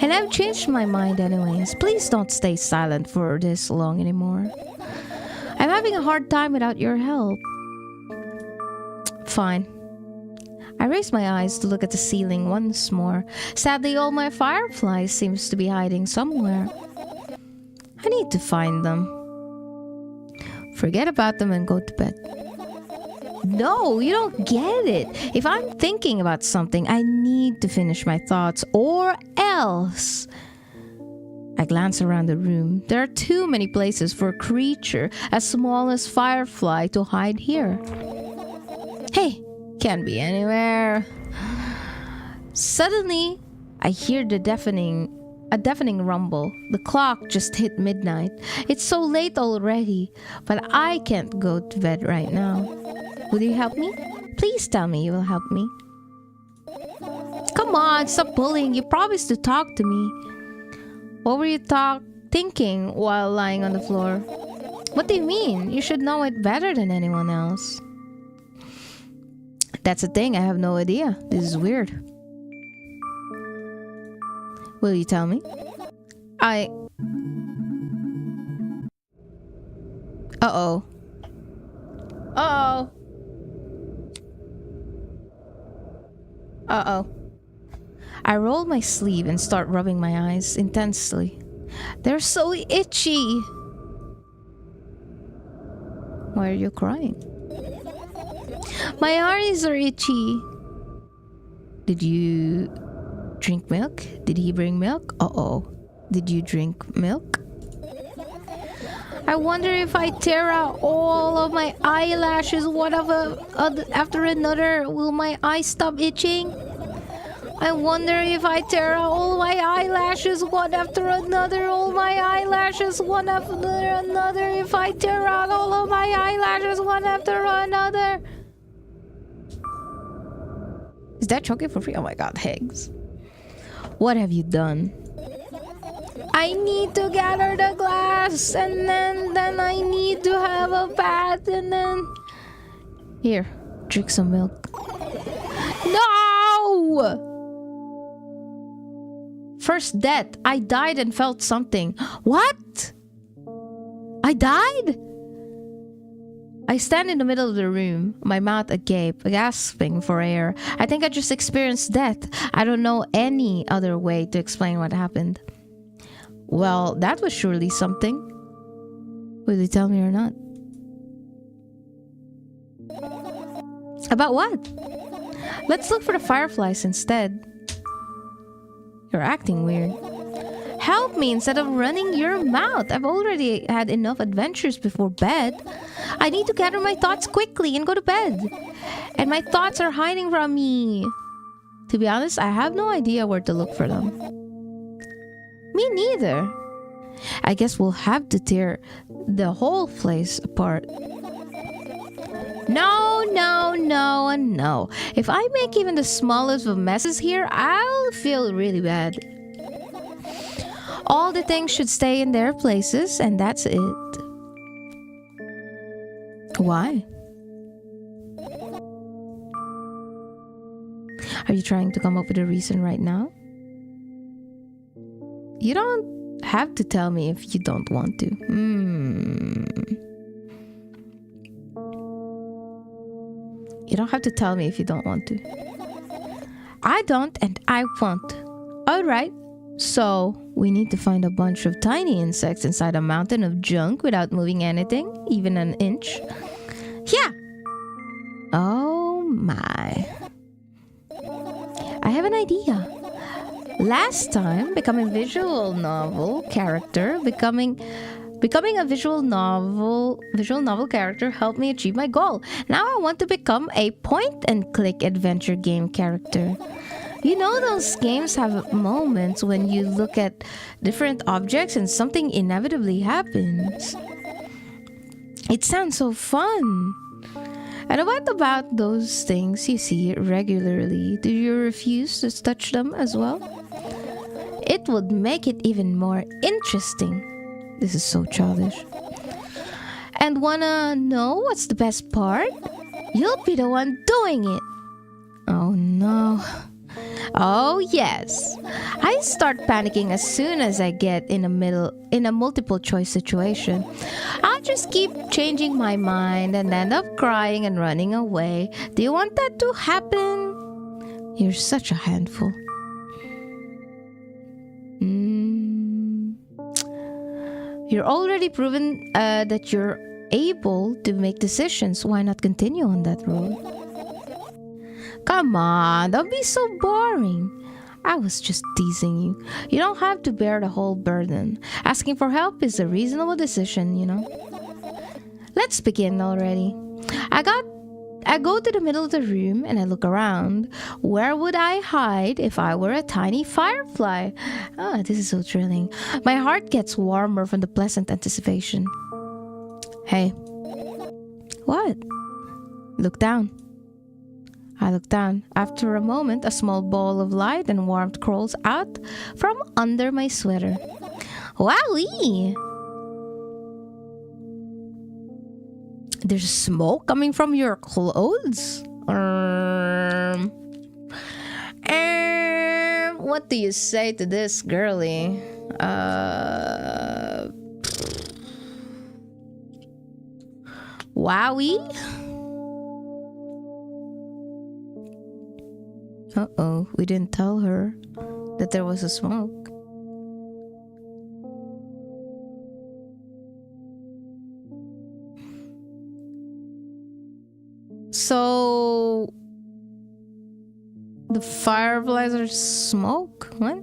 And I've changed my mind anyways. Please don't stay silent for this long anymore. I'm having a hard time without your help. Fine. I raise my eyes to look at the ceiling once more. Sadly, all my fireflies seems to be hiding somewhere. I need to find them. Forget about them and go to bed. No, you don't get it. If I'm thinking about something, I need to finish my thoughts or else. I glance around the room. There are too many places for a creature as small as Firefly to hide here. Hey, can't be anywhere. Suddenly, I hear a deafening rumble. The clock just hit midnight. It's so late already, but I can't go to bed right now. Will you help me? Please tell me you will help me. Come on, stop bullying. You promised to talk to me. What were you thinking while lying on the floor? What do you mean? You should know it better than anyone else. That's the thing, I have no idea. This is weird. Will you tell me? Uh-oh. Uh-oh. Uh-oh. I roll my sleeve and start rubbing my eyes intensely. They're so itchy. Why are you crying? My eyes are itchy. Did you drink milk? Did he bring milk? Uh-oh. Did you drink milk? I wonder if I tear out all of my eyelashes one after another, will my eyes stop itching? I wonder if I tear out all my eyelashes one after another, all my eyelashes one after another, if I tear out all of my eyelashes one after another. Is that chocolate for free? Oh my god, Higgs. What have you done? I need to gather the glass, and then I need to have a bath, and then... Here, drink some milk. No! First death. I died and felt something. What? I died? I stand in the middle of the room, my mouth agape, gasping for air. I think I just experienced death. I don't know any other way to explain what happened. Well, that was surely something. Will you tell me or not? About what? Let's look for the fireflies instead. You're acting weird. Help me instead of running your mouth. I've already had enough adventures before bed. I need to gather my thoughts quickly and go to bed. And my thoughts are hiding from me. To be honest, I have no idea where to look for them. Me neither. I guess we'll have to tear the whole place apart. No, no, no, and no. If I make even the smallest of messes here, I'll feel really bad. All the things should stay in their places, and that's it. Why? Are you trying to come up with a reason right now? You don't have to tell me if you don't want to. You don't have to tell me if you don't want to. I don't and I won't. Alright, so we need to find a bunch of tiny insects inside a mountain of junk without moving anything, even an inch. Yeah! Oh my. I have an idea. Last time, becoming a visual novel character helped me achieve my goal. Now I want to become a point-and-click adventure game character. You know those games have moments when you look at different objects and something inevitably happens. It sounds so fun. And what about those things you see regularly? Do you refuse to touch them as well? It would make it even more interesting. This is so childish. And wanna know what's the best part? You'll be the one doing it. Oh no. Oh yes. I start panicking as soon as I get in a multiple choice situation. I'll just keep changing my mind and end up crying and running away. Do you want that to happen? You're such a handful. You're already proven that you're able to make decisions. Why not continue on that road? Come on, don't be so boring. I was just teasing you. You don't have to bear the whole burden. Asking for help is a reasonable decision, you know. Let's begin already. I go to the middle of the room and I look around. Where would I hide if I were a tiny firefly? Ah, this is so thrilling. My heart gets warmer from the pleasant anticipation. Hey. What? Look down. I look down. After a moment, a small ball of light and warmth crawls out from under my sweater. Wowee! There's smoke coming from your clothes? What do you say to this, girlie? Wowie? Uh-oh, we didn't tell her that there was a smoke. So the fireflies are smoke? What?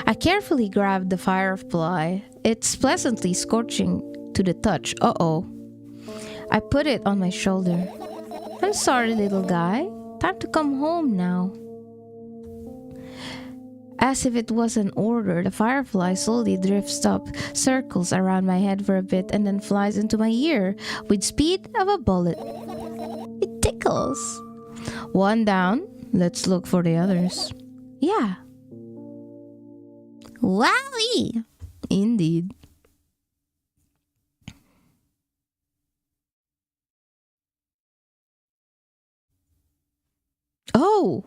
I carefully grabbed the firefly. It's pleasantly scorching to the touch. Uh-oh. I put it on my shoulder. I'm sorry, little guy. Time to come home now. As if it was an order, the firefly slowly drifts up, circles around my head for a bit, and then flies into my ear with speed of a bullet. It tickles. One down. Let's look for the others. Yeah. Wowie! Indeed. Oh!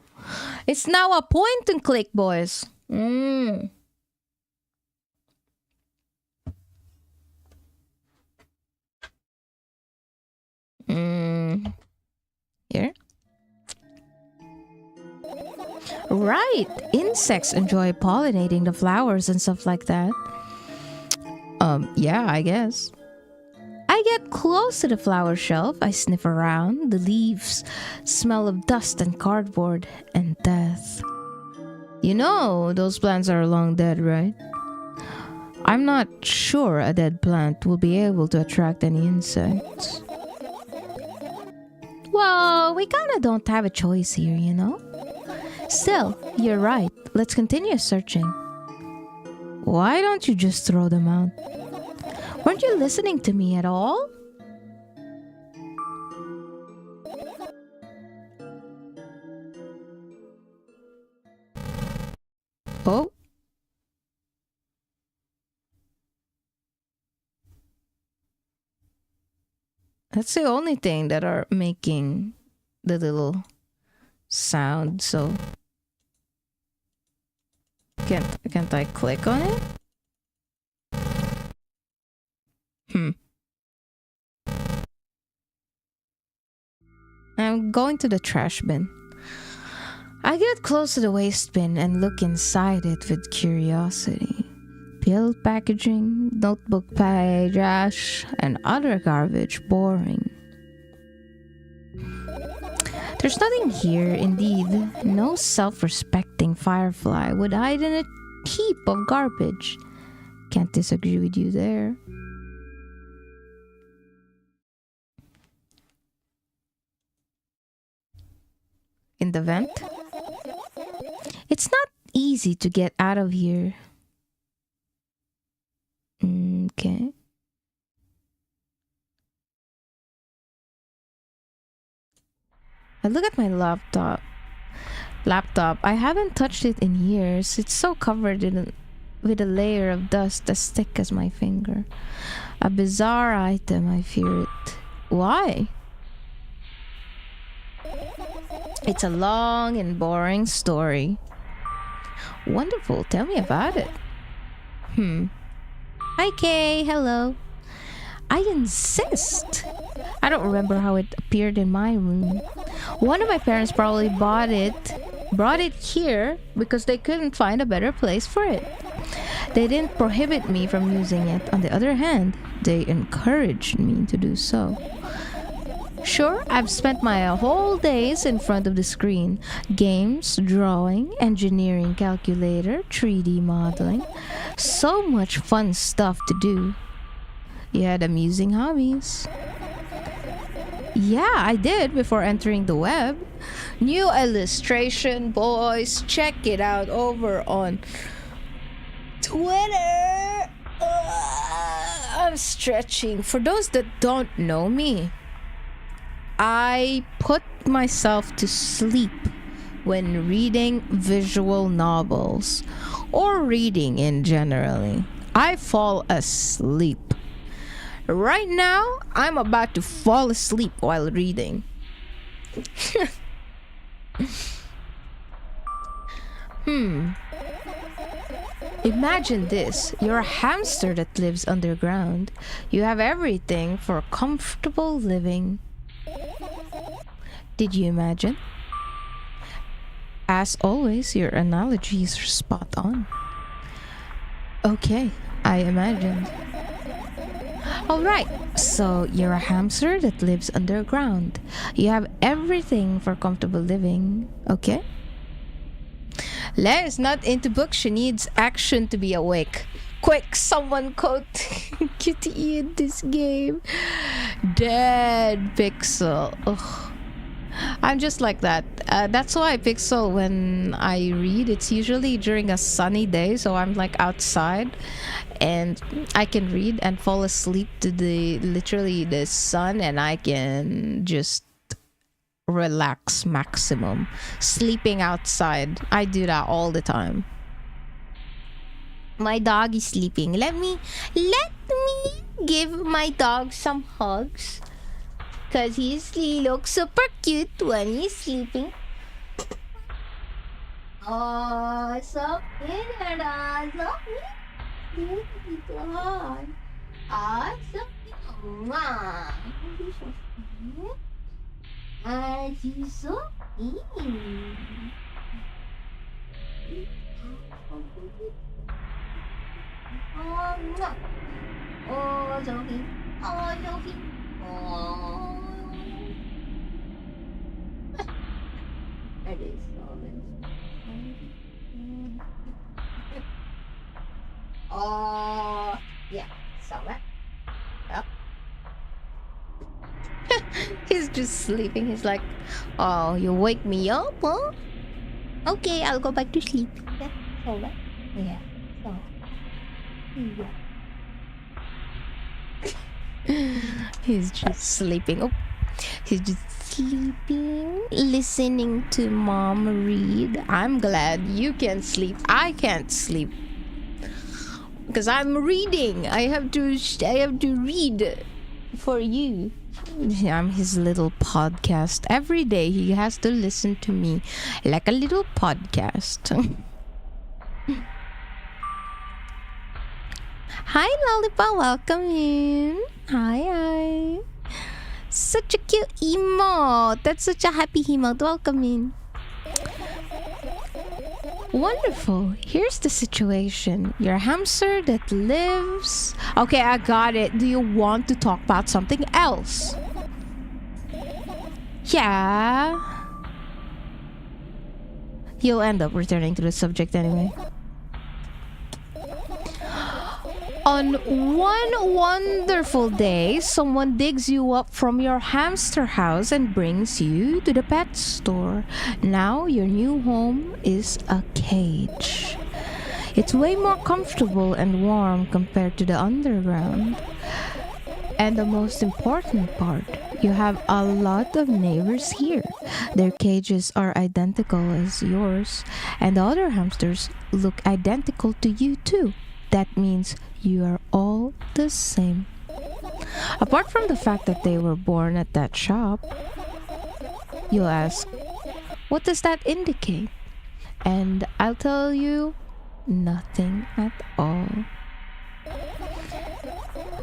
It's now a point and click, boys. Here. Right. Insects enjoy pollinating the flowers and stuff like that. Yeah, I guess. I get close to the flower shelf. I sniff around. The leaves smell of dust and cardboard and death. You know, those plants are long dead, right? I'm not sure a dead plant will be able to attract any insects. Well, we kinda don't have a choice here, you know? Still, you're right. Let's continue searching. Why don't you just throw them out? Weren't you listening to me at all? Oh. That's the only thing that are making the little sound, so can't I click on it? I'm going to the trash bin. I get close to the waste bin and look inside it with curiosity. Peeled packaging, notebook trash, and other garbage boring. There's nothing here, indeed. No self-respecting firefly would hide in a heap of garbage. Can't disagree with you there. In the vent? It's not easy to get out of here. Okay. I look at my laptop. I haven't touched it in years. It's so covered with a layer of dust as thick as my finger. A bizarre item, I fear it. Why? It's a long and boring story. Wonderful, tell me about it. Hi Kay, hello. I insist. I don't remember how it appeared in my room. One of my parents probably brought it here because they couldn't find a better place for it. They didn't prohibit me from using it. On the other hand, they encouraged me to do so. Sure, I've spent my whole days in front of the screen. Games, drawing, engineering calculator, 3D modeling. So much fun stuff to do. You had amusing hobbies. Yeah, I did before entering the web. New illustration, boys. Check it out over on Twitter. I'm stretching. For those that don't know me, I put myself to sleep when reading visual novels or reading in generally. I fall asleep. Right now, I'm about to fall asleep while reading. Imagine this. You're a hamster that lives underground. You have everything for comfortable living. Did you imagine? As always, your analogies are spot on. Okay, I imagined. Alright, so you're a hamster that lives underground. You have everything for comfortable living, okay? Leia is not into books, she needs action to be awake. Quick, someone quote QTE in this game. Dead Pixel. Ugh. I'm just like that. That's why Pixel, when I read, it's usually during a sunny day, so I'm like outside and I can read and fall asleep to literally the sun, and I can just relax maximum. Sleeping outside. I do that all the time. My dog is sleeping. Let me give my dog some hugs. Cause he looks super cute when he's sleeping. Oh, so cute, so cute. Oh, so cute. She's so cute. Oh, so cute. Oh, so cute. Oh. It is oh, yeah, so that. Yep. He's just sleeping. He's like, oh, you wake me up, huh? Okay, I'll go back to sleep. Yeah, so that. Yeah, so. Yeah. He's just sleeping. Oh, he's just sleeping, listening to mom read. I'm glad you can sleep. I can't sleep because I'm reading. I have to read for you. I'm his little podcast. Every day he has to listen to me like a little podcast. Hi Lollipop, welcome in. Hi. Such a cute emote. That's such a happy emote. Welcome in. Wonderful. Here's the situation. Your hamster that lives... Okay, I got it. Do you want to talk about something else? Yeah. You'll end up returning to the subject anyway. On one wonderful day, someone digs you up from your hamster house and brings you to the pet store. Now your new home is a cage. It's way more comfortable and warm compared to the underground. And the most important part, you have a lot of neighbors here. Their cages are identical as yours, and the other hamsters look identical to you too. That means you are all the same. Apart from the fact that they were born at that shop, you'll ask, what does that indicate? And I'll tell you, nothing at all.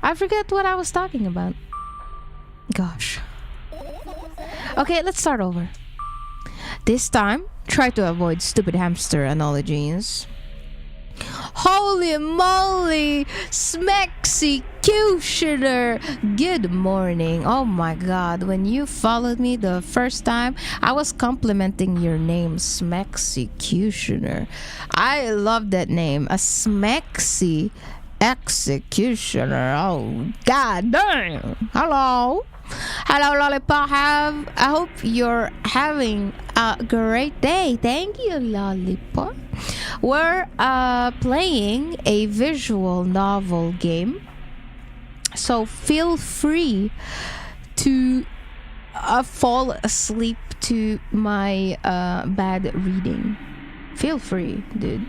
I forget what I was talking about. Gosh. Okay, let's start over. This time, try to avoid stupid hamster analogies. Holy moly! Smexecutioner! Good morning. Oh my god, when you followed me the first time, I was complimenting your name, Smexecutioner. I love that name. A Smexy Executioner. Oh, god damn. Hello. Hello, Lollipop. I hope you're having a great day. Thank you, Lollipop. We're playing a visual novel game, so feel free to fall asleep to my bad reading. Feel free, dude.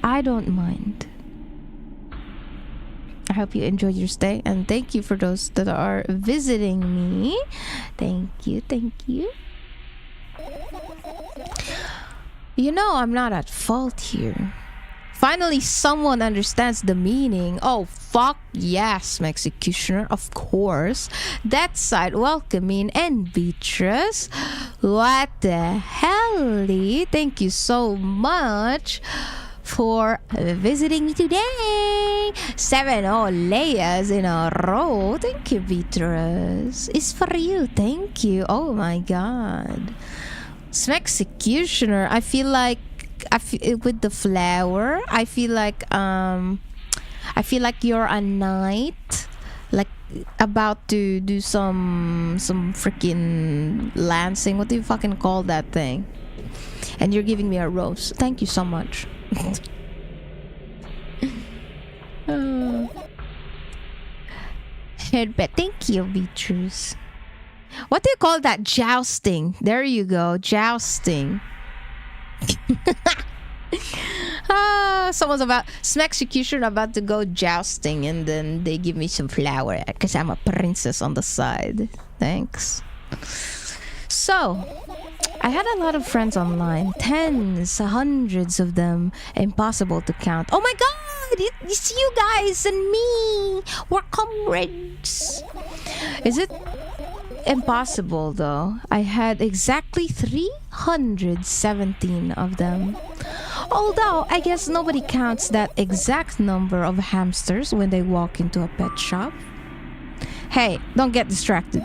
I don't mind. I hope you enjoyed your stay, and thank you for those that are visiting me. Thank you, thank you. You know, I'm not at fault here. Finally, someone understands the meaning. Oh, fuck yes, Executioner, of course. That side welcoming and Beatrice. What the hell? Thank you so much for visiting me today. 7 Leias in a row. Thank you, Beatrice. It's for you. Thank you. Oh my god. Executioner. I feel like with the flower, I feel like you're a knight, like about to do some freaking lancing. What do you fucking call that thing? And you're giving me a rose. Thank you so much. But thank you, Beatrice. What do you call that? Jousting. There you go. Jousting. Someone's Execution about to go jousting, and then they give me some flower because I'm a princess on the side. Thanks. So, I had a lot of friends online. Tens, hundreds of them. Impossible to count. Oh my god! It's you guys and me! We're comrades! Is it impossible though? I had exactly 317 of them. Although, I guess nobody counts that exact number of hamsters when they walk into a pet shop. Hey, don't get distracted.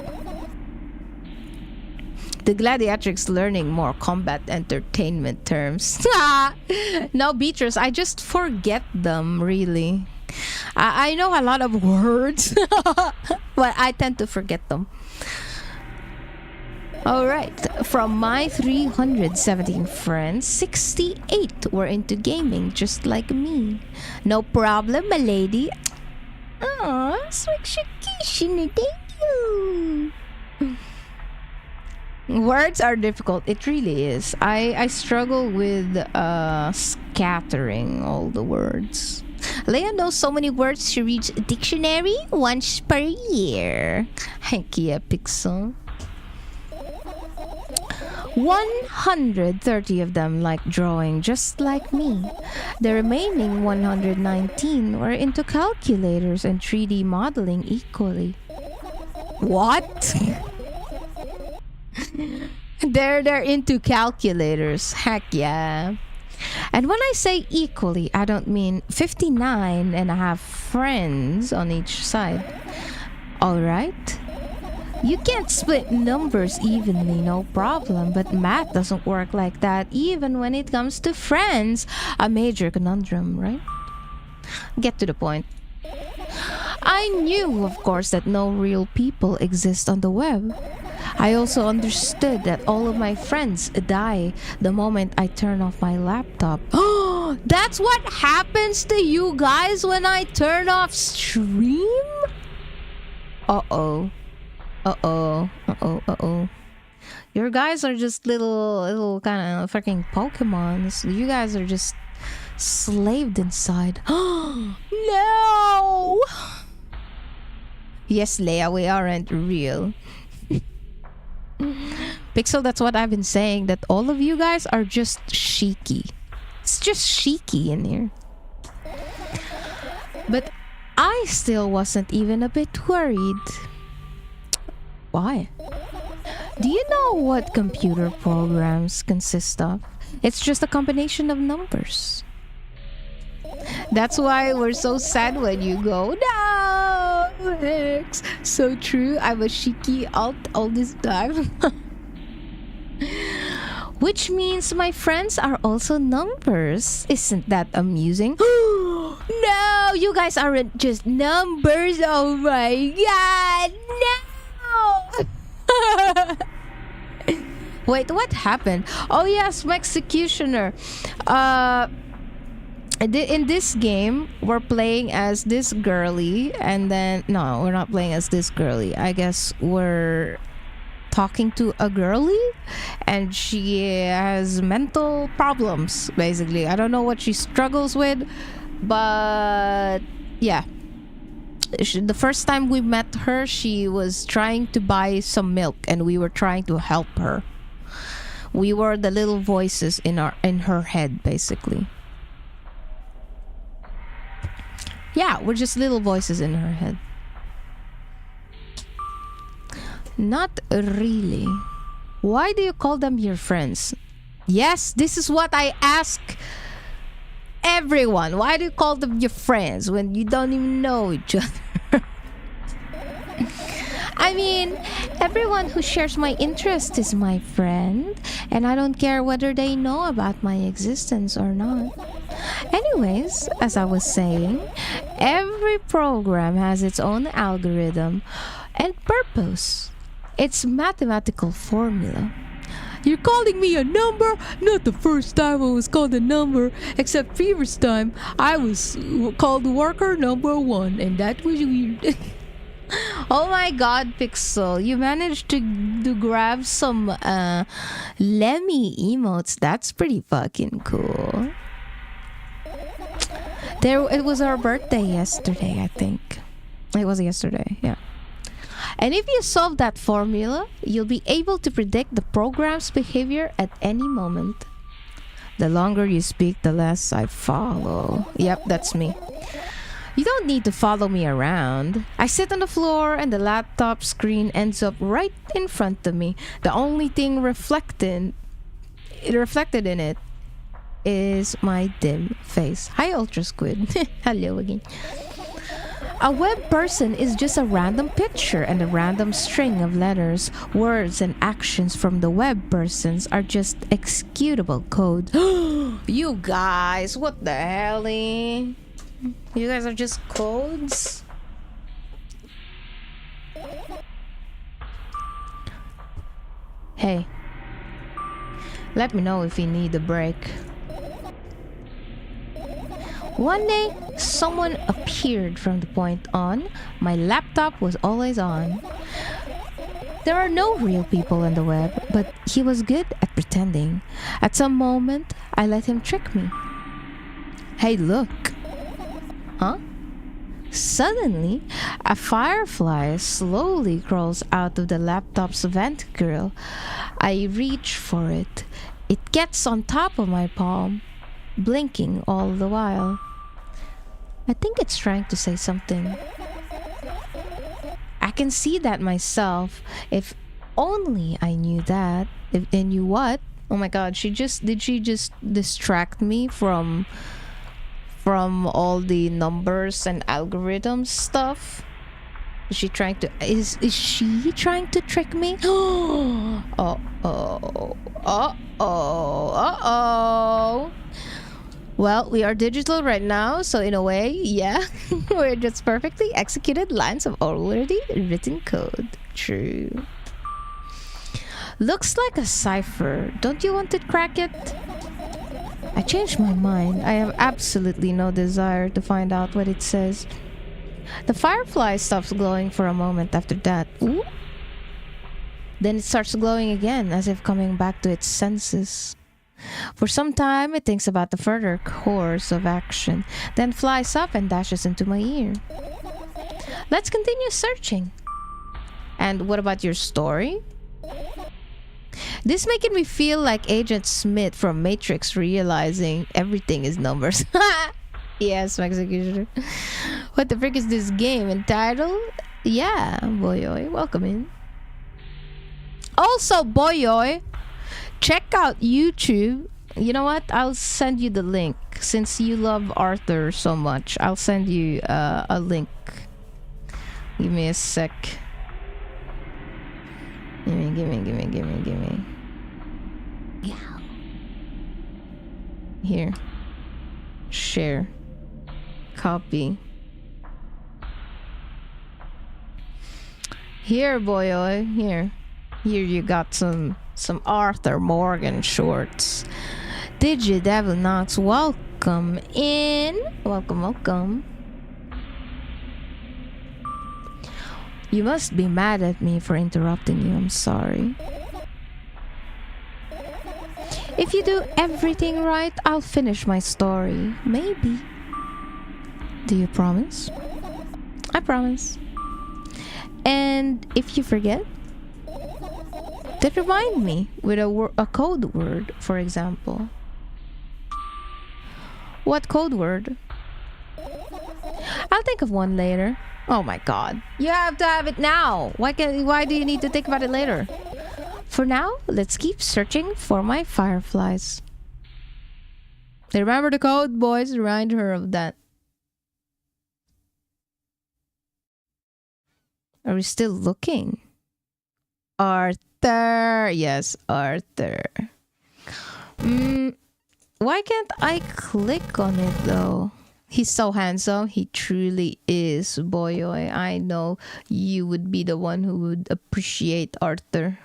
The Gladiatrix learning more combat entertainment terms. No, Beatrice, I just forget them, really. I know a lot of words, but I tend to forget them. Alright, from my 317 friends, 68 were into gaming just like me. No problem, my lady. Aww, Executioner, thank you. Words are difficult. It really is. I struggle with scattering all the words. Leia knows so many words she reads a dictionary once per year. Kia Pixel. 130 of them like drawing just like me. The remaining 119 were into calculators and 3D modeling equally. What? They're into calculators. Heck yeah. And when I say equally, I don't mean 59 and I have friends on each side. Alright? You can't split numbers evenly, no problem, but math doesn't work like that even when it comes to friends. A major conundrum, right? Get to the point. I knew, of course, that no real people exist on the web. I also understood that all of my friends die the moment I turn off my laptop. Oh, that's what happens to you guys when I turn off stream? Uh-oh. Uh-oh. Uh-oh. Uh-oh. Your guys are just little kind of freaking Pokemons. You guys are just slaved inside. No! Yes, Leia, we aren't real. Pixel, that's what I've been saying, that all of you guys are just cheeky. It's just cheeky in here. But I still wasn't even a bit worried. Why? Do you know what computer programs consist of? It's just a combination of numbers. That's why we're so sad when you go, no, X. So true, I was cheeky all this time. Which means my friends are also numbers. Isn't that amusing? No, you guys aren't just numbers. Oh my god, no. Wait, what happened? Oh yes, my executioner. In this game, we're playing as this girly, and then no, we're not playing as this girly. I guess we're talking to a girly, and she has mental problems. Basically, I don't know what she struggles with, but yeah. The first time we met her, she was trying to buy some milk, and we were trying to help her. We were the little voices in her head, basically. Yeah, we're just little voices in her head. Not really. Why do you call them your friends? Yes, this is what I ask everyone. Why do you call them your friends when you don't even know each other? I mean, everyone who shares my interest is my friend, and I don't care whether they know about my existence or not. Anyways, as I was saying, every program has its own algorithm and purpose. It's mathematical formula. You're calling me a number? Not the first time I was called a number, except previous time I was called worker number 1, and that was weird. Oh my god, Pixel, you managed to grab some Lemmy emotes. That's pretty fucking cool. It was our birthday yesterday, I think. It was yesterday, yeah. And if you solve that formula, you'll be able to predict the program's behavior at any moment. The longer you speak, the less I follow. Yep, that's me. You don't need to follow me around. I sit on the floor and the laptop screen ends up right in front of me. The only thing reflected in it is my dim face. Hi, Ultra Squid. Hello again. A web person is just a random picture and a random string of letters. Words and actions from the web persons are just executable code. You guys, what the hell? You guys are just codes? Hey, let me know if you need a break. One day, someone appeared from the point on. My laptop was always on. There are no real people on the web, but he was good at pretending. At some moment, I let him trick me. Hey, look. Huh? Suddenly, a firefly slowly crawls out of the laptop's vent grill. I reach for it. It gets on top of my palm, blinking all the while. I think it's trying to say something. I can see that myself. If only I knew that. If I knew what? Oh my god, she just distract me from all the numbers and algorithms stuff? Is she trying to trick me? Uh-oh. Well, we are digital right now, so in a way, yeah, we're just perfectly executed lines of already written code. True. Looks like a cipher. Don't you want to crack it? I changed my mind. I have absolutely no desire to find out what it says. The firefly stops glowing for a moment after that. Ooh. Then it starts glowing again, as if coming back to its senses. For some time, it thinks about the further course of action, then flies up and dashes into my ear. Let's continue searching. And what about your story? This making me feel like Agent Smith from Matrix realizing everything is numbers. Yes, Executioner. What the frick is this game entitled? Yeah, Boyoy, welcome in. Also, Boyoy, check out YouTube. You know what? I'll send you the link. Since you love Arthur so much, I'll send you a link. Give me a sec. Give me. Here. Share. Copy. Here, boy. Here you got some Arthur Morgan shorts. Devil Knox, welcome in. Welcome. You must be mad at me for interrupting you. I'm sorry. If you do everything right, I'll finish my story. Maybe. Do you promise? I promise. And if you forget, then remind me with a code word, for example. What code word? I'll think of one later. Oh my god. You have to have it now. Why do you need to think about it later? For now, let's keep searching for my fireflies. Remember the code, boys. Remind her of that. Are we still looking? Arthur. Yes, Arthur. Why can't I click on it though? He's so handsome. He truly is, Boyoy. I know you would be the one who would appreciate Arthur.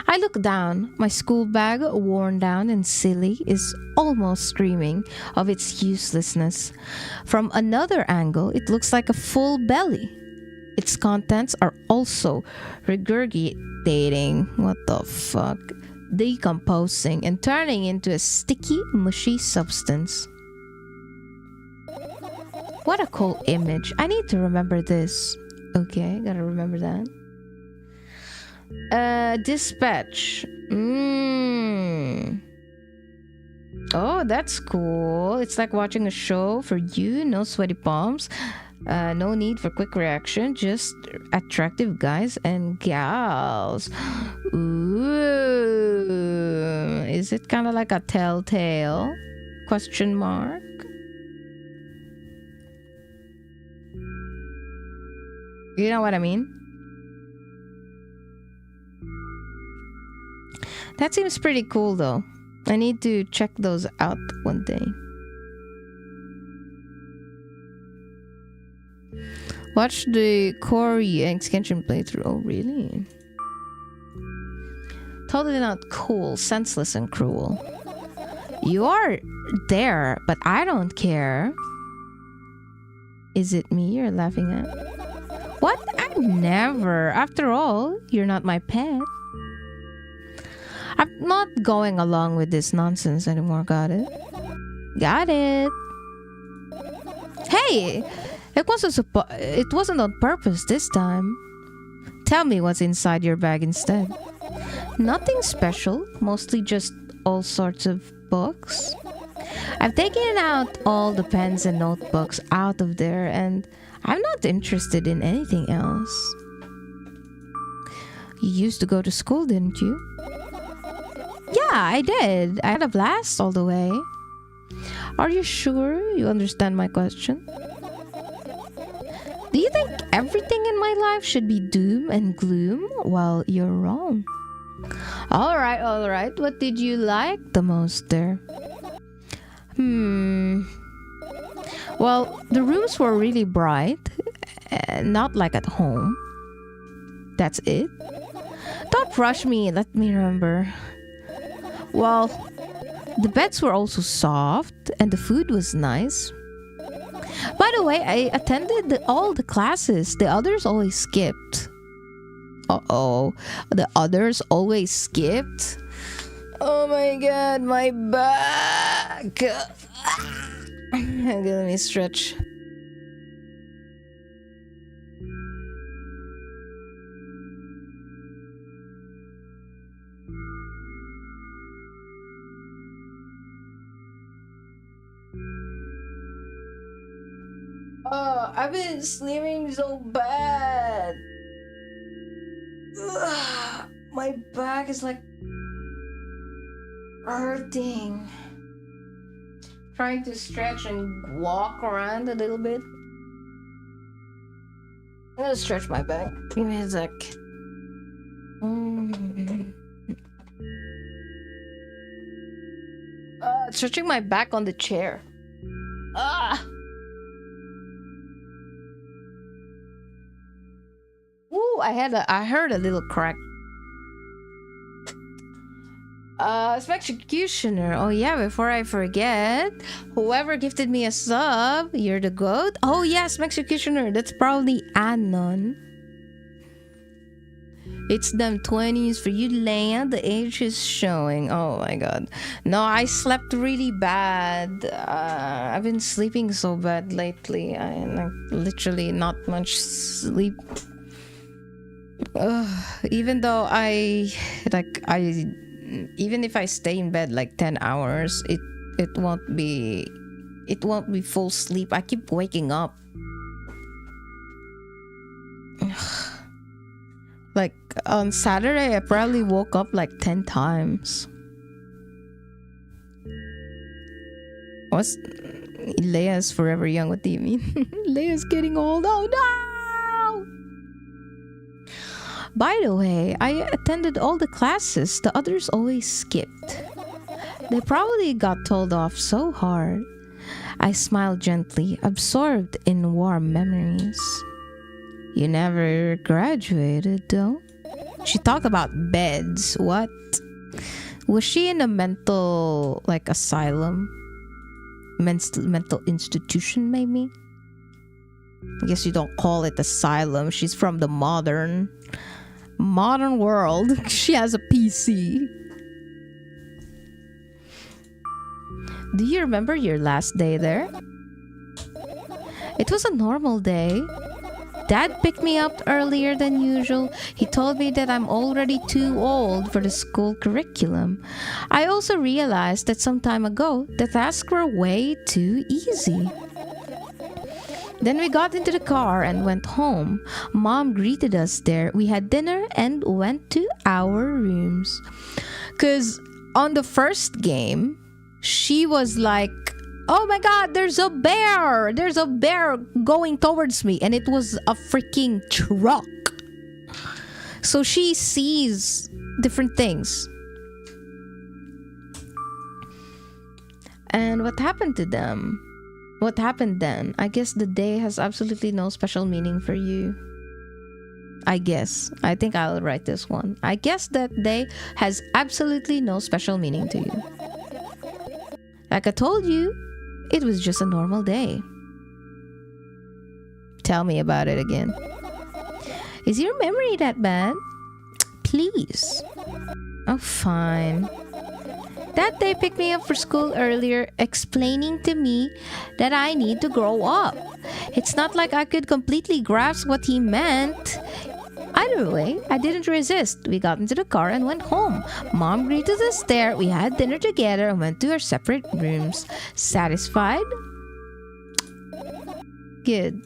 I look down. My school bag, worn down and silly, is almost screaming of its uselessness. From another angle, it looks like a full belly. Its contents are also regurgitating. What the fuck? Decomposing and turning into a sticky, mushy substance. What a cool image. I need to remember this. Okay, gotta remember that. Dispatch. Oh, that's cool. It's like watching a show for you. No sweaty palms. No need for quick reaction. Just attractive guys and gals. Ooh. Is it kind of like a telltale? Question mark. You know what I mean? That seems pretty cool though. I need to check those out one day. Watch the Corey X Genshin playthrough. Oh really? Totally not cool, senseless and cruel. You are there, but I don't care. Is it me you're laughing at? What? I never. After all, you're not my pet. I'm not going along with this nonsense anymore, got it? Got it. Hey! It wasn't on purpose this time. Tell me what's inside your bag instead. Nothing special, mostly just all sorts of books. I've taken out all the pens and notebooks out of there and I'm not interested in anything else. You used to go to school, didn't you? Yeah, I did. I had a blast all the way. Are you sure you understand my question? Do you think everything in my life should be doom and gloom? Well, you're wrong. All right. What did you like the most there? Well, the rooms were really bright, not like at home. That's it. Don't rush me, let me remember. Well, the beds were also soft and the food was nice. By the way, I attended all the classes. The others always skipped. Uh-oh. The others always skipped? Oh my god, my back. Okay, let me stretch. Oh, I've been sleeping so bad. Ugh, my back is like hurting. Trying to stretch and walk around a little bit. I'm gonna stretch my back. Give me a sec. Stretching my back on the chair. Ooh, I heard a little crack. Executioner. Oh yeah, before I forget, whoever gifted me a sub, you're the goat. Oh yes, Executioner. That's probably Anon. It's them 20s for you, Leia. The age is showing. Oh my god. No, I slept really bad. I've been sleeping so bad lately. I like literally not much sleep. Even though even if I stay in bed like 10 hours, it won't be full sleep. I keep waking up. Like on Saturday, I probably woke up like 10 times. What's Leia's forever young? What do you mean? Leia's getting old. Oh no! By the way, I attended all the classes. The others always skipped. They probably got told off so hard. I smiled gently, absorbed in warm memories. You never graduated, though? She talked about beds. What? Was she in a mental, asylum? Mental institution, maybe? I guess you don't call it asylum. She's from the modern world. She has a PC. Do you remember your last day there? It was a normal day. Dad picked me up earlier than usual. He told me that I'm already too old for the school curriculum. I also realized that some time ago, the tasks were way too easy. Then we got into the car and went home. Mom greeted us there. We had dinner and went to our rooms. 'Cause on the first game, she was like, oh my god, there's a bear! There's a bear going towards me. And it was a freaking truck. So she sees different things. And what happened to them? What happened then? I guess the day has absolutely no special meaning for you. I guess. I think I'll write this one. I guess that day has absolutely no special meaning to you. Like I told you, it was just a normal day. Tell me about it again. Is your memory that bad? Please. Oh, fine. That day picked me up for school earlier, explaining to me that I need to grow up. It's not like I could completely grasp what he meant. Either way, I didn't resist. We got into the car and went home. Mom greeted us there. We had dinner together and went to our separate rooms. Satisfied? Good.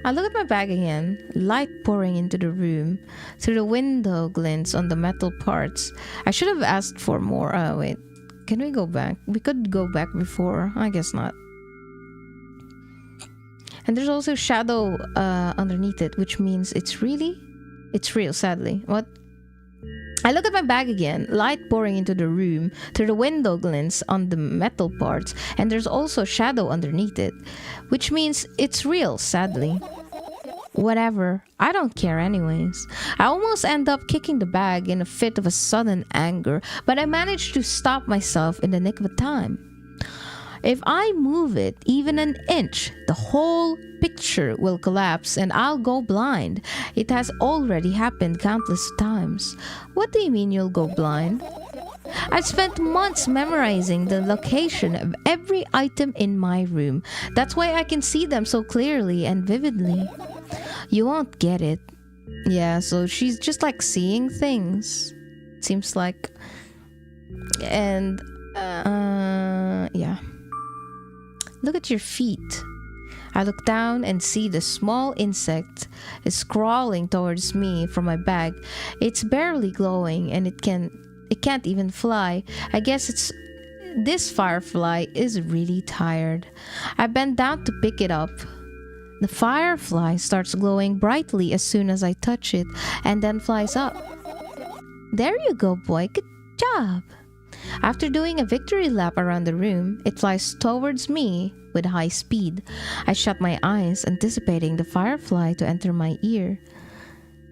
I look at my bag again, light pouring into the room. Through the window glints on the metal parts. I should have asked for more. Wait. Can we go back? We could go back before. I guess not. And there's also shadow underneath it, which means it's real, sadly. What? I look at my bag again, light pouring into the room through the window glints on the metal parts, and there's also shadow underneath it, which means it's real, sadly. Whatever, I don't care anyways. I almost end up kicking the bag in a fit of a sudden anger, but I manage to stop myself in the nick of time. If I move it even an inch, the whole picture will collapse and I'll go blind. It has already happened countless times. What do you mean you'll go blind? I've spent months memorizing the location of every item in my room. That's why I can see them so clearly and vividly. You won't get it. Yeah, so she's just like seeing things. Seems like. And, yeah. Look at your feet. I look down and see the small insect is crawling towards me from my bag. It's barely glowing and it can't even fly. I guess this firefly is really tired. I bend down to pick it up. The firefly starts glowing brightly as soon as I touch it and then flies up. There you go, boy. Good job. After doing a victory lap around the room, it flies towards me with high speed. I shut my eyes, anticipating the firefly to enter my ear.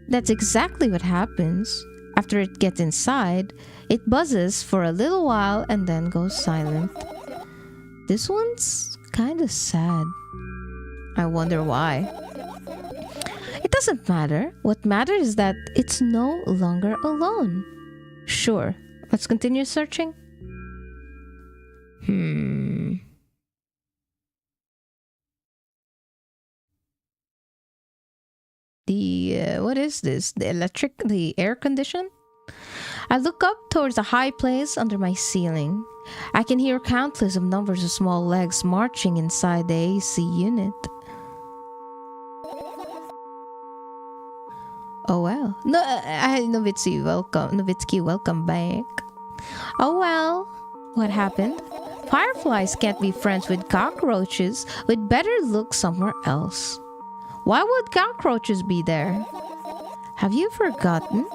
That's exactly what happens. After it gets inside, it buzzes for a little while and then goes silent. This one's kinda sad. I wonder why. It doesn't matter. What matters is that it's no longer alone. Sure. Let's continue searching. What is this? The air condition? I look up towards a high place under my ceiling. I can hear countless of numbers of small legs marching inside the AC unit. Oh well. No, Novitsky, welcome back. Oh well. What happened? Fireflies can't be friends with cockroaches. We'd better look somewhere else. Why would cockroaches be there? Have you forgotten?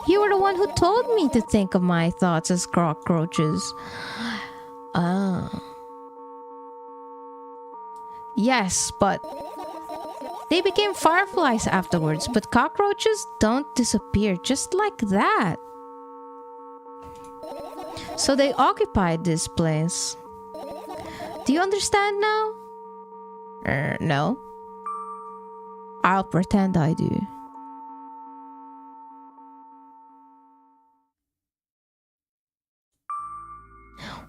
You were the one who told me to think of my thoughts as cockroaches. Yes, but they became fireflies afterwards, but cockroaches don't disappear just like that. So they occupied this place. Do you understand now? No. I'll pretend I do.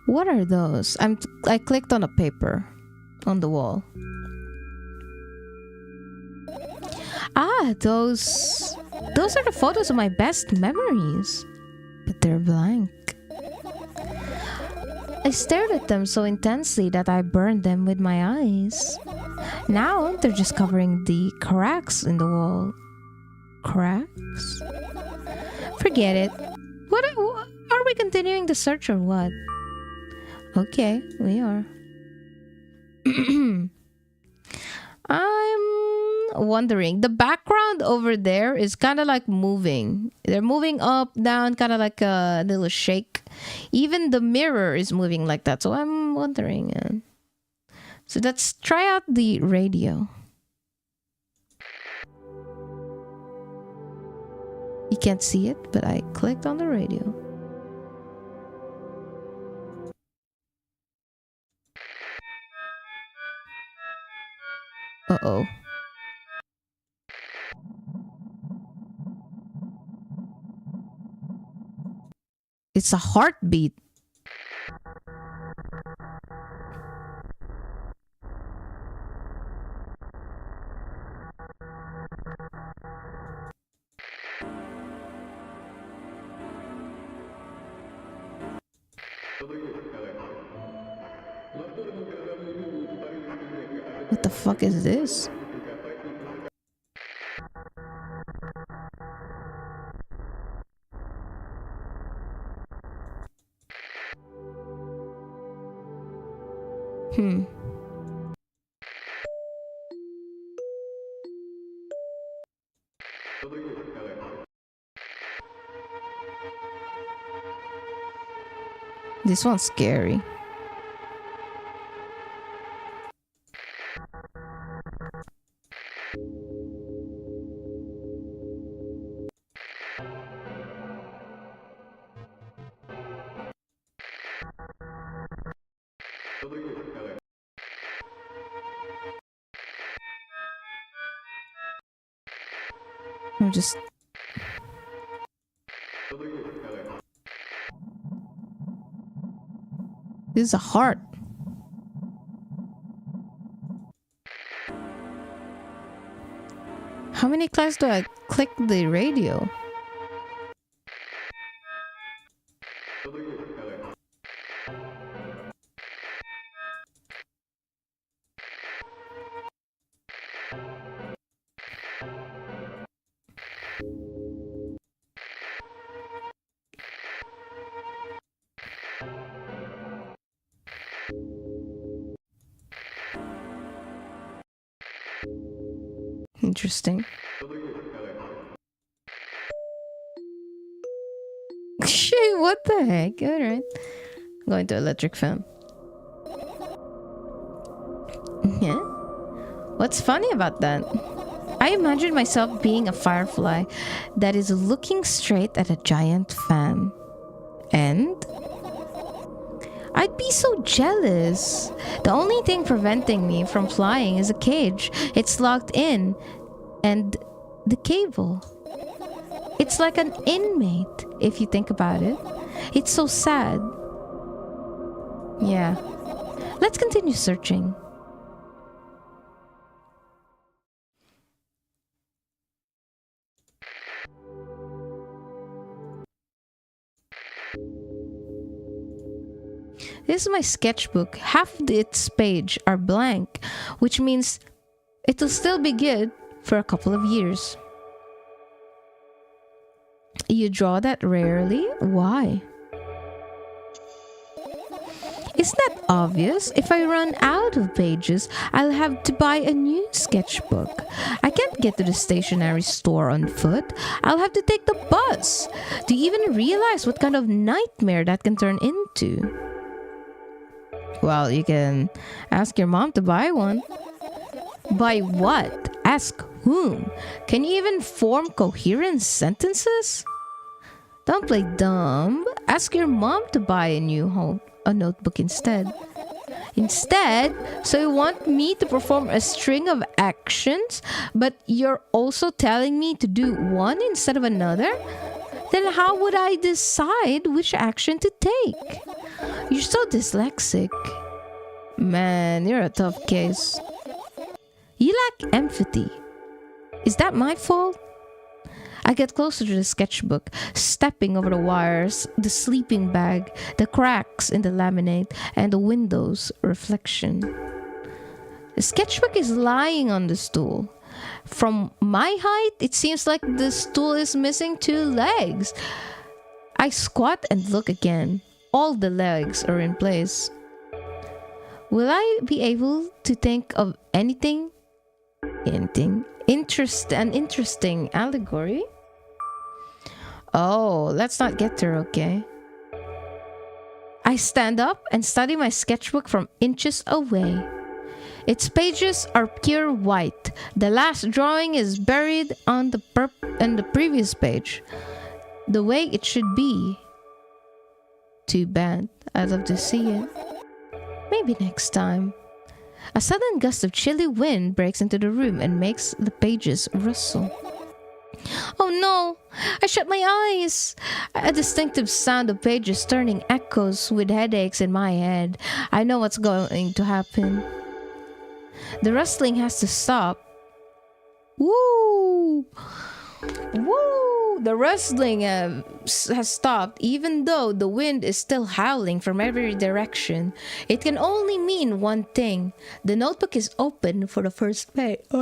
What are those? I clicked on a paper on the wall. Those are the photos of my best memories. But they're blank. I stared at them so intensely that I burned them with my eyes. Now they're just covering the cracks in the wall. Cracks? Forget it. What are we continuing the search or what? Okay, we are. I'm wondering. The background over there is kind of like moving. They're moving up, down, kind of like a little shake. Even the mirror is moving like that. So I'm wondering. So let's try out the radio. You can't see it, but I clicked on the radio. Uh-oh. It's a heartbeat. What the fuck is this? Hmm. This one's scary. I'm just... This is a heart. How many times do I click the radio? Interesting. Shit, what the heck? Alright. Going to electric fan. Yeah? What's funny about that? I imagine myself being a firefly that is looking straight at a giant fan. And I'd be so jealous. The only thing preventing me from flying is a cage. It's locked in. And the cable. It's like an inmate, if you think about it. It's so sad. Yeah. Let's continue searching. This is my sketchbook. Half of its page are blank, which means it'll still be good for a couple of years. You draw that rarely? Why? Isn't that obvious? If I run out of pages, I'll have to buy a new sketchbook. I can't get to the stationery store on foot. I'll have to take the bus. Do you even realize what kind of nightmare that can turn into? Well, you can ask your mom to buy one. Buy what? Ask whom? Can you even form coherent sentences? Don't play dumb. Ask your mom to buy a notebook instead. So you want me to perform a string of actions, but you're also telling me to do one instead of another? Then how would I decide which action to take? You're so dyslexic. Man, you're a tough case. You lack empathy. Is that my fault? I get closer to the sketchbook, stepping over the wires, the sleeping bag, the cracks in the laminate, and the window's reflection. The sketchbook is lying on the stool. From my height, it seems like the stool is missing 2 legs. I squat and look again. All the legs are in place. Will I be able to think of anything? An interesting allegory? Oh, let's not get there, okay? I stand up and study my sketchbook from inches away. Its pages are pure white. The last drawing is buried on the previous page, the way it should be. Too bad. I'd love to see it. Maybe next time. A sudden gust of chilly wind breaks into the room and makes the pages rustle. Oh no! I shut my eyes! A distinctive sound of pages turning echoes with headaches in my head. I know what's going to happen. The rustling has to stop. Woo! Woo! The rustling has stopped, even though the wind is still howling from every direction. It can only mean one thing. The notebook is open for the first page. No,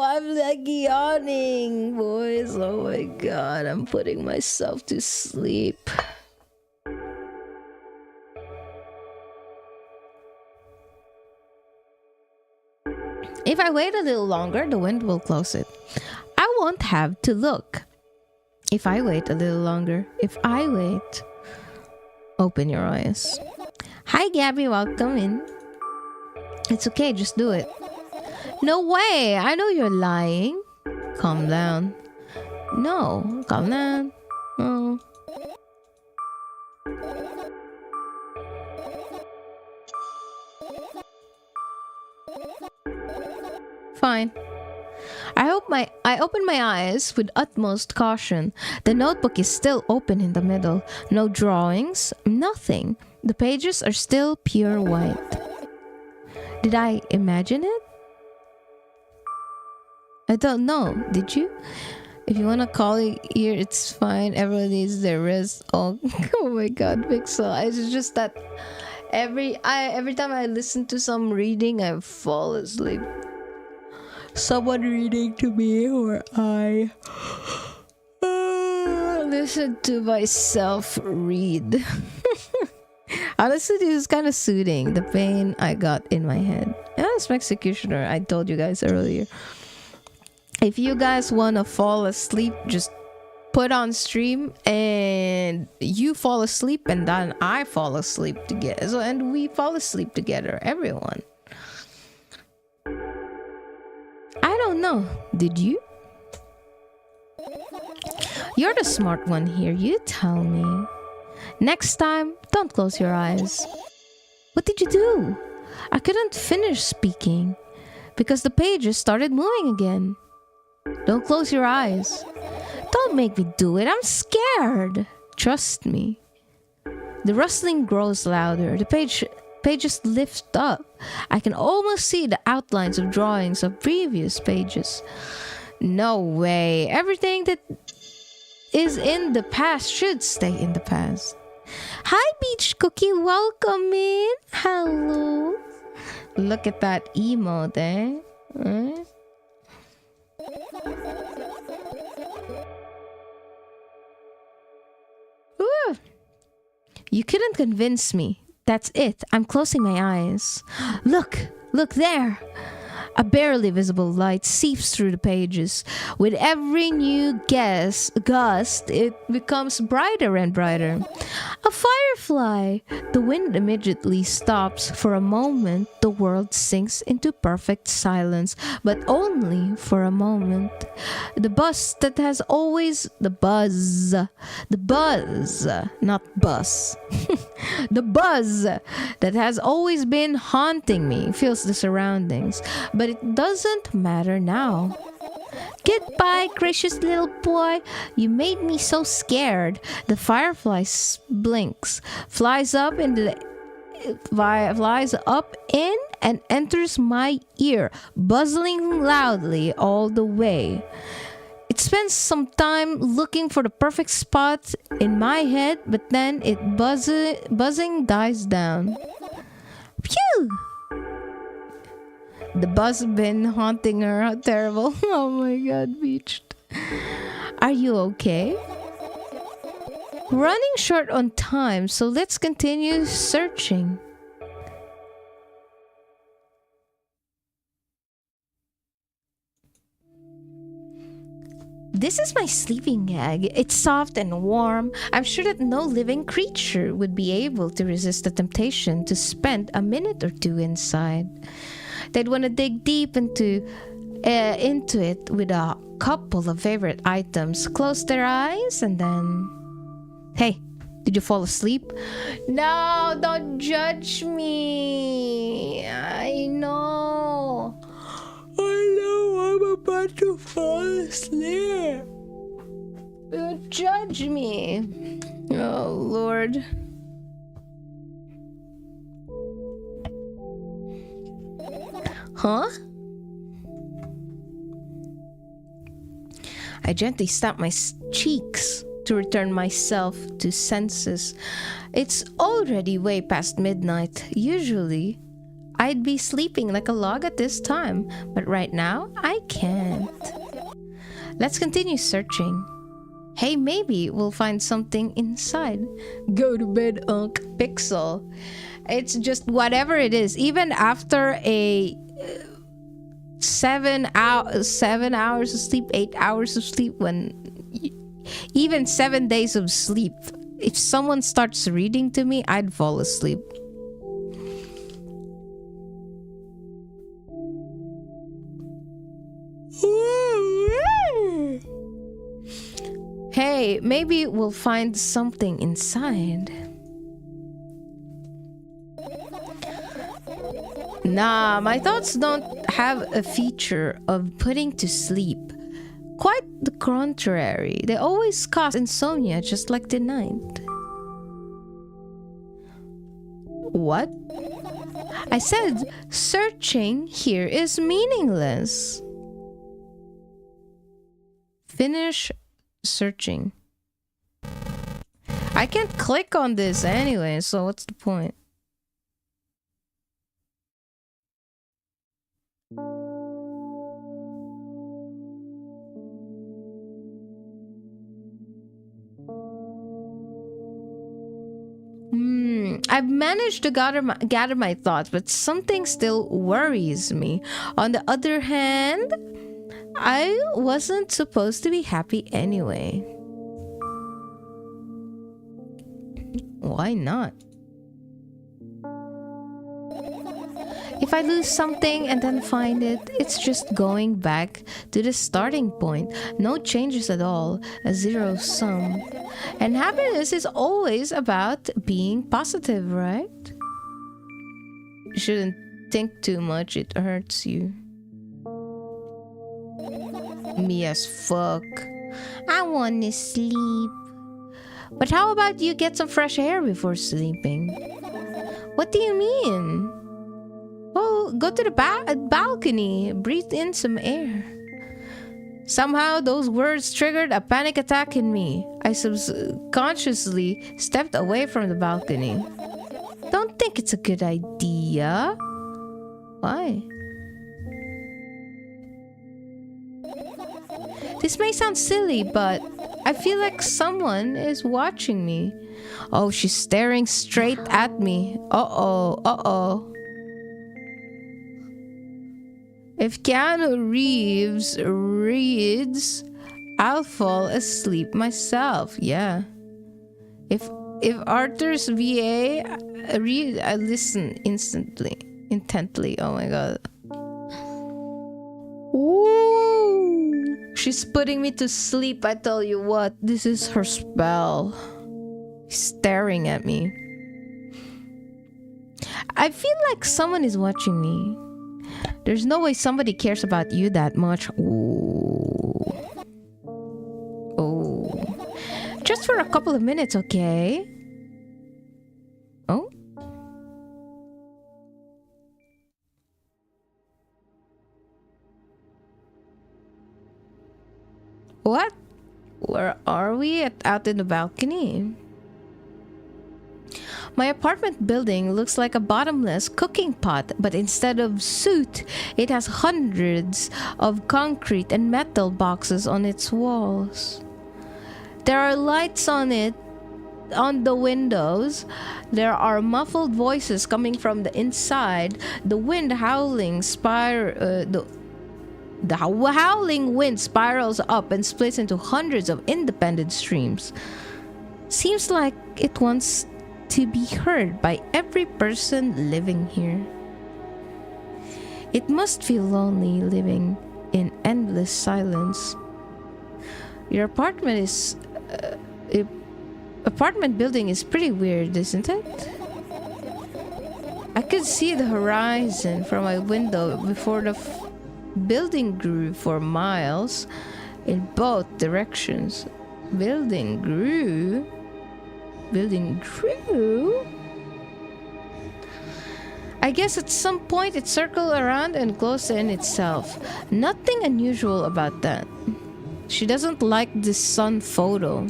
I'm like yawning, boys. Oh my god, I'm putting myself to sleep. If I wait a little longer, the wind will close it. I won't have to look. If I wait a little longer, open your eyes. Hi, Gabby, welcome in. It's okay, just do it. No way, I know you're lying. Calm down. No, calm down. Oh. Fine. I open my eyes with utmost caution. The notebook is still open in the middle. No drawings, nothing. The pages are still pure white. Did I imagine it? I don't know. Did you? If you wanna call it here, it's fine. Everyone needs their rest. Oh, oh my God, Pixel. It's just that every time I listen to some reading, I fall asleep. Someone reading to me, or I listen to myself read. Honestly, it was kind of soothing, the pain I got in my head. And that's my executioner, I told you guys earlier. If you guys want to fall asleep, just put on stream and you fall asleep and then I fall asleep together. So, and we fall asleep together, everyone. I don't know. Did you? You're the smart one here. You tell me. Next time, don't close your eyes. What did you do? I couldn't finish speaking because the pages started moving again. Don't close your eyes. Don't make me do it. I'm scared. Trust me. The rustling grows louder. The pages lift up. I can almost see the outlines of drawings of previous pages. No way. Everything that is in the past should stay in the past. Hi, Beach Cookie. Welcome in. Hello. Look at that emote, eh? Ooh. You couldn't convince me. That's it. I'm closing my eyes. Look there. A barely visible light seeps through the pages. With every new gust, it becomes brighter and brighter. A firefly! The wind immediately stops. For a moment, the world sinks into perfect silence, but only for a moment. The buzz, not bus. The buzz that has always been haunting me fills the surroundings, but it doesn't matter now. Goodbye, gracious little boy. You made me so scared. The firefly blinks, flies up in and enters my ear, buzzing loudly all the way. It spends some time looking for the perfect spot in my head, but then it buzzing dies down. Phew! The buzz been haunting her. How terrible. Oh my God, Beached. Are you okay? Running short on time, so let's continue searching. This is my sleeping bag. It's soft and warm. I'm sure that no living creature would be able to resist the temptation to spend a minute or two inside. They'd want to dig deep into it with a couple of favorite items, close their eyes, and then... Hey, did you fall asleep? No, don't judge me. I know I'm about to fall asleep. Don't judge me. Oh, Lord. Huh? I gently stamp my cheeks to return myself to senses. It's already way past midnight. Usually, I'd be sleeping like a log at this time, but right now, I can't. Let's continue searching. Hey, maybe we'll find something inside. Go to bed, Unc. Pixel. It's just whatever it is. Even after a 7 hours of sleep, 8 hours of sleep, even 7 days of sleep. If someone starts reading to me, I'd fall asleep. Hey, maybe we'll find something inside. Nah, my thoughts don't have a feature of putting to sleep. Quite the contrary. They always cause insomnia, just like the night. What? I said searching here is meaningless. Finish searching. I can't click on this anyway, so what's the point? I've managed to gather my thoughts, but something still worries me. On the other hand, I wasn't supposed to be happy anyway. Why not? If I lose something and then find it, it's just going back to the starting point. No changes at all, a zero sum. And happiness is always about being positive, right? You shouldn't think too much, it hurts you. Me as fuck. I wanna sleep. But how about you get some fresh air before sleeping? What do you mean? Well, go to the balcony, breathe in some air. Somehow those words triggered a panic attack in me. I subconsciously stepped away from the balcony. Don't think it's a good idea. Why? This may sound silly, but I feel like someone is watching me. Oh, she's staring straight at me. Uh-oh. If Keanu Reeves reads, I'll fall asleep myself. Yeah. If Arthur's VA read, I listen intently. Oh my god. Ooh. She's putting me to sleep. I tell you what, this is her spell. Staring at me. I feel like someone is watching me. There's no way somebody cares about you that much. Ooh. Oh. Just for a couple of minutes, okay? Oh? What? Where are we? Out in the balcony? My apartment building looks like a bottomless cooking pot, but instead of soot, it has hundreds of concrete and metal boxes on its walls. There are lights on the windows. There are muffled voices coming from the inside. The wind howling the howling wind spirals up and splits into hundreds of independent streams. Seems like it wants to be heard by every person living here. It must feel lonely living in endless silence. Your apartment building is pretty weird, isn't it? I could see the horizon from my window before the building grew for miles in both directions. Building grew? I guess at some point it circled around and closed in itself. Nothing unusual about that. She doesn't like this sun photo.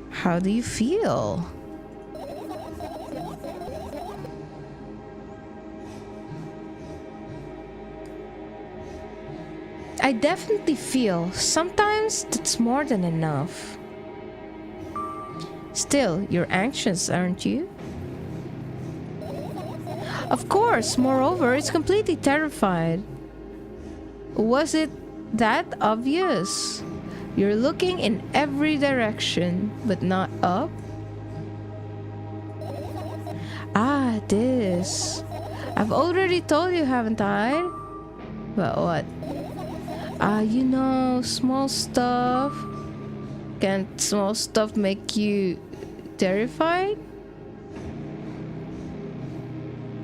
How do you feel? I definitely feel sometimes that's more than enough. Still, you're anxious, aren't you? Of course, moreover, it's completely terrified. Was it that obvious? You're looking in every direction, but not up. Ah, this. I've already told you, haven't I? But what? You know, small stuff. Can't small stuff make you terrified?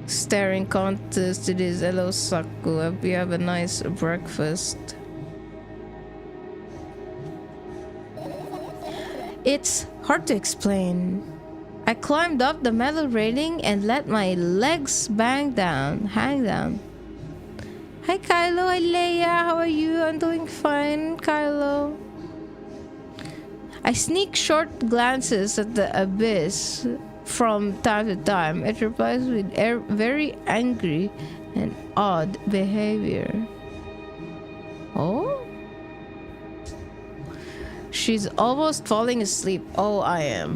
Staring contest, it is. Hello, Saku. Hope you have a nice breakfast. It's hard to explain. I climbed up the metal railing and let my legs hang down. Hi, Kylo. Hi, Leia. How are you? I'm doing fine, Kylo. I sneak short glances at the abyss from time to time. It replies with very angry and odd behavior. Oh? She's almost falling asleep. Oh, I am.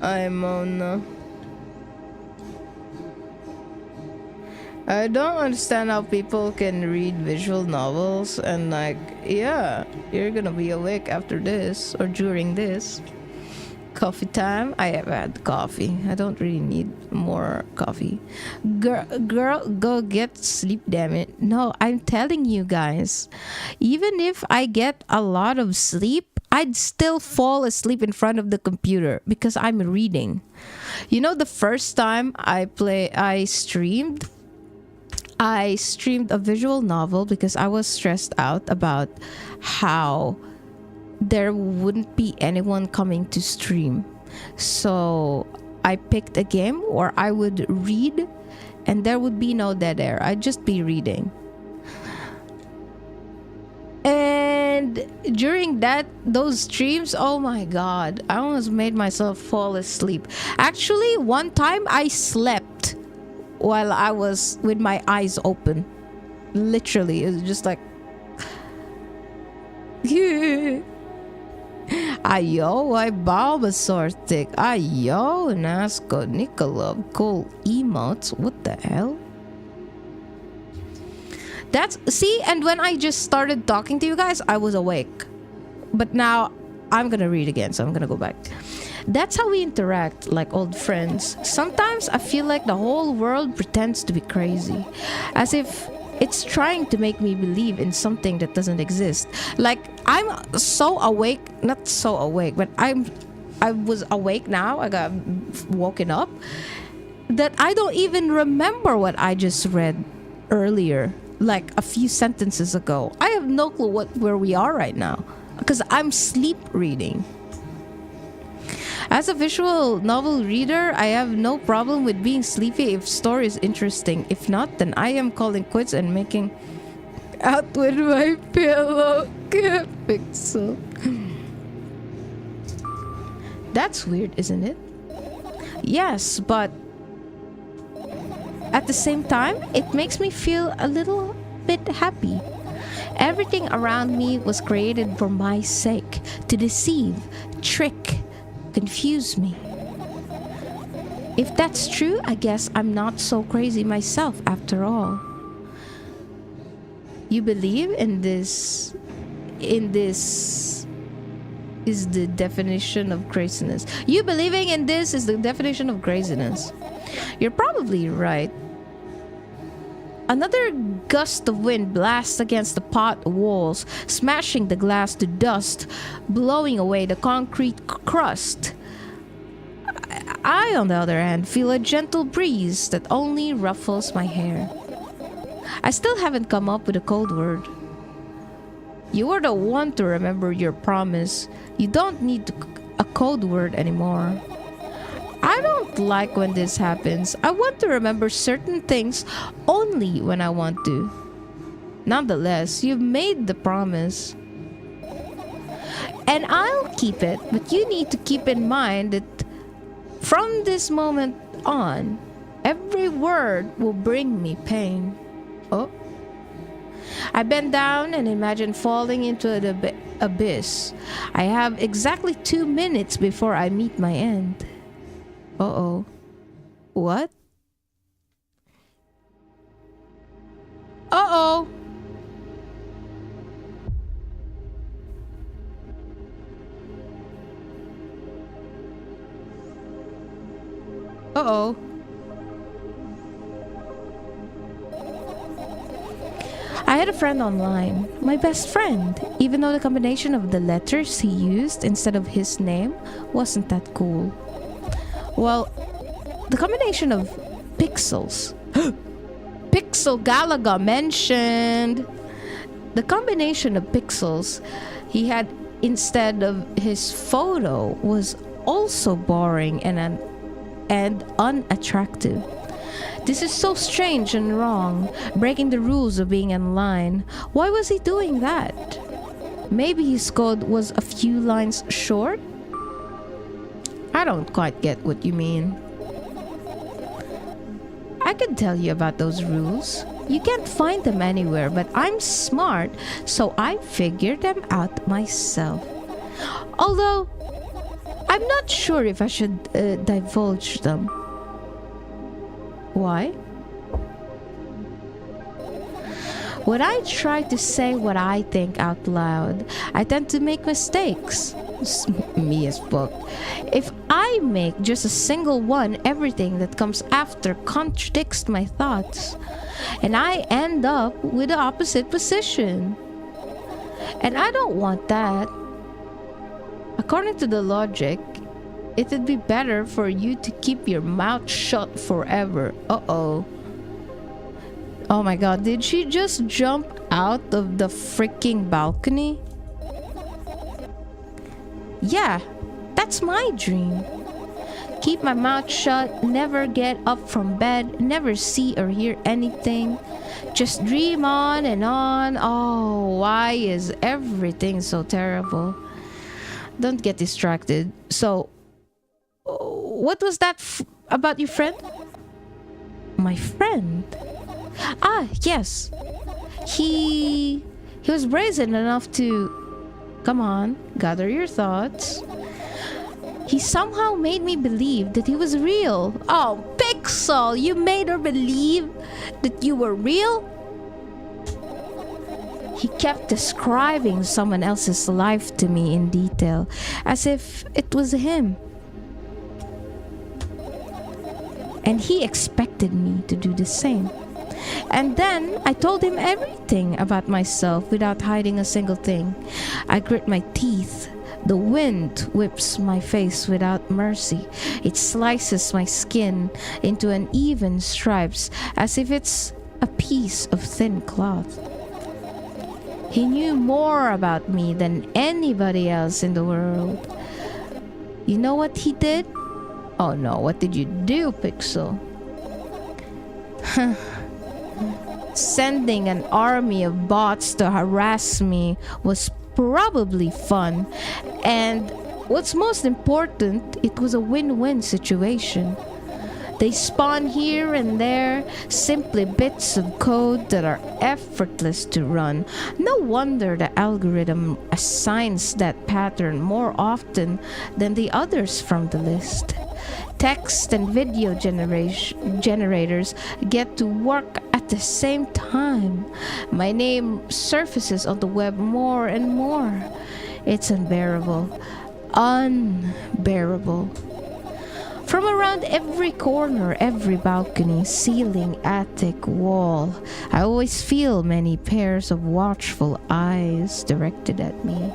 I'm Mona. I don't understand how people can read visual novels and like, yeah, you're gonna be awake after this or during this. Coffee time? I have had coffee. I don't really need more coffee. Girl, go get sleep, damn it. No, I'm telling you guys, even if I get a lot of sleep, I'd still fall asleep in front of the computer because I'm reading. You know, the first time I streamed a visual novel because I was stressed out about how there wouldn't be anyone coming to stream. So I picked a game where I would read and there would be no dead air. I'd just be reading. And during those streams, oh my god, I almost made myself fall asleep. Actually, one time I slept while I was with my eyes open. Literally, it was just like Ayo, ay Bulbasaur. Ayo, Nasco, Nikolov, cool emotes. What the hell? See, and when I just started talking to you guys, I was awake. But now I'm gonna read again, so I'm gonna go back. That's how we interact, like old friends. Sometimes I feel like the whole world pretends to be crazy, as if it's trying to make me believe in something that doesn't exist. Like, I'm so awake, not so awake, but I was awake now, I got woken up, that I don't even remember what I just read earlier, like a few sentences ago. I have no clue where we are right now, because I'm sleep reading. As a visual novel reader, I have no problem with being sleepy if story is interesting. If not, then I am calling quits and making out with my pillow. Pixel. That's weird, isn't it? Yes, but at the same time, it makes me feel a little bit happy. Everything around me was created for my sake, to deceive, trick, confuse me. If that's true, I guess I'm not so crazy myself after all. You believe in this is the definition of craziness. You believing in this is the definition of craziness. You're probably right. Another gust of wind blasts against the pot walls, smashing the glass to dust, blowing away the concrete crust. I, on the other hand, feel a gentle breeze that only ruffles my hair. I still haven't come up with a code word. You were the one to remember your promise. You don't need a code word anymore. I don't like when this happens. I want to remember certain things only when I want to. Nonetheless, you've made the promise. And I'll keep it, but you need to keep in mind that from this moment on, every word will bring me pain. Oh. I bend down and imagine falling into the abyss. I have exactly 2 minutes before I meet my end. Uh-oh. What? Uh-oh. Uh-oh. I had a friend online, my best friend, even though the combination of the letters he used instead of his name wasn't that cool. Well, the combination of pixels. Pixel Galaga mentioned. The combination of pixels he had instead of his photo was also boring and unattractive. This is so strange and wrong, breaking the rules of being online. Why was he doing that? Maybe his code was a few lines short? I don't quite get what you mean. I can tell you about those rules. You can't find them anywhere, but I'm smart, so I figured them out myself. Although, I'm not sure if I should divulge them. Why? When I try to say what I think out loud, I tend to make mistakes. Me as fuck. If I make just a single one, everything that comes after contradicts my thoughts. And I end up with the opposite position. And I don't want that. According to the logic, it would be better for you to keep your mouth shut forever. Uh-oh. Oh my god, did she just jump out of the freaking balcony? Yeah, that's my dream. Keep my mouth shut, never get up from bed, never see or hear anything. Just dream on and on. Oh, why is everything so terrible? Don't get distracted. So, what was that about your friend? My friend? Ah, yes. He was brazen enough to... Come on, gather your thoughts. He somehow made me believe that he was real. Oh, Pixel, you made her believe that you were real? He kept describing someone else's life to me in detail, as if it was him. And he expected me to do the same. And then I told him everything about myself without hiding a single thing. I grit my teeth. The wind whips my face without mercy. It slices my skin into uneven stripes as if it's a piece of thin cloth. He knew more about me than anybody else in the world. You know what he did? Oh no, what did you do, Pixel? Sending an army of bots to harass me was probably fun. And what's most important, it was a win-win situation. They spawn here and there, simply bits of code that are effortless to run. No wonder the algorithm assigns that pattern more often than the others from the list. Text and video generators get to work at the same time. My name surfaces on the web more and more. It's unbearable. Unbearable. From around every corner, every balcony, ceiling, attic, wall, I always feel many pairs of watchful eyes directed at me.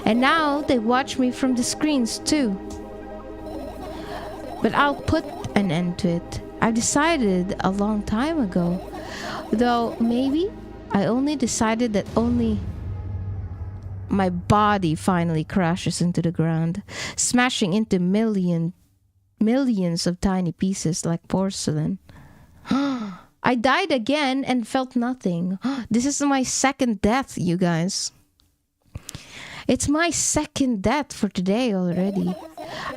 And now they watch me from the screens too. But I'll put an end to it. I've decided a long time ago. Though maybe I only decided that only my body finally crashes into the ground, smashing into millions of tiny pieces like porcelain. I died again and felt nothing. This is my second death, you guys. It's my second death for today already.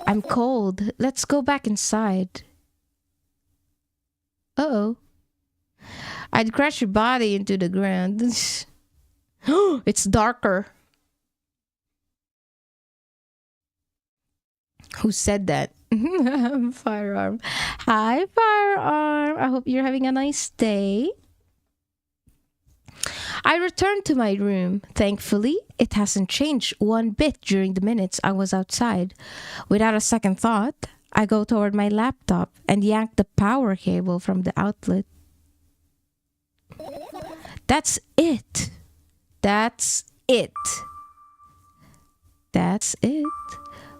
I'm cold. Let's go back inside. Uh-oh. I'd crash your body into the ground. It's darker. Who said that? Firearm. Hi, Firearm. I hope you're having a nice day. I returned to my room. Thankfully, it hasn't changed one bit during the minutes I was outside. Without a second thought, I go toward my laptop and yank the power cable from the outlet. That's it. That's it. That's it.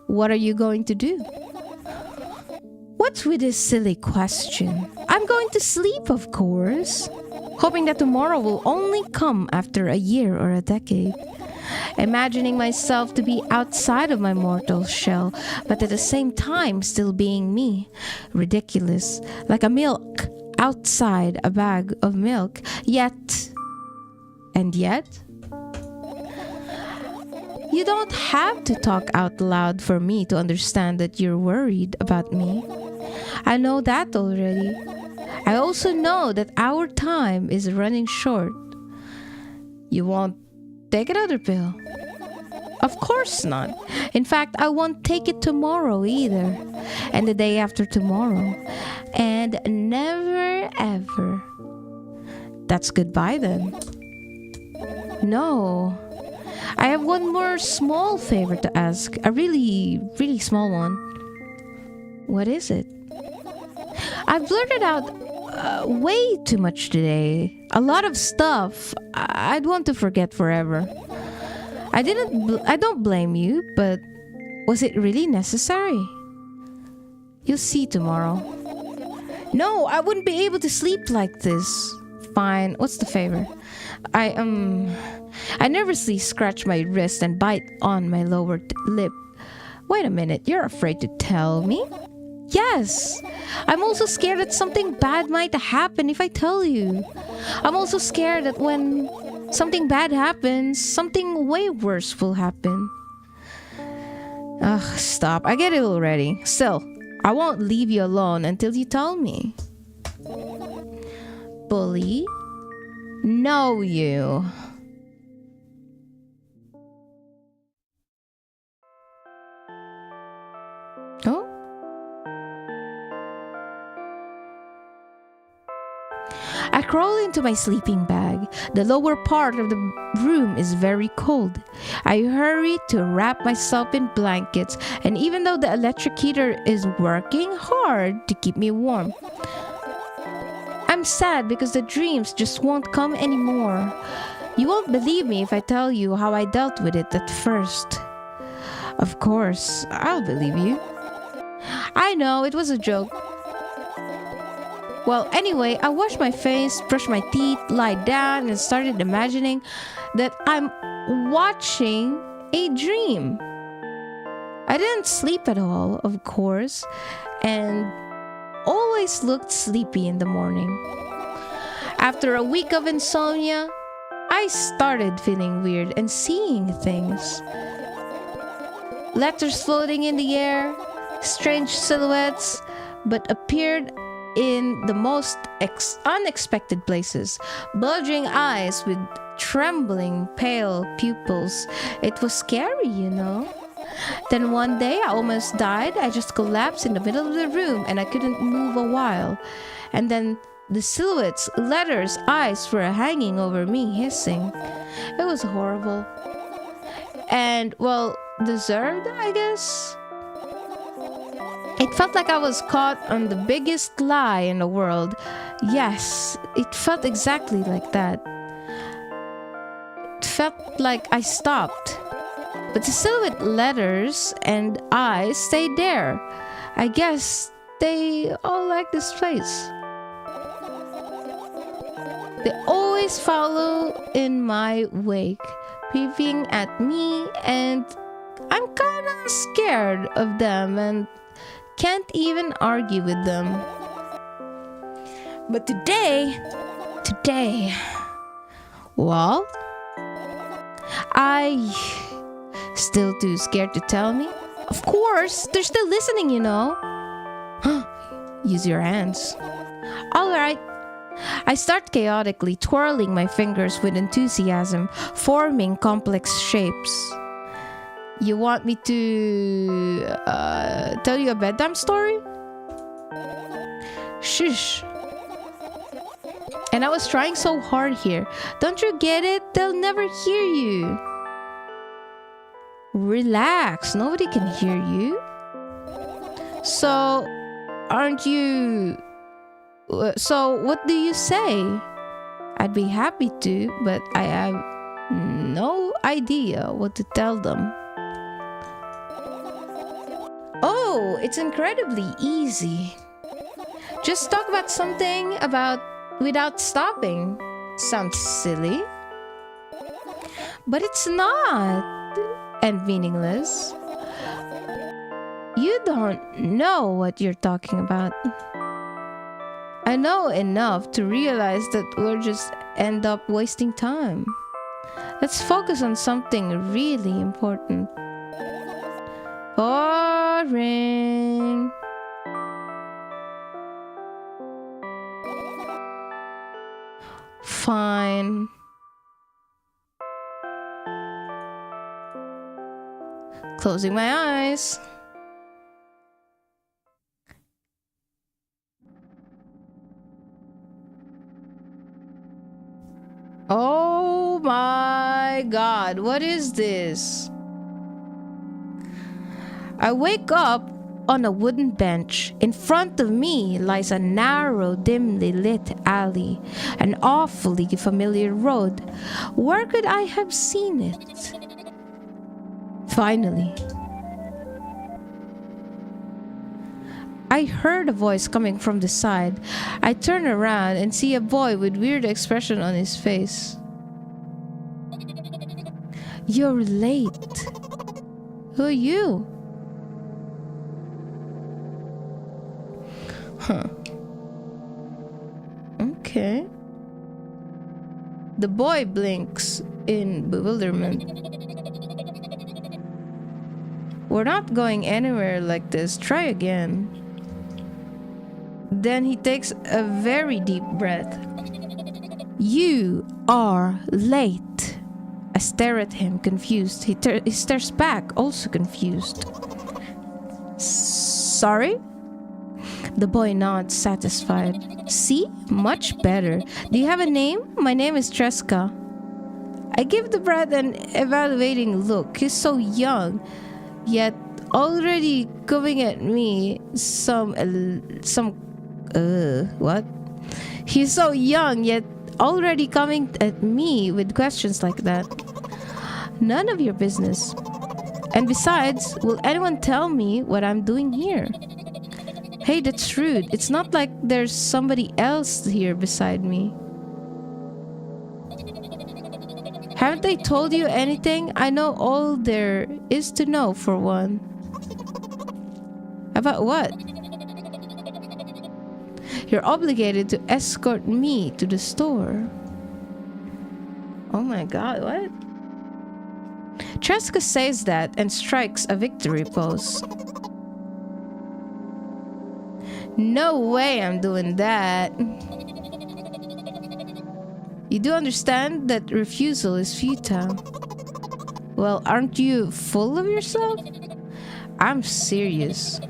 What are you going to do? What's with this silly question? I'm going to sleep, of course. Hoping that tomorrow will only come after a year or a decade. Imagining myself to be outside of my mortal shell, but at the same time still being me. Ridiculous. Like a milk outside a bag of milk. Yet. You don't have to talk out loud for me to understand that you're worried about me. I know that already. I also know that our time is running short. You won't take another pill? Of course not. In fact, I won't take it tomorrow either. And the day after tomorrow. And never ever. That's goodbye then. No. I have one more small favor to ask. A really, really small one. What is it? I blurted out way too much today. A lot of stuff I'd want to forget forever. I don't blame you, but was it really necessary? You'll see tomorrow. No, I wouldn't be able to sleep like this. Fine, what's the favor? I nervously scratch my wrist and bite on my lower lip. Wait a minute, you're afraid to tell me? Yes, I'm also scared that something bad might happen if I tell you. I'm also scared that when something bad happens, something way worse will happen. Ugh, stop. I get it already. Still, I won't leave you alone until you tell me. Bully? No, you. Oh? I crawl into my sleeping bag. The lower part of the room is very cold. I hurry to wrap myself in blankets, and even though the electric heater is working hard to keep me warm, I'm sad because the dreams just won't come anymore. You won't believe me if I tell you how I dealt with it at first. Of course, I'll believe you. I know, it was a joke. Well, anyway, I washed my face, brushed my teeth, lied down, and started imagining that I'm watching a dream. I didn't sleep at all, of course, and always looked sleepy in the morning. After a week of insomnia, I started feeling weird and seeing things. Letters floating in the air, strange silhouettes, but appeared in the most unexpected places. Bulging eyes with trembling, pale pupils. It was scary, you know. Then one day I almost died. I just collapsed in the middle of the room and I couldn't move a while. And then the silhouettes, letters, eyes were hanging over me, hissing. It was horrible. And, well, deserved, I guess. It felt like I was caught on the biggest lie in the world. Yes, it felt exactly like that. It felt like I stopped. But the silhouette letters and eyes stayed there. I guess they all like this place. They always follow in my wake, peeping at me, and I'm kinda scared of them and can't even argue with them. But today, well, I still too scared to tell me. Of course, they're still listening, you know. Use your hands. All right. I start chaotically twirling my fingers with enthusiasm, forming complex shapes. You want me to tell you a bedtime story? Shush. And I was trying so hard here. Don't you get it? They'll never hear you. Relax. Nobody can hear you. So, aren't you... So, what do you say? I'd be happy to, but I have no idea what to tell them. Oh, it's incredibly easy. Just talk about something without stopping. Sounds silly. But it's not. And meaningless. You don't know what you're talking about. I know enough to realize that we'll just end up wasting time. Let's focus on something really important. Boring. Fine. Closing my eyes. Oh my God, what is this? I wake up on a wooden bench. In front of me lies a narrow, dimly lit alley, an awfully familiar road. Where could I have seen it? Finally, I heard a voice coming from the side. I turn around and see a boy with weird expression on his face. You're late. Who are you? Huh. Okay. The boy blinks in bewilderment. We're not going anywhere like this. Try again. Then he takes a very deep breath. You are late. I stare at him, confused. He stares back, also confused. Sorry? The boy nods, satisfied. See? Much better. Do you have a name? My name is Tresca. I give the brat an evaluating look. He's so young, yet already coming at me what? He's so young, yet already coming at me with questions like that. None of your business. And besides, will anyone tell me what I'm doing here? Hey, that's rude. It's not like there's somebody else here beside me. Haven't they told you anything? I know all there is to know, for one. About what? You're obligated to escort me to the store. Oh my God, what? Tresca says that and strikes a victory pose. No way I'm doing that. You do understand that refusal is futile. Well, aren't you full of yourself? I'm serious.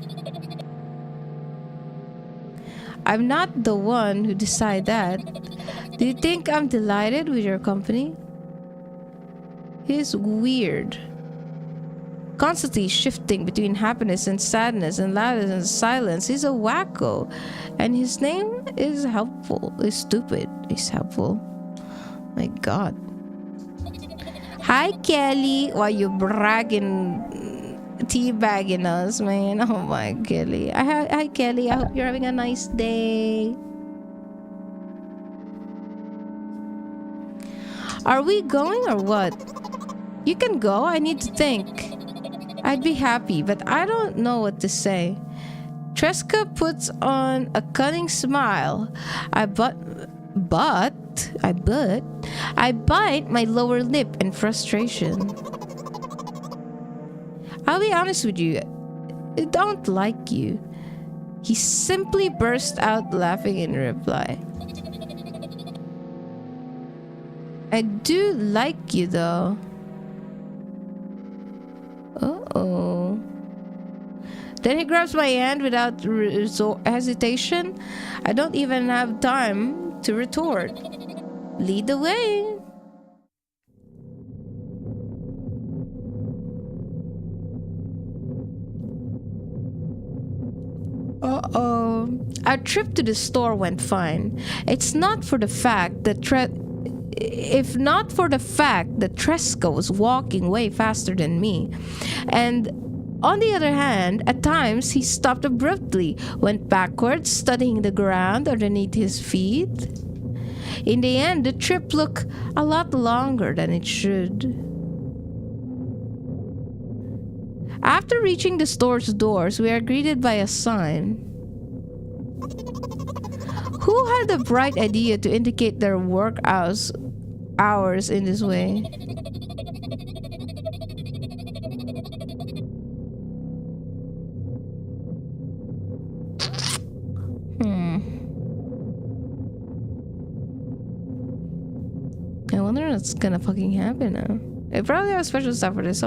I'm not the one who decide that. Do you think I'm delighted with your company? He's weird. Constantly shifting between happiness and sadness and loudness and silence. He's a wacko. And his name is helpful. He's stupid. He's helpful. My God. Hi, Kelly. Why you bragging, teabagging us, man? Oh my, Kelly. Hi, Kelly. I hope you're having a nice day. Are we going or what? You can go. I need to think. I'd be happy, but I don't know what to say. Tresca puts on a cunning smile. I bite my lower lip in frustration. I'll be honest with you. I don't like you. He simply burst out laughing in reply. I do like you though. Uh-oh. Then he grabs my hand without hesitation. I don't even have time to retort. Lead the way. Uh-oh. Our trip to the store went fine. It's not for the fact that if not for the fact that Tresca was walking way faster than me. And on the other hand, at times he stopped abruptly, went backwards, studying the ground underneath his feet. In the end, the trip looked a lot longer than it should. After reaching the store's doors, we are greeted by a sign. Who had the bright idea to indicate their work hours in this way? I wonder what's gonna fucking happen now. They probably have special stuff for this.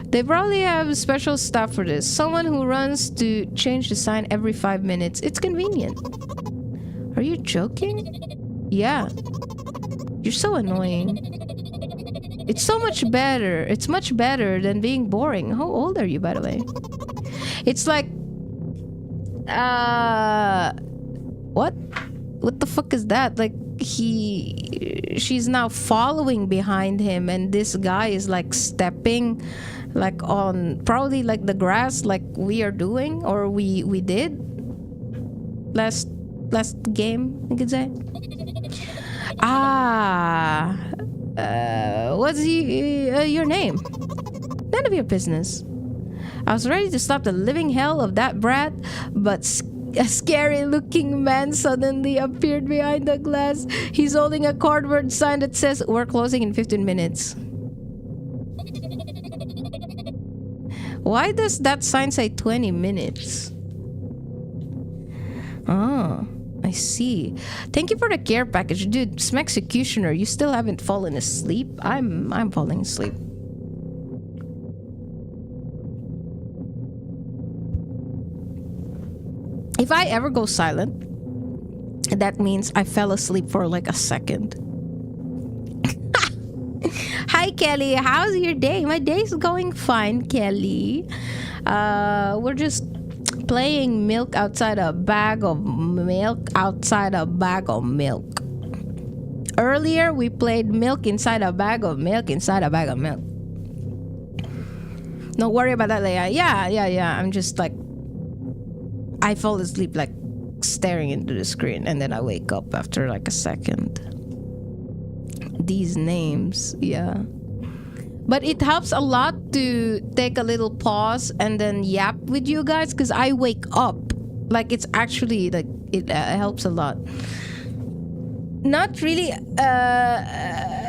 They probably have special stuff for this. Someone who runs to change the sign every 5 minutes. It's convenient. Are you joking? Yeah. You're so annoying. It's so much better. It's much better than being boring. How old are you, by the way? It's like... What? What the fuck is that? Like, she's now following behind him, and this guy is like stepping like on probably like the grass, like we are doing, or we did last game, I could say. What's your name? None of your business. I was ready to stop the living hell of that brat, but a scary-looking man suddenly appeared behind the glass. He's holding a cardboard sign that says, "We're closing in 15 minutes." Why does that sign say 20 minutes? Oh, I see. Thank you for the care package. Dude, some executioner, you still haven't fallen asleep? I'm falling asleep. If I ever go silent, that means I fell asleep for like a second. Hi, Kelly. How's your day? My day's going fine, Kelly. We're just playing milk outside a bag of milk. Earlier, we played milk inside a bag of milk. Don't worry about that, Leia. Yeah. I'm just like... I fall asleep like staring into the screen, and then I wake up after like a second. These names, yeah. But it helps a lot to take a little pause and then yap with you guys, because I wake up. Like, it's actually like it helps a lot. Not really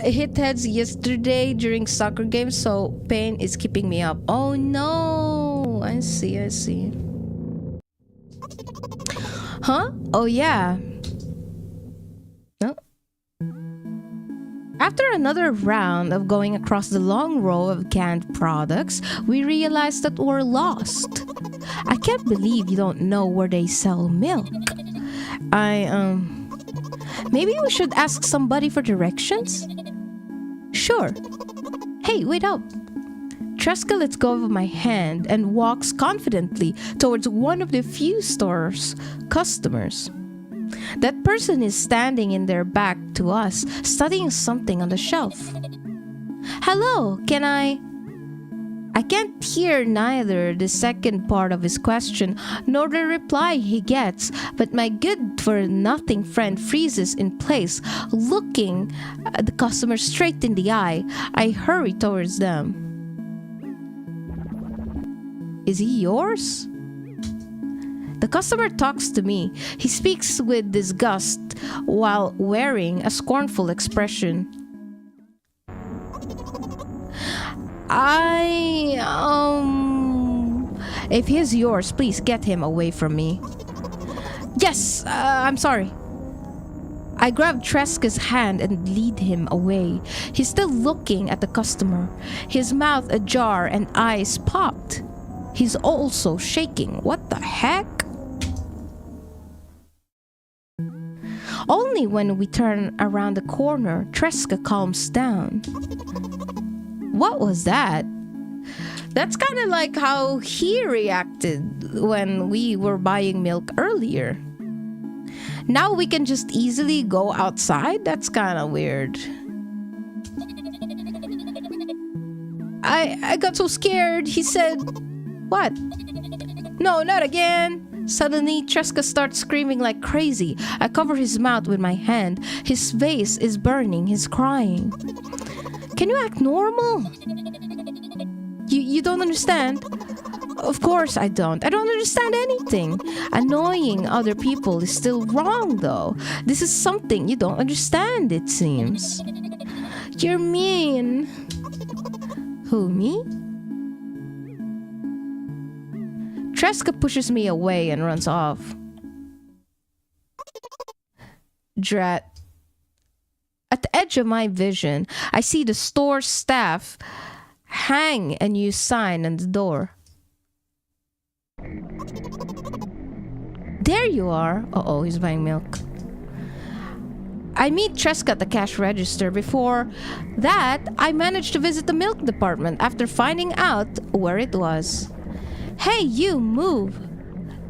hit heads yesterday during soccer games, so pain is keeping me up. Oh no, I see. Huh? Oh yeah. No. After another round of going across the long row of canned products, we realized that we're lost. I can't believe you don't know where they sell milk. Maybe we should ask somebody for directions? Sure. Hey, wait up. Tresca lets go of my hand and walks confidently towards one of the few store's customers. That person is standing in their back to us, studying something on the shelf. Hello, can I can't hear neither the second part of his question nor the reply he gets, but my good-for-nothing friend freezes in place, looking the customer straight in the eye. I hurry towards them. Is he yours? The customer talks to me. He speaks with disgust while wearing a scornful expression. If he's yours, please get him away from me. Yes, I'm sorry. I grabbed Tresca's hand and lead him away. He's still looking at the customer, his mouth ajar and eyes popped. He's also shaking. What the heck? Only when we turn around the corner, Tresca calms down. What was that? That's kind of like how he reacted when we were buying milk earlier. Now we can just easily go outside? That's kind of weird. I got so scared. He said, "What? No, not again." Suddenly, Tresca starts screaming like crazy. I cover his mouth with my hand. His face is burning. He's crying. Can you act normal? You don't understand? Of course I don't. I don't understand anything. Annoying other people is still wrong, though. This is something you don't understand, it seems. You're mean. Who, me? Tresca pushes me away and runs off. Drat. At the edge of my vision, I see the store staff hang a new sign on the door. There you are. Uh-oh, he's buying milk. I meet Tresca at the cash register. Before that, I managed to visit the milk department after finding out where it was. Hey, you, move!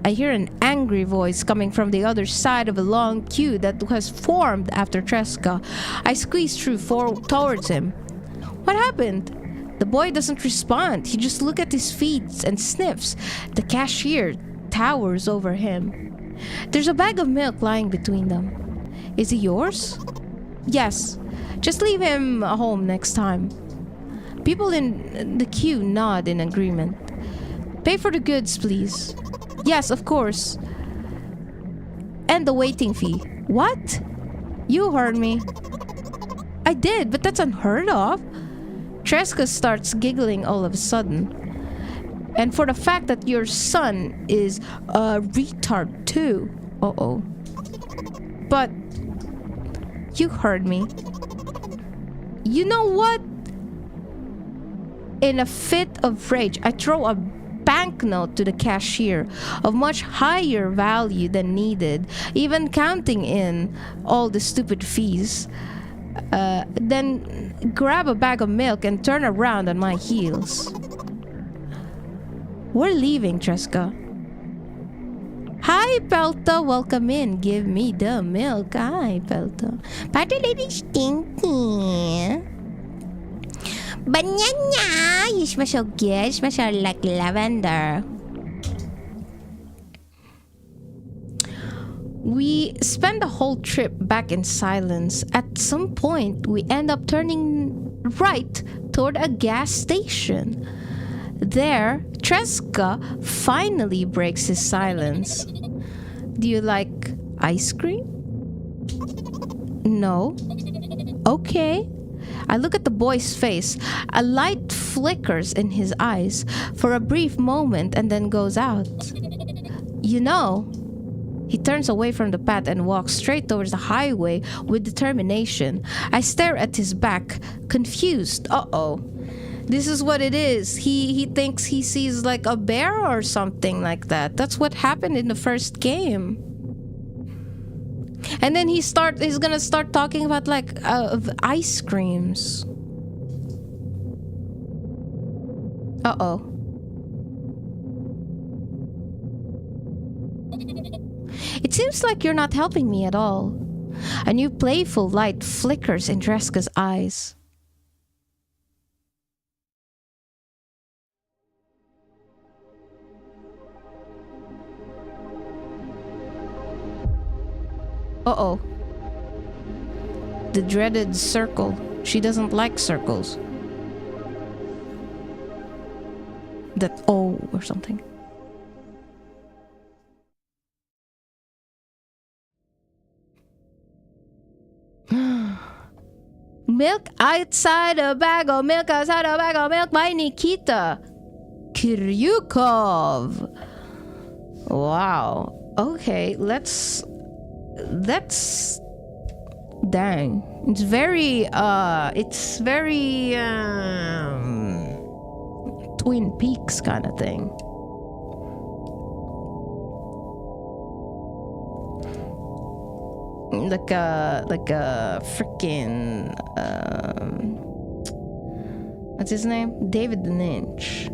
I hear an angry voice coming from the other side of a long queue that has formed after Tresca. I squeeze through towards him. What happened? The boy doesn't respond. He just looks at his feet and sniffs. The cashier towers over him. There's a bag of milk lying between them. Is he yours? Yes. Just leave him home next time. People in the queue nod in agreement. Pay for the goods, please. Yes, of course. And the waiting fee. What? You heard me. I did, but that's unheard of. Tresca starts giggling all of a sudden. And for the fact that your son is a retard too. Uh-oh. But you heard me. You know what? In a fit of rage, I throw a banknote to the cashier of much higher value than needed, even counting in all the stupid fees. Then grab a bag of milk and turn around on my heels. We're leaving, Tresca. Hi, Pelta. Welcome in. Give me the milk. Hi, Pelta. Party lady stinky. Banana! You smell so good. You smell so like lavender. We spend the whole trip back in silence. At some point, we end up turning right toward a gas station. There, Tresca finally breaks his silence. Do you like ice cream? No. Okay. I look at the boy's face. A light flickers in his eyes for a brief moment and then goes out. You know, he turns away from the path and walks straight towards the highway with determination. I stare at his back, confused. Uh-oh. This is what it is. He thinks he sees like a bear or something like that. That's what happened in the first game. And then he's gonna start talking about like ice creams. Uh-oh. It seems like you're not helping me at all. A new playful light flickers in Tresca's eyes. Uh-oh. The dreaded circle. She doesn't like circles. That O or something. Milk outside a bag of milk, outside a bag of milk by Nikita Kryukov. Wow. Okay, let's Dang. It's very Twin Peaks kind of thing. Like a freaking what's his name? David Lynch.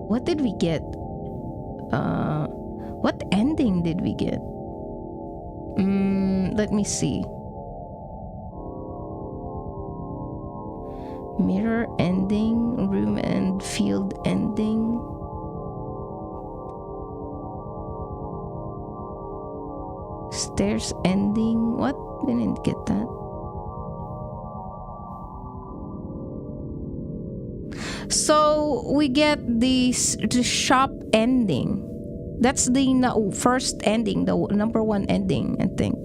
What did we get? What ending did we get? Let me see. Mirror ending, room and field ending. Stairs ending. What? We didn't get that. So we get the shop ending. That's the first ending, the number one ending, I think.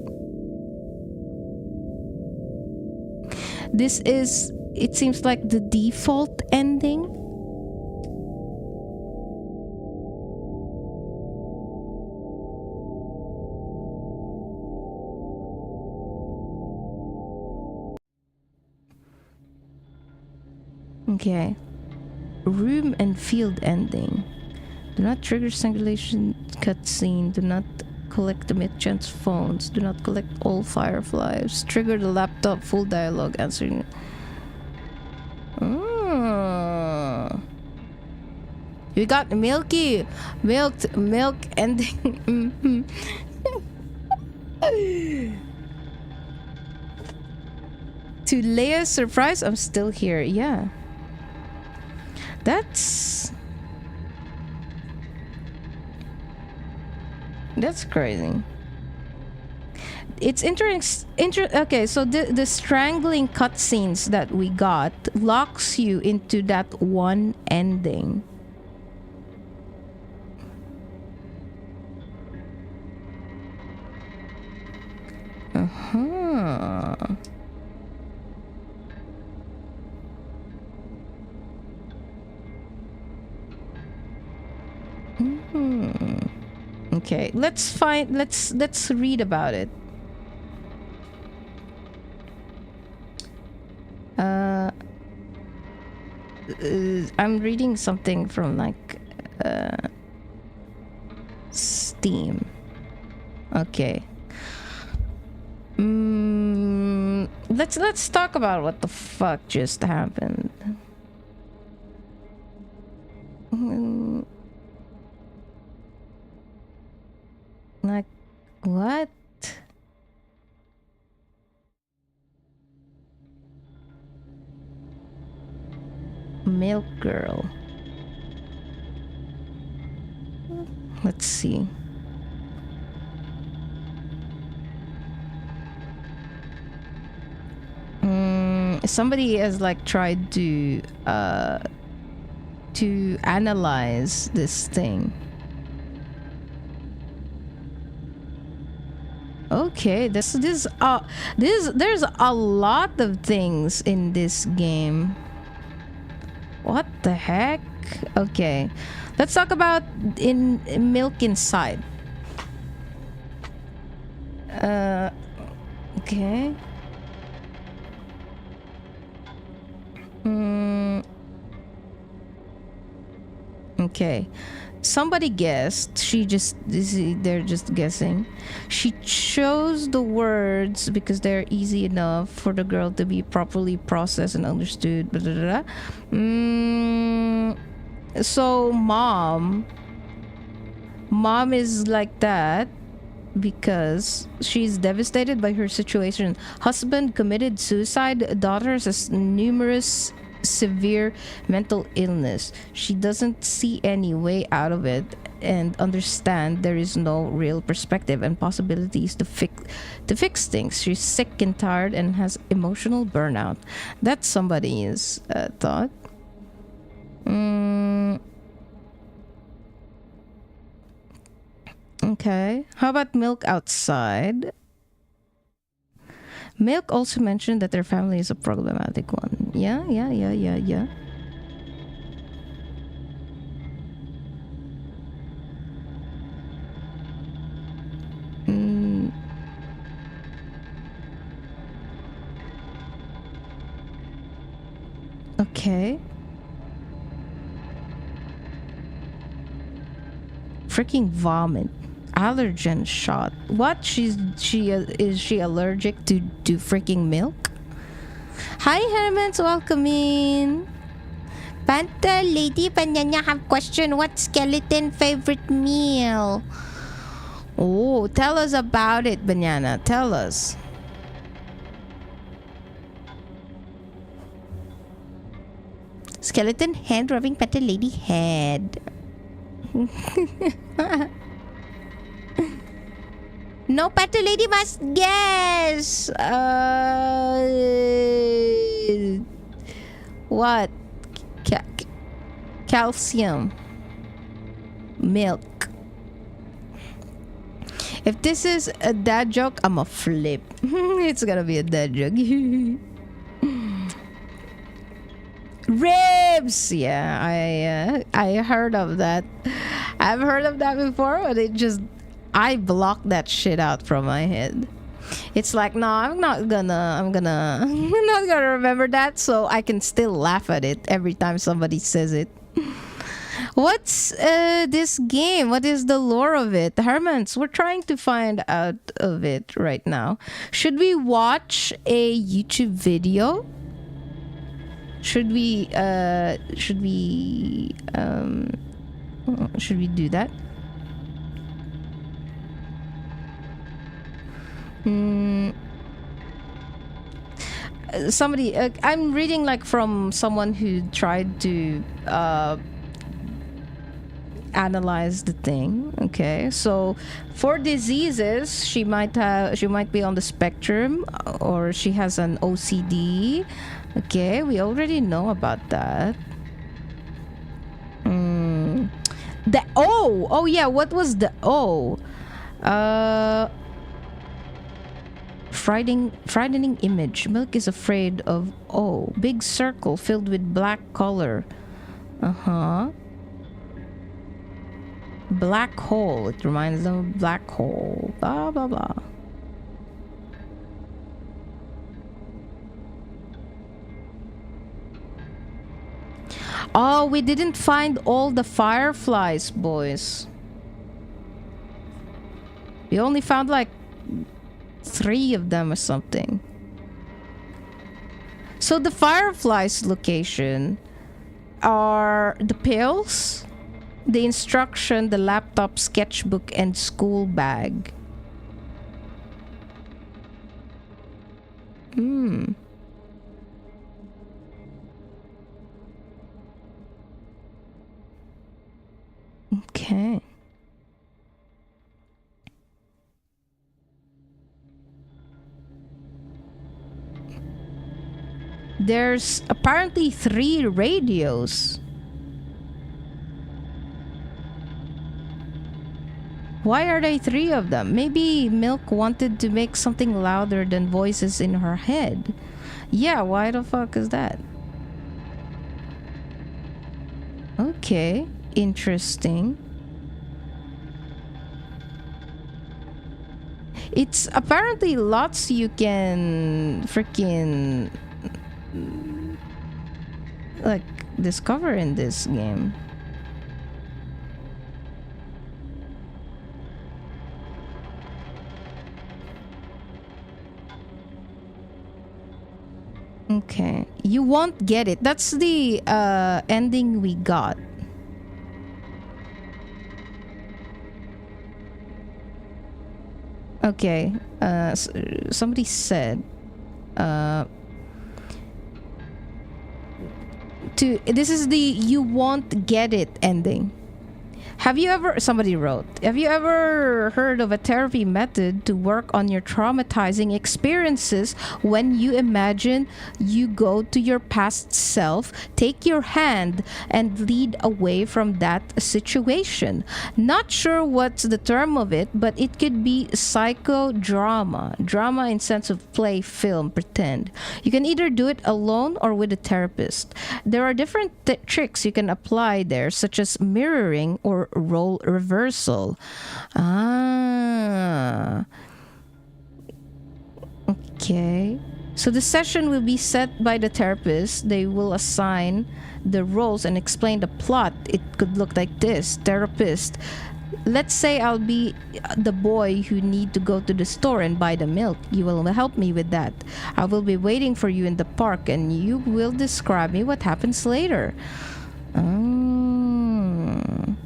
This is, it seems like the default ending. Okay. Room and field ending. Do not trigger strangulation cutscene. Do not collect the mid-chance phones. Do not collect all fireflies. Trigger the laptop full dialogue answering. We got milk ending. To Leia's surprise, I'm still here. Yeah. That's crazy. It's okay, so the strangling cutscenes that we got locks you into that one ending. Okay, let's read about it. I'm reading something from like Steam. Okay. Let's talk about what the fuck just happened. Like, what? Milk girl. Let's see. Somebody has like tried to analyze this thing. Okay, there's a lot of things in this game. What the heck? Okay, let's talk about in Milk Inside. Okay. Okay. Somebody guessed. They're just guessing. She chose the words because they're easy enough for the girl to be properly processed and understood. Blah, blah, blah. So mom is like that because she's devastated by her situation. Husband committed suicide. Daughter has numerous severe mental illness. She doesn't see any way out of it and understand there is no real perspective and possibilities to fix things. She's sick and tired and has emotional burnout. That's somebody's thought. Okay, how about Milk Outside? Milk also mentioned that their family is a problematic one. Yeah. Okay. Freaking vomit. Allergen shot. What? Is she allergic to freaking milk? Hi Hermans, welcome in. Panta Lady Banana have question. What skeleton favorite meal? Oh, tell us about it, Banana. Tell us. Skeleton head rubbing Panta Lady head. No, Panta Lady must guess. What? Calcium. Milk. If this is a dad joke, I'm a flip. It's gonna be a dad joke. Ribs. Yeah, I heard of that. I've heard of that before, but I blocked that shit out from my head. It's like, no, I'm not gonna remember that, so I can still laugh at it every time somebody says it. What's this game? What is the lore of it? Hermans, we're trying to find out of it right now. Should we watch a YouTube video? Should we do that? Somebody, I'm reading like from someone who tried to analyze the thing. Okay, so for diseases, she might be on the spectrum, or she has an OCD. Okay, we already know about that. Yeah, what was the frightening image. Milk is afraid of big circle filled with black color. Black hole. It reminds them of black hole. Blah blah blah. Oh, we didn't find all the fireflies, boys. We only found like 3 of them or something. So the fireflies location are the pills, the instruction, the laptop, sketchbook, and school bag. Okay. There's apparently 3 radios. Why are there 3 of them? Maybe Milk wanted to make something louder than voices in her head. Yeah, why the fuck is that? Okay, interesting. It's apparently lots you can freaking like discover in this game. Okay, you won't get it. That's the ending we got. Okay, somebody said this is the you won't get it ending. Somebody wrote, have you ever heard of a therapy method to work on your traumatizing experiences when you imagine you go to your past self, take your hand, and lead away from that situation? Not sure what's the term of it, but it could be psychodrama. Drama in sense of play, film, pretend. You can either do it alone or with a therapist. There are different tricks you can apply there, such as mirroring or role reversal. Okay. So the session will be set by the therapist. They will assign the roles and explain the plot. It could look like this. Therapist, let's say I'll be the boy who need to go to the store and buy the milk. You will help me with that. I will be waiting for you in the park and you will describe me what happens later. Mm.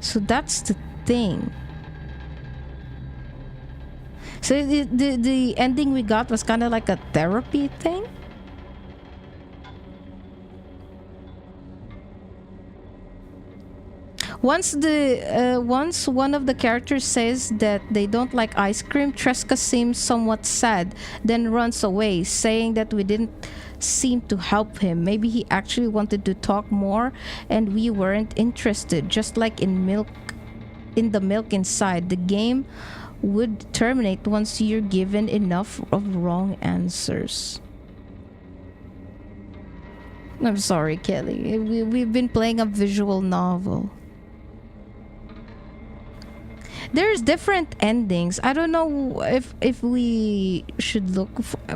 So that's the thing. So the ending we got was kind of like a therapy thing. Once one of the characters says that they don't like ice cream, Tresca seems somewhat sad, then runs away, saying that we didn't seem to help him. Maybe he actually wanted to talk more and we weren't interested. Just like in the milk inside, the game would terminate once you're given enough of wrong answers. I'm sorry, Kelly. We've been playing a visual novel. There's different endings. I don't know if we should look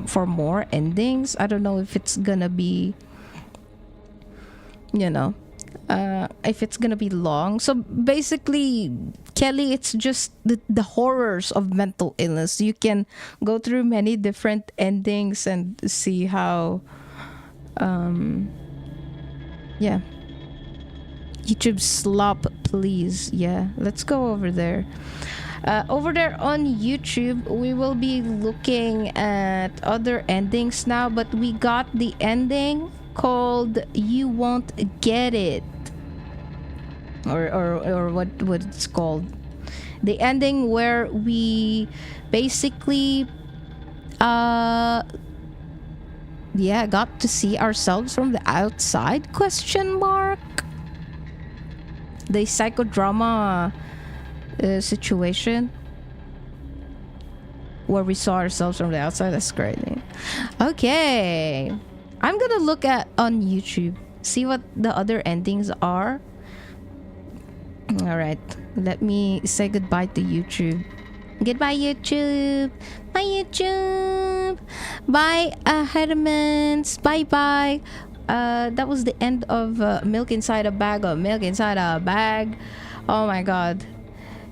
for more endings. I don't know if it's gonna be, if it's gonna be long. So basically, Kelly, it's just the horrors of mental illness. You can go through many different endings and see how, yeah. YouTube slop, please. Yeah, let's go over there. Over there on YouTube, we will be looking at other endings now, but we got the ending called "You Won't Get It," or what it's called. The ending where we basically, got to see ourselves from the outside? Question mark. The psychodrama situation where we saw ourselves from the outside. That's great. Okay, I'm gonna look at on YouTube, see what the other endings are. All right, let me say goodbye to YouTube. Goodbye, YouTube. Bye, YouTube. Bye, Hermans. Bye bye. That was the end of Milk Inside a Bag of Milk Inside a Bag. Oh my god.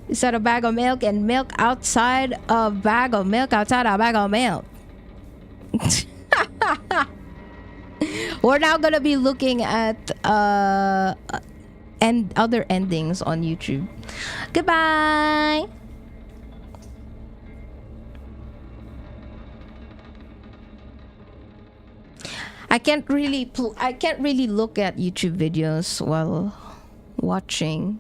Inside a bag of milk and milk outside a bag of milk outside a bag of milk. We're now gonna be looking at and other endings on YouTube. Goodbye. I can't really look at YouTube videos while watching